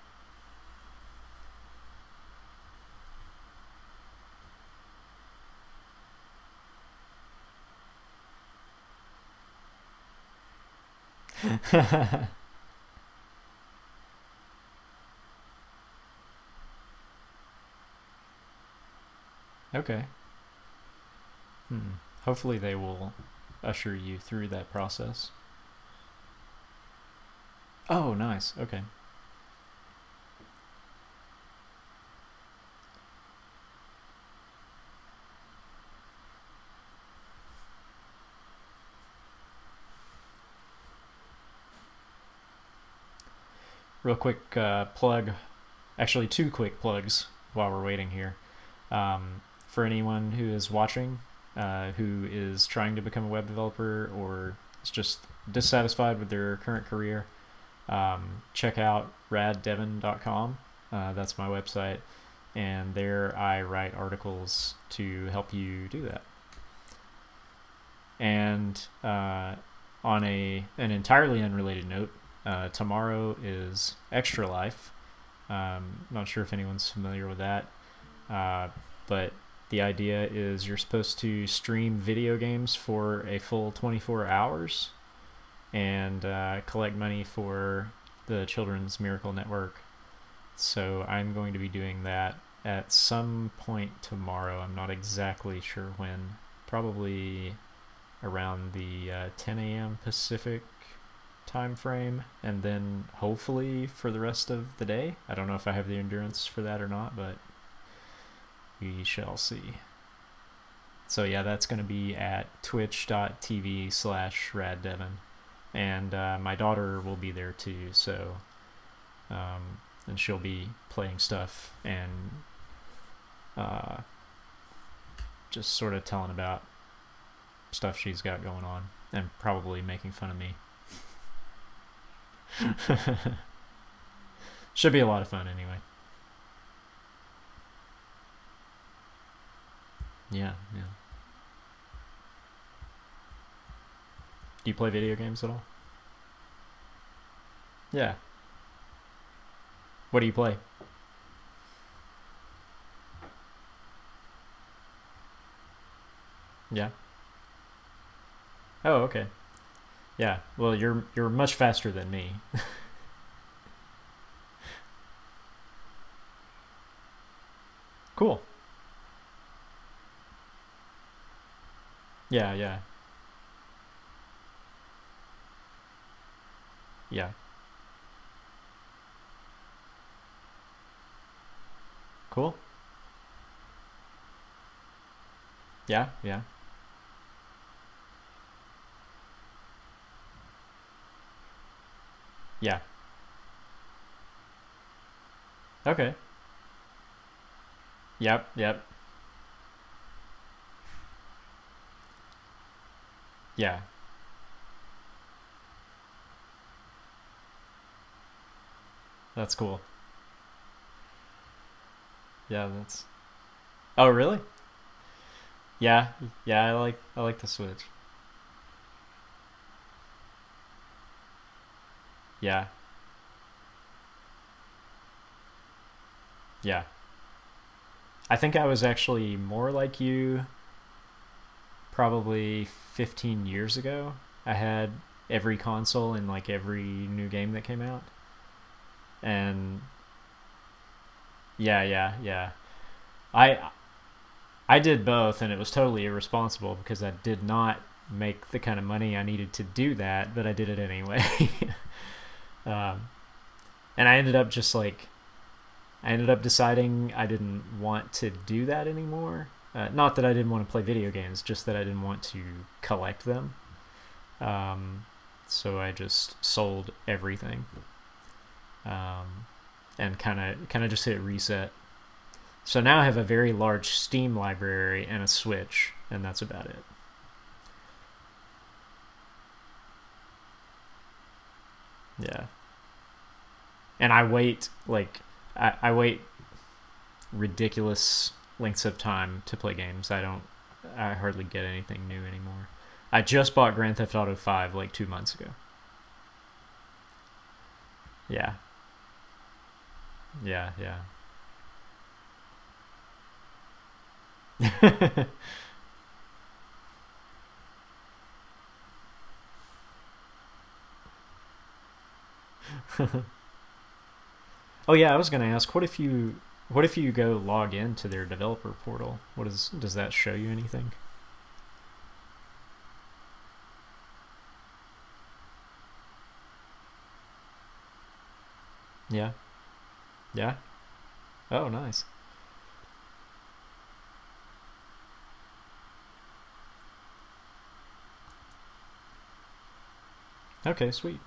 Okay. Hopefully they will usher you through that process. Oh, nice. Okay. Real quick plug. Actually, two quick plugs while we're waiting here. For anyone who is watching, who is trying to become a web developer or is just dissatisfied with their current career, check out raddevon.com. That's my website, and there I write articles to help you do that. And on an entirely unrelated note, tomorrow is Extra Life. Not sure if anyone's familiar with that, but the idea is you're supposed to stream video games for a full 24 hours and collect money for the Children's Miracle Network. So I'm going to be doing that at some point tomorrow. I'm not exactly sure when. Probably around the 10 a.m. Pacific time frame, and then hopefully for the rest of the day. I don't know if I have the endurance for that or not, but we shall see. So yeah, that's going to be at twitch.tv/raddevon, and my daughter will be there too, so and she'll be playing stuff and just sort of telling about stuff she's got going on and probably making fun of me. Should be a lot of fun anyway. Yeah. Do you play video games at all? Yeah. What do you play? Yeah. Oh, okay. Yeah. Well, you're much faster than me. Cool. Yeah. Yeah. Cool. Yeah. Yeah. Okay. Yep. Yeah. That's cool. Yeah, that's. Oh, really? Yeah, I like the Switch. Yeah. Yeah. I think I was actually more like you probably 15 years ago. I had every console and like every new game that came out. And yeah. I I did both, and it was totally irresponsible because I did not make the kind of money I needed to do that, but I did it anyway. um, and I ended up deciding I didn't want to do that anymore. Not that I didn't want to play video games, just that I didn't want to collect them. Um, so I just sold everything, um, and kind of just hit reset. So now I have a very large Steam library and a Switch, and that's about it. Yeah. And I wait, like, I wait ridiculous lengths of time to play games. I hardly get anything new anymore. I just bought Grand Theft Auto 5 like 2 months ago. Yeah. Yeah, yeah. Oh yeah, I was gonna ask, what if you go log into their developer portal? Does that show you anything? Yeah. Yeah. Oh, nice. Okay, sweet.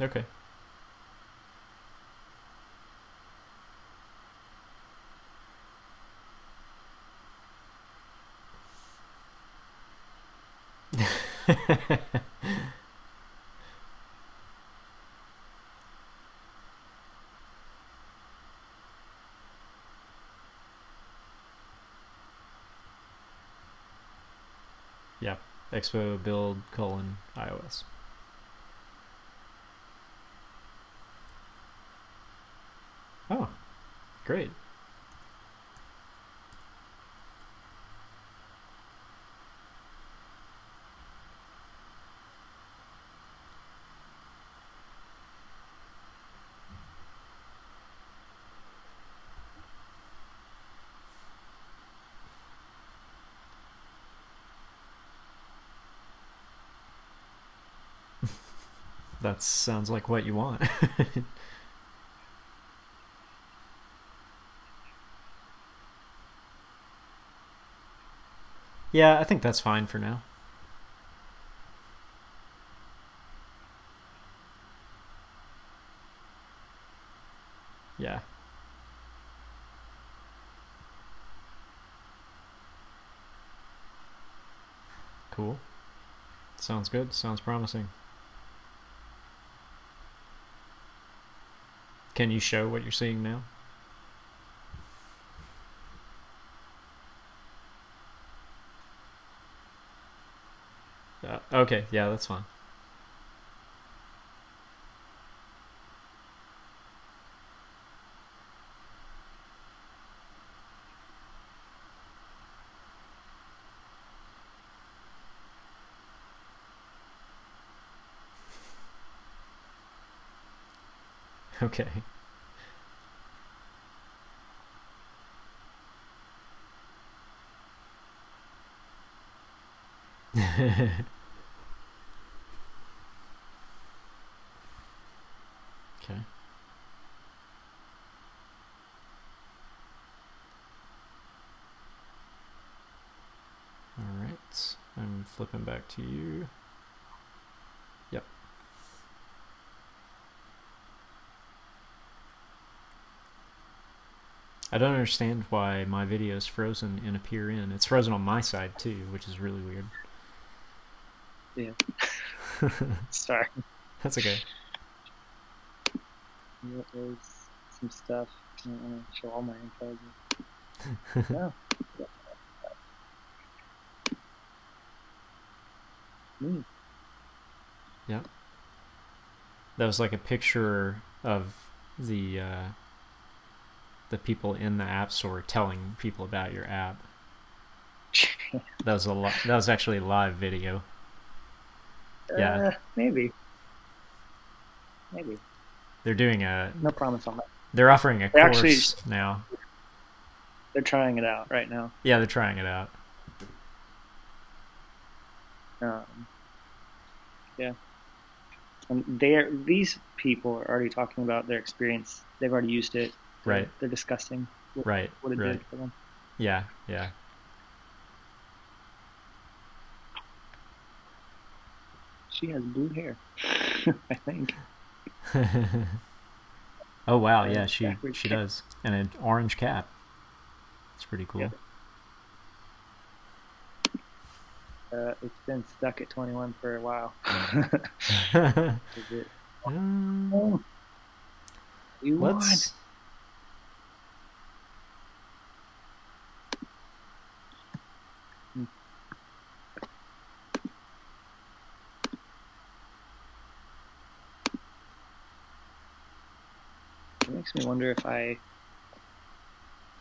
Okay. Yeah. Expo build colon iOS. Oh, great. That sounds like what you want. Yeah, I think that's fine for now. Yeah. Cool. Sounds good. Sounds promising. Can you show what you're seeing now? Okay, yeah, that's fine. Okay. Okay. All right. I'm flipping back to you. Yep. I don't understand why my video is frozen in Appear In. It's frozen on my side too, which is really weird. Yeah. Sorry. That's okay. There was some stuff. I don't want to show all my info. Yeah. Yeah. That was like a picture of the people in the app store telling people about your app. That was actually a live video. Yeah. Maybe. They're doing no promise on that. They're offering a course now. They're trying it out right now. Yeah, they're trying it out. Yeah. And these people are already talking about their experience. They've already used it. Right. They're discussing what it did for them. Yeah, yeah. She has blue hair, I think. Oh wow, yeah, she does, and an orange cap. It's pretty cool. Yeah. It's been stuck at 21 for a while. Is it? You want? It makes me wonder if I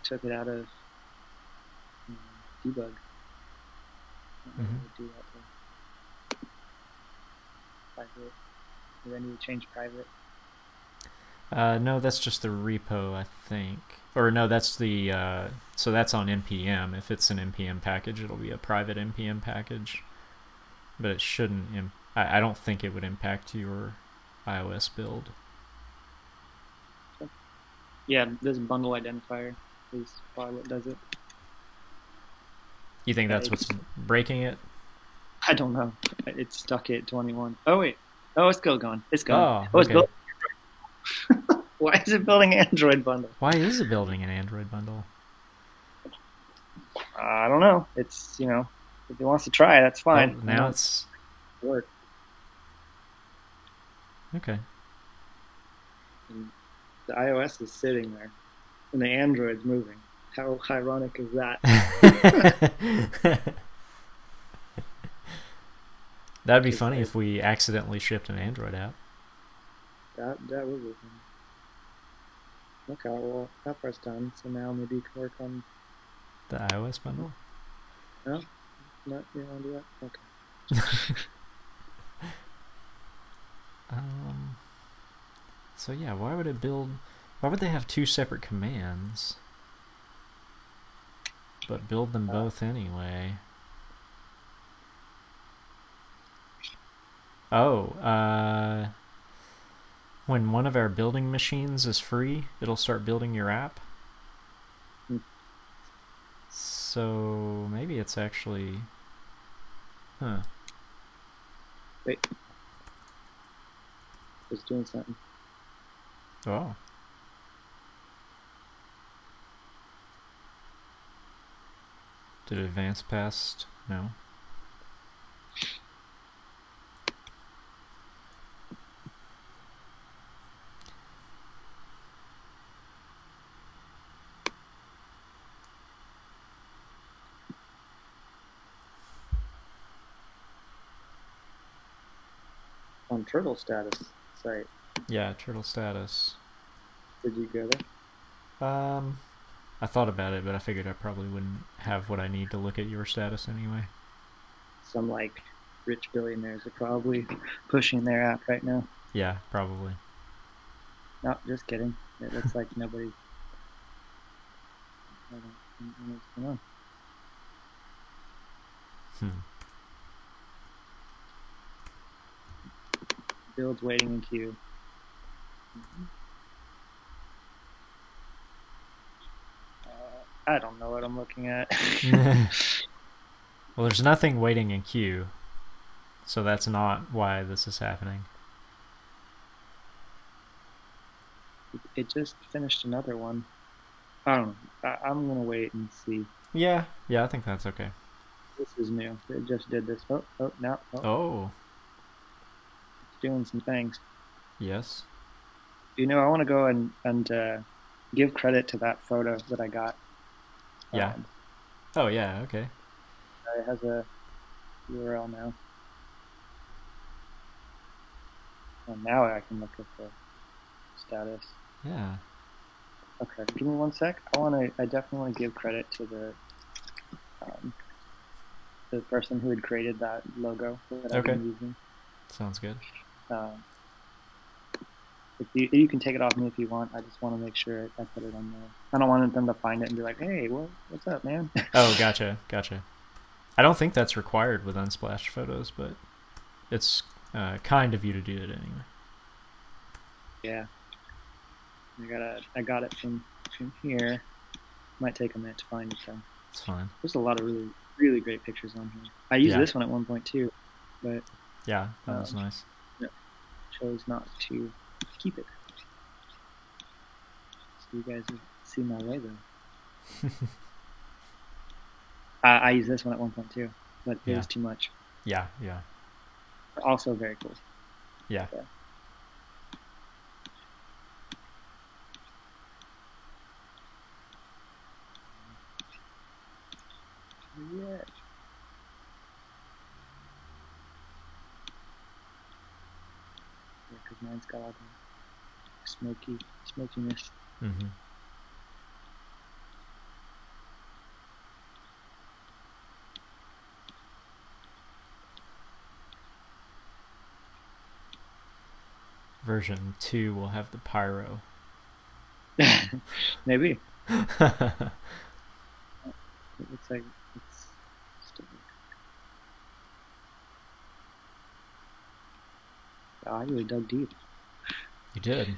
took it out of debug. Do that though. Private. Do I need to change private? No, that's just the repo, I think. Or no, that's the so that's on npm. If it's an npm package, it'll be a private npm package. But it shouldn't. I don't think it would impact your iOS build. Yeah, this bundle identifier is probably what does it. You think that's what's breaking it? I don't know. It's stuck at 21. Oh wait. Oh, it's still going. It's going. Oh, it's building. Why is it building an Android bundle? Why is it building an Android bundle? I don't know. It's, you know, if it wants to try, that's fine. Oh, now it's work. Okay. And the iOS is sitting there, and the Android's moving. How ironic is that? That'd be funny if we accidentally shipped an Android app. That would be funny. Okay, well, that part's done. So now maybe you can work on the iOS bundle. No, not you want to do that? Okay. So yeah, why would it build? Why would they have two separate commands? But build them both anyway. Oh, when one of our building machines is free, it'll start building your app. So maybe it's actually... Huh. Wait. It's doing something. Oh. Did it advance past? No. On turtle status site. Yeah, turtle status. Did you go there? I thought about it, but I figured I probably wouldn't have what I need to look at your status anyway. Some like rich billionaires are probably pushing their app right now. Yeah, probably. No, just kidding. It looks like nobody. I don't know what's going on. Build's waiting in queue. I don't know what I'm looking at. Well, there's nothing waiting in queue, so that's not why this is happening. It just finished another one. I don't know. I'm gonna wait and see. Yeah, I think that's okay. This is new. It just did this. Oh, now. Oh. It's doing some things. Yes. You know, I want to go and give credit to that photo that I got. Yeah. Oh, yeah, okay. It has a URL now. And now I can look at the status. Yeah. Okay, give me 1 sec. I definitely want to give credit to the person who had created that logo that I've been using. Sounds good. You can take it off me if you want. I just want to make sure I put it on there. I don't want them to find it and be like, hey, what's up, man? Oh, gotcha. I don't think that's required with unsplashed photos, but it's kind of you to do it anyway. Yeah. I got it from here. Might take a minute to find it though. It's fine. There's a lot of really, really great pictures on here. I used this one at one point too, but yeah, that was nice. Yeah, chose not to keep it. So you guys have seen my way though. I used this one at one point too, but it was too much. Yeah. Also very cool. Yeah. Yeah. Because mine's got all the smokiness. Mm-hmm. Version 2 will have the pyro. Maybe. It looks like it's still. Oh, I really dug deep. You did. You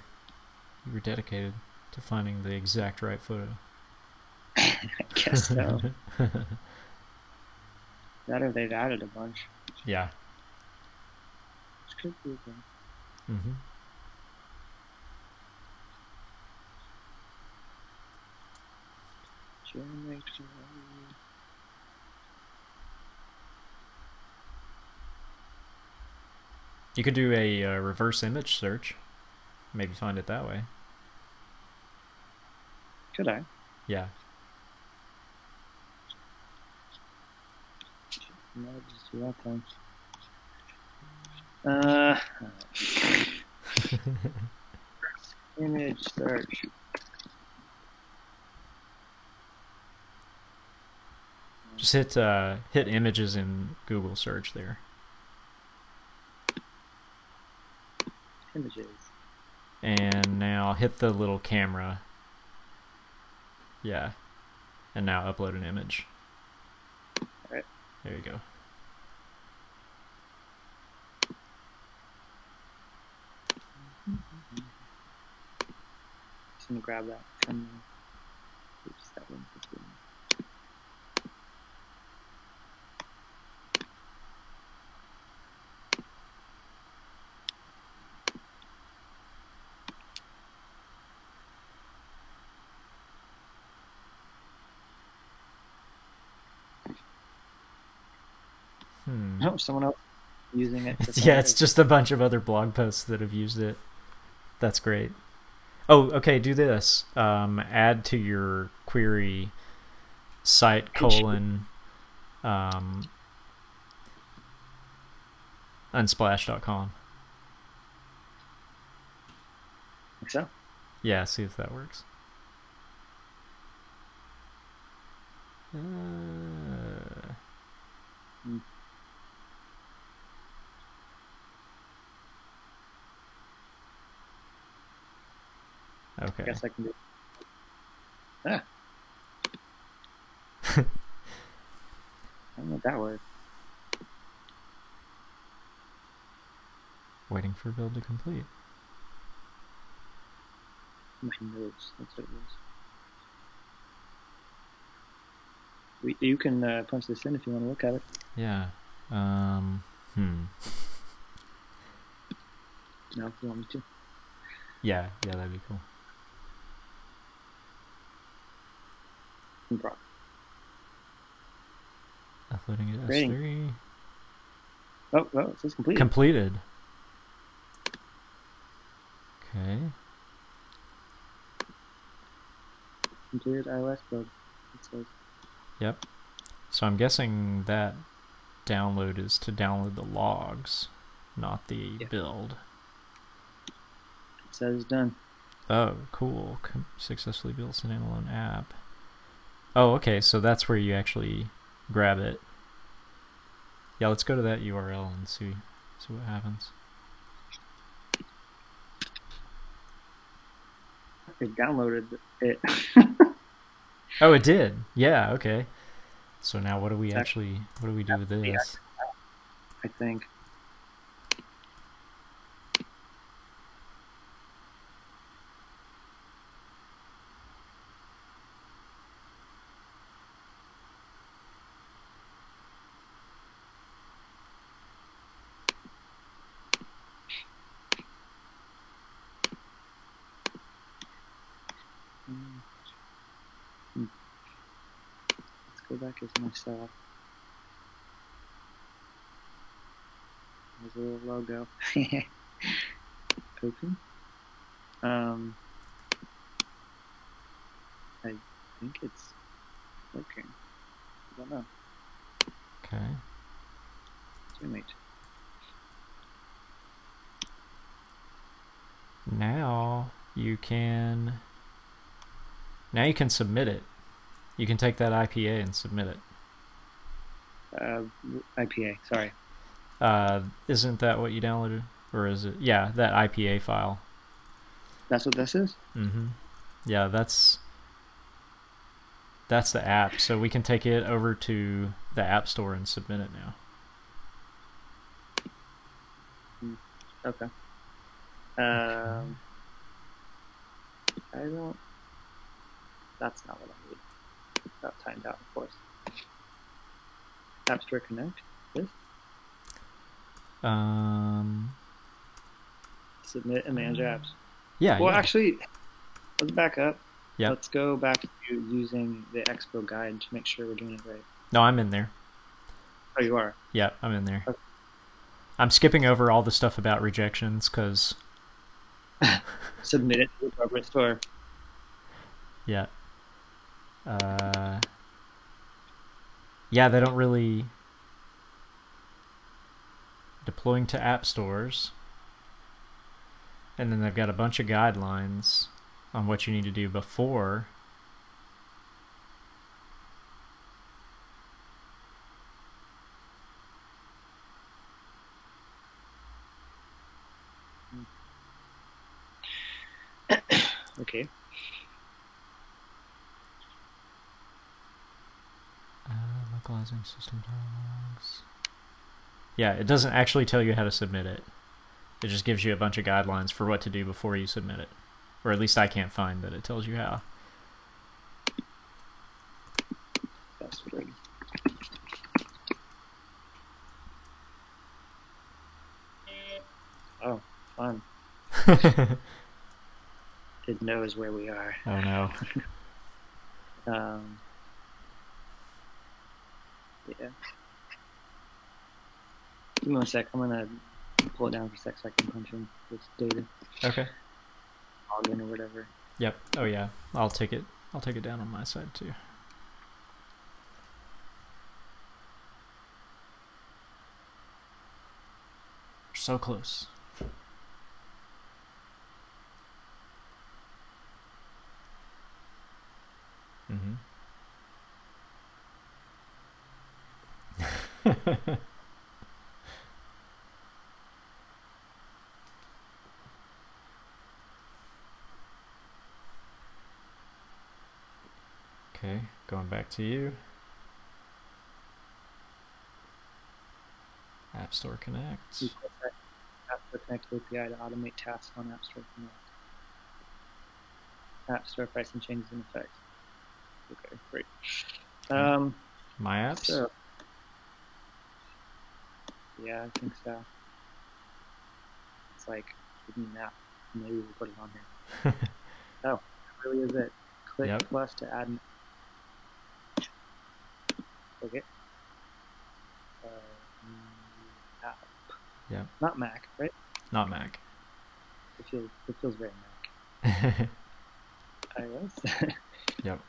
were dedicated to finding the exact right photo. I guess so. That or they've added a bunch. Yeah. Which could be good. Mm-hmm. JamMate. You could do a reverse image search. Maybe find it that way. Could I? Yeah. No, just do that then. Image search. Just hit images in Google search there. Images. And now hit the little camera. Yeah. And now upload an image. Alright. There you go. Just gonna grab that from oops, that one. Oh, someone else using it. Yeah, it's just a bunch of other blog posts that have used it. That's great. Oh, okay, do this. Add to your query site : unsplash.com. Think so? Yeah, see if that works. Okay. I guess I can do it. Ah. I don't know if that worked. Waiting for build to complete. My notes. That's what it is. You can punch this in if you want to look at it. Yeah. No, if you want me to. Yeah, that'd be cool. Uploading it S3. Oh, it says completed. Completed. Okay. Completed iOS build. It says. Yep. So I'm guessing that download is to download the logs, not the build. It says done. Oh, cool. Successfully built standalone app. Oh, okay. So that's where you actually grab it. Yeah, let's go to that URL and see what happens. It downloaded it. Oh, it did. Yeah. Okay. So now what do we what do we do with this? I think. Let's go back as myself. There's a little logo. Open. I think it's working. I don't know. Okay. JamMate. Now you can submit it. You can take that IPA and submit it. IPA, sorry. Isn't that what you downloaded? Or is it? Yeah, that IPA file. That's what this is? Mm-hmm. Yeah, that's the app. So we can take it over to the App Store and submit it now. Okay. I don't... That's not what I need. Got timed out, of course. App Store Connect? This? Submit and manage apps. Yeah. Well, yeah. actually, let's back up. Yeah. Let's go back to using the Expo guide to make sure we're doing it right. No, I'm in there. Oh, you are? Yeah, I'm in there. Okay. I'm skipping over all the stuff about rejections because... Submit it to the appropriate store. Yeah. Yeah, they don't really... Deploying to app stores. And then they've got a bunch of guidelines on what you need to do before. Okay. Localizing system dialogues. Yeah, it doesn't actually tell you how to submit it. It just gives you a bunch of guidelines for what to do before you submit it. Or at least I can't find that it tells you how. That's good. Oh, fun. It knows where we are. Oh no. Yeah. Give me one sec. I'm gonna pull it down for a sec so I can punch in this data. Okay. Login or whatever. Yep. Oh yeah. I'll take it down on my side too. We're so close. Mm-hmm. Okay, going back to you. App Store Connect. App Store Connect API to automate tasks on App Store Connect. App Store pricing changes in effect. Okay, great. My apps? So, yeah, I think so. It's like, give me an app. Maybe we'll put it on here. Oh, that really is it. Click plus to add an okay. App. Yeah. Not Mac, right? Not Mac. It feels very Mac. iOS. Yep.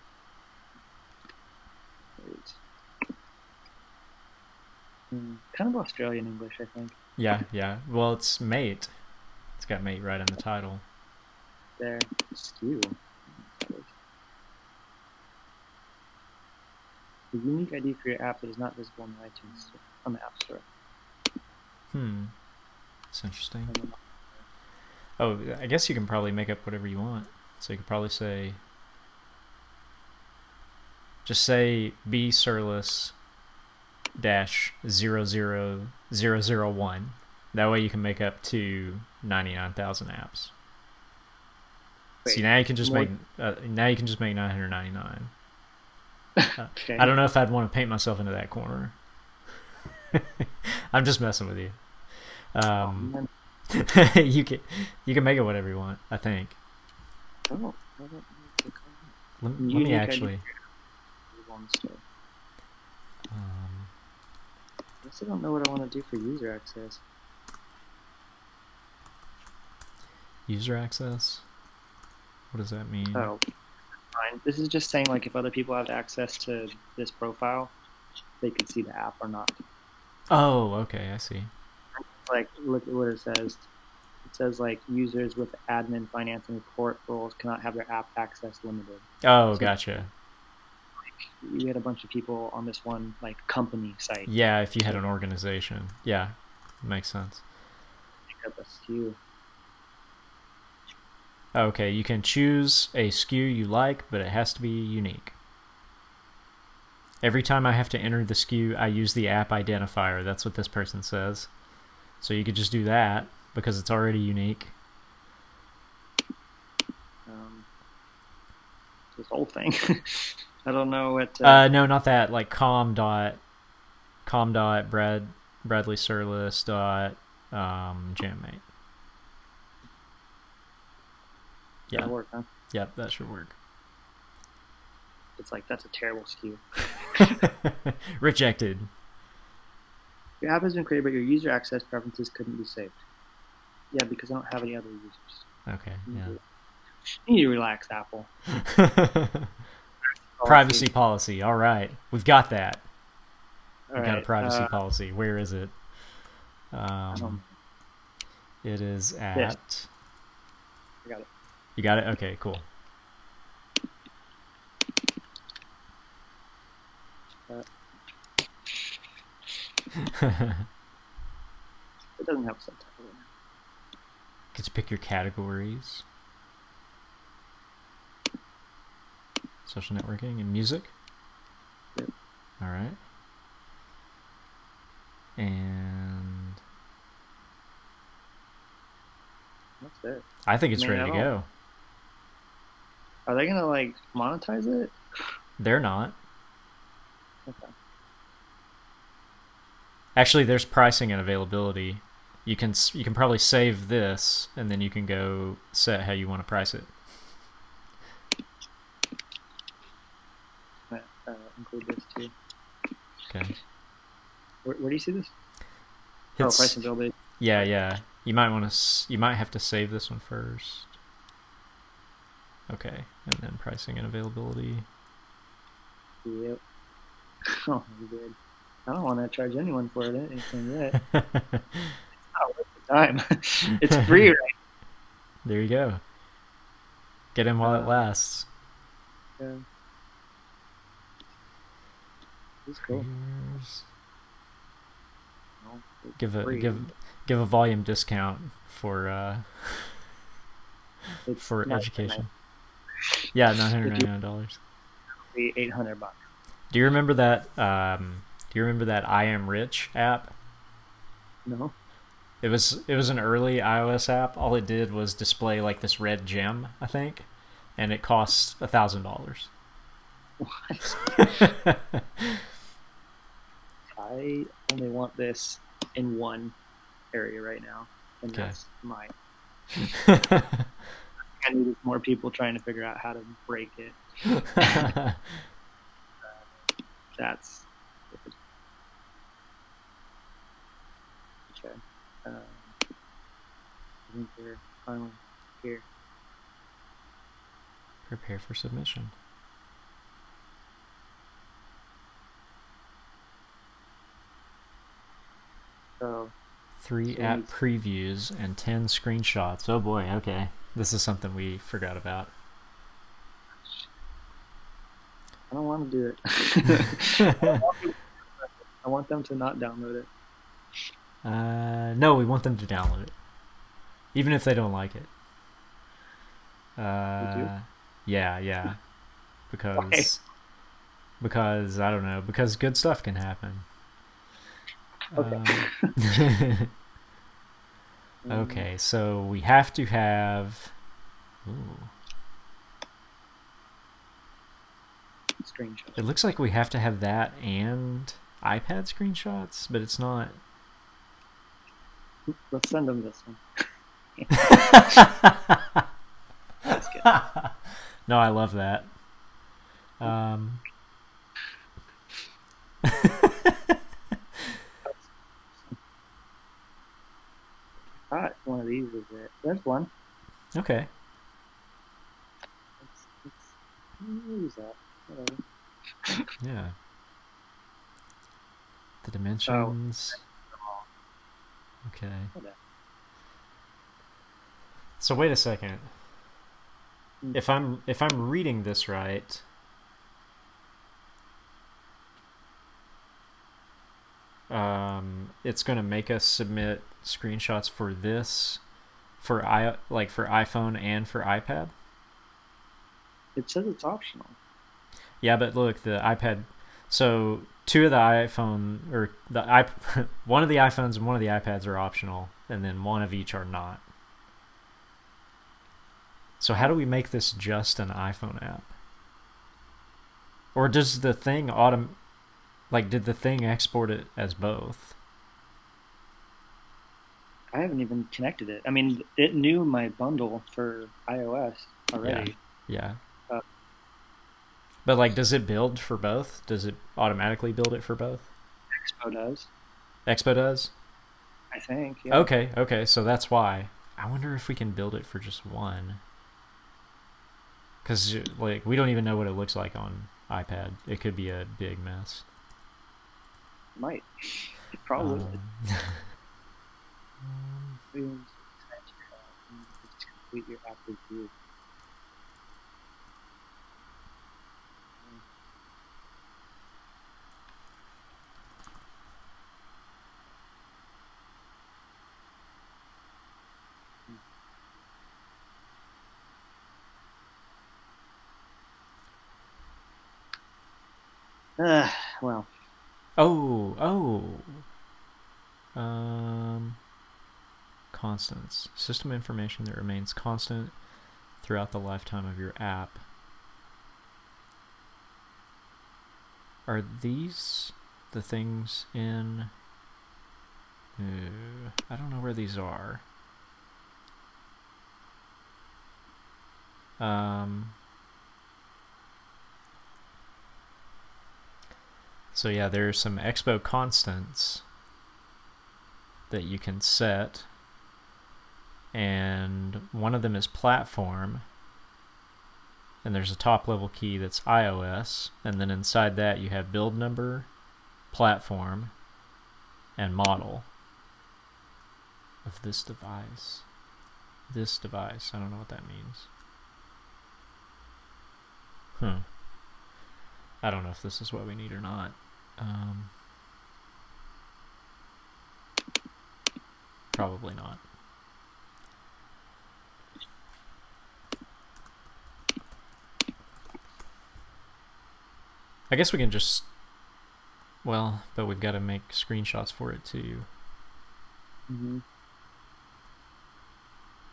Kind of Australian English, I think. Yeah, yeah. Well, it's Mate. It's got Mate right in the title. There. Skew. The unique ID for your app that is not visible in the iTunes on the App Store. That's interesting. Oh, I guess you can probably make up whatever you want. So you could probably say, just say B serverless dash 00001. That way you can make up to 99,000 apps. Wait, see, now you can just make 999. Okay. I don't know if I'd want to paint myself into that corner. I'm just messing with you. You can make it whatever you want, I think. Oh, Let me actually. I guess I don't know what I want to do for user access. User access? What does that mean? Oh, fine. This is just saying like if other people have access to this profile, they can see the app or not. Oh, okay, I see. Like, look at what it says. It says like users with admin, finance, and report roles cannot have their app access limited. Oh, so, like, you had a bunch of people on this one like company site. Yeah, if you had an organization. Yeah, makes sense. Pick up a SKU. Okay, you can choose a SKU you like, but it has to be unique. Every time I have to enter the SKU, I use the app identifier. That's what this person says. So you could just do that because it's already unique. This whole thing. I don't know what. No, not that. Like Bradley Serverless JamMate. Yeah. That'll work, huh? Yep, that should work. It's like that's a terrible SKU. Rejected. Your app has been created, but your user access preferences couldn't be saved. Yeah, because I don't have any other users. Okay, yeah. You need to relax, Apple. Privacy policy. All right, we've got that. We've got a privacy policy. Where is it? It is at. This. I got it. You got it? Okay, cool. It doesn't have subtitles. Get to pick your categories. Social networking and music. Yep. All right. And That's it. I think it's ready to go. Are they gonna like monetize it? They're not. Okay. Actually, there's pricing and availability. You can probably save this, and then you can go set how you want to price it. Include this too. Okay. Where do you see this? It's, price and availability. Yeah, yeah. You might want to. You might have to save this one first. Okay, and then pricing and availability. Yep. Oh, good. I don't want to charge anyone for it anything yet. It's not worth the time. It's free, right? There you go. Get in while it lasts. Yeah. It's cool. No, give a volume discount for education. Yeah, $999. $800. Do you remember that? I Am Rich app? No. It was an early iOS app. All it did was display like this red gem, I think, and it costs $1,000. What? I only want this in one area right now, and that's mine. I need more people trying to figure out how to break it. That's good. Okay. I think we're finally here. Prepare for submission. So 3 app previews and 10 screenshots. Oh boy, okay. This is something we forgot about. I don't want to do it. I want them to not download it. No, we want them to download it. Even if they don't like it. You do? Yeah. Why? Because I don't know. Because good stuff can happen. Okay. Okay, so we have to have. Ooh. Screenshot. It looks like we have to have that and iPad screenshots, but it's not. Let's send them this one. Just kidding. No, I love that. I thought one of these was it. There's one. Okay. We'll use that. Whatever. Yeah. The dimensions. Okay. Whatever. So wait a second. If I'm reading this right, it's going to make us submit screenshots for this, for iPhone and for iPad. It says it's optional. Yeah, but look, the iPad. So two of the iPhone or one of the iPhones and one of the iPads are optional, and then one of each are not. So how do we make this just an iPhone app? Or does the thing did the thing export it as both? I haven't even connected it. I mean, it knew my bundle for iOS already. Yeah. But like, does it build for both? Does it automatically build it for both? Expo does. Expo does? I think. Yeah. Okay, so that's why. I wonder if we can build it for just one. Because like we don't even know what it looks like on iPad. It could be a big mess. Might. Probably. Complete your app review. Well. Constants. System information that remains constant throughout the lifetime of your app. Are these the things in... I don't know where these are. So yeah, there's some Expo constants that you can set, and one of them is platform, and there's a top level key that's iOS, and then inside that you have build number, platform, and model of this device. This device, I don't know what that means. I don't know if this is what we need or not. Probably not. I guess we can just... Well, but we've got to make screenshots for it too.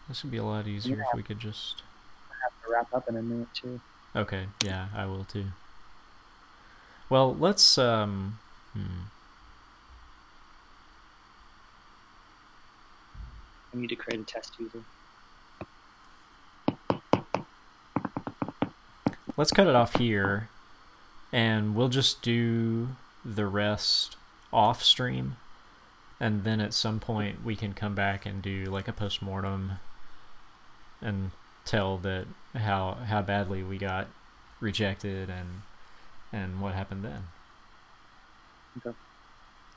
This would be a lot easier if we could just... I have to wrap up in a minute too. Okay, yeah, I will too. Well, let's... I need to create a test user. Let's cut it off here, and we'll just do the rest off stream, and then at some point we can come back and do like a post-mortem and tell that how badly we got rejected and what happened then.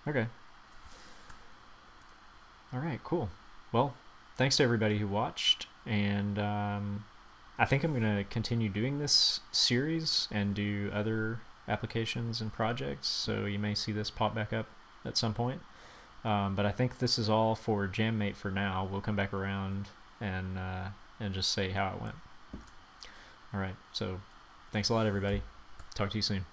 Okay. All right, cool. Well, thanks to everybody who watched, and I think I'm going to continue doing this series and do other applications and projects, so you may see this pop back up at some point. But I think this is all for JamMate for now. We'll come back around and just say how it went. All right. So thanks a lot, everybody. Talk to you soon.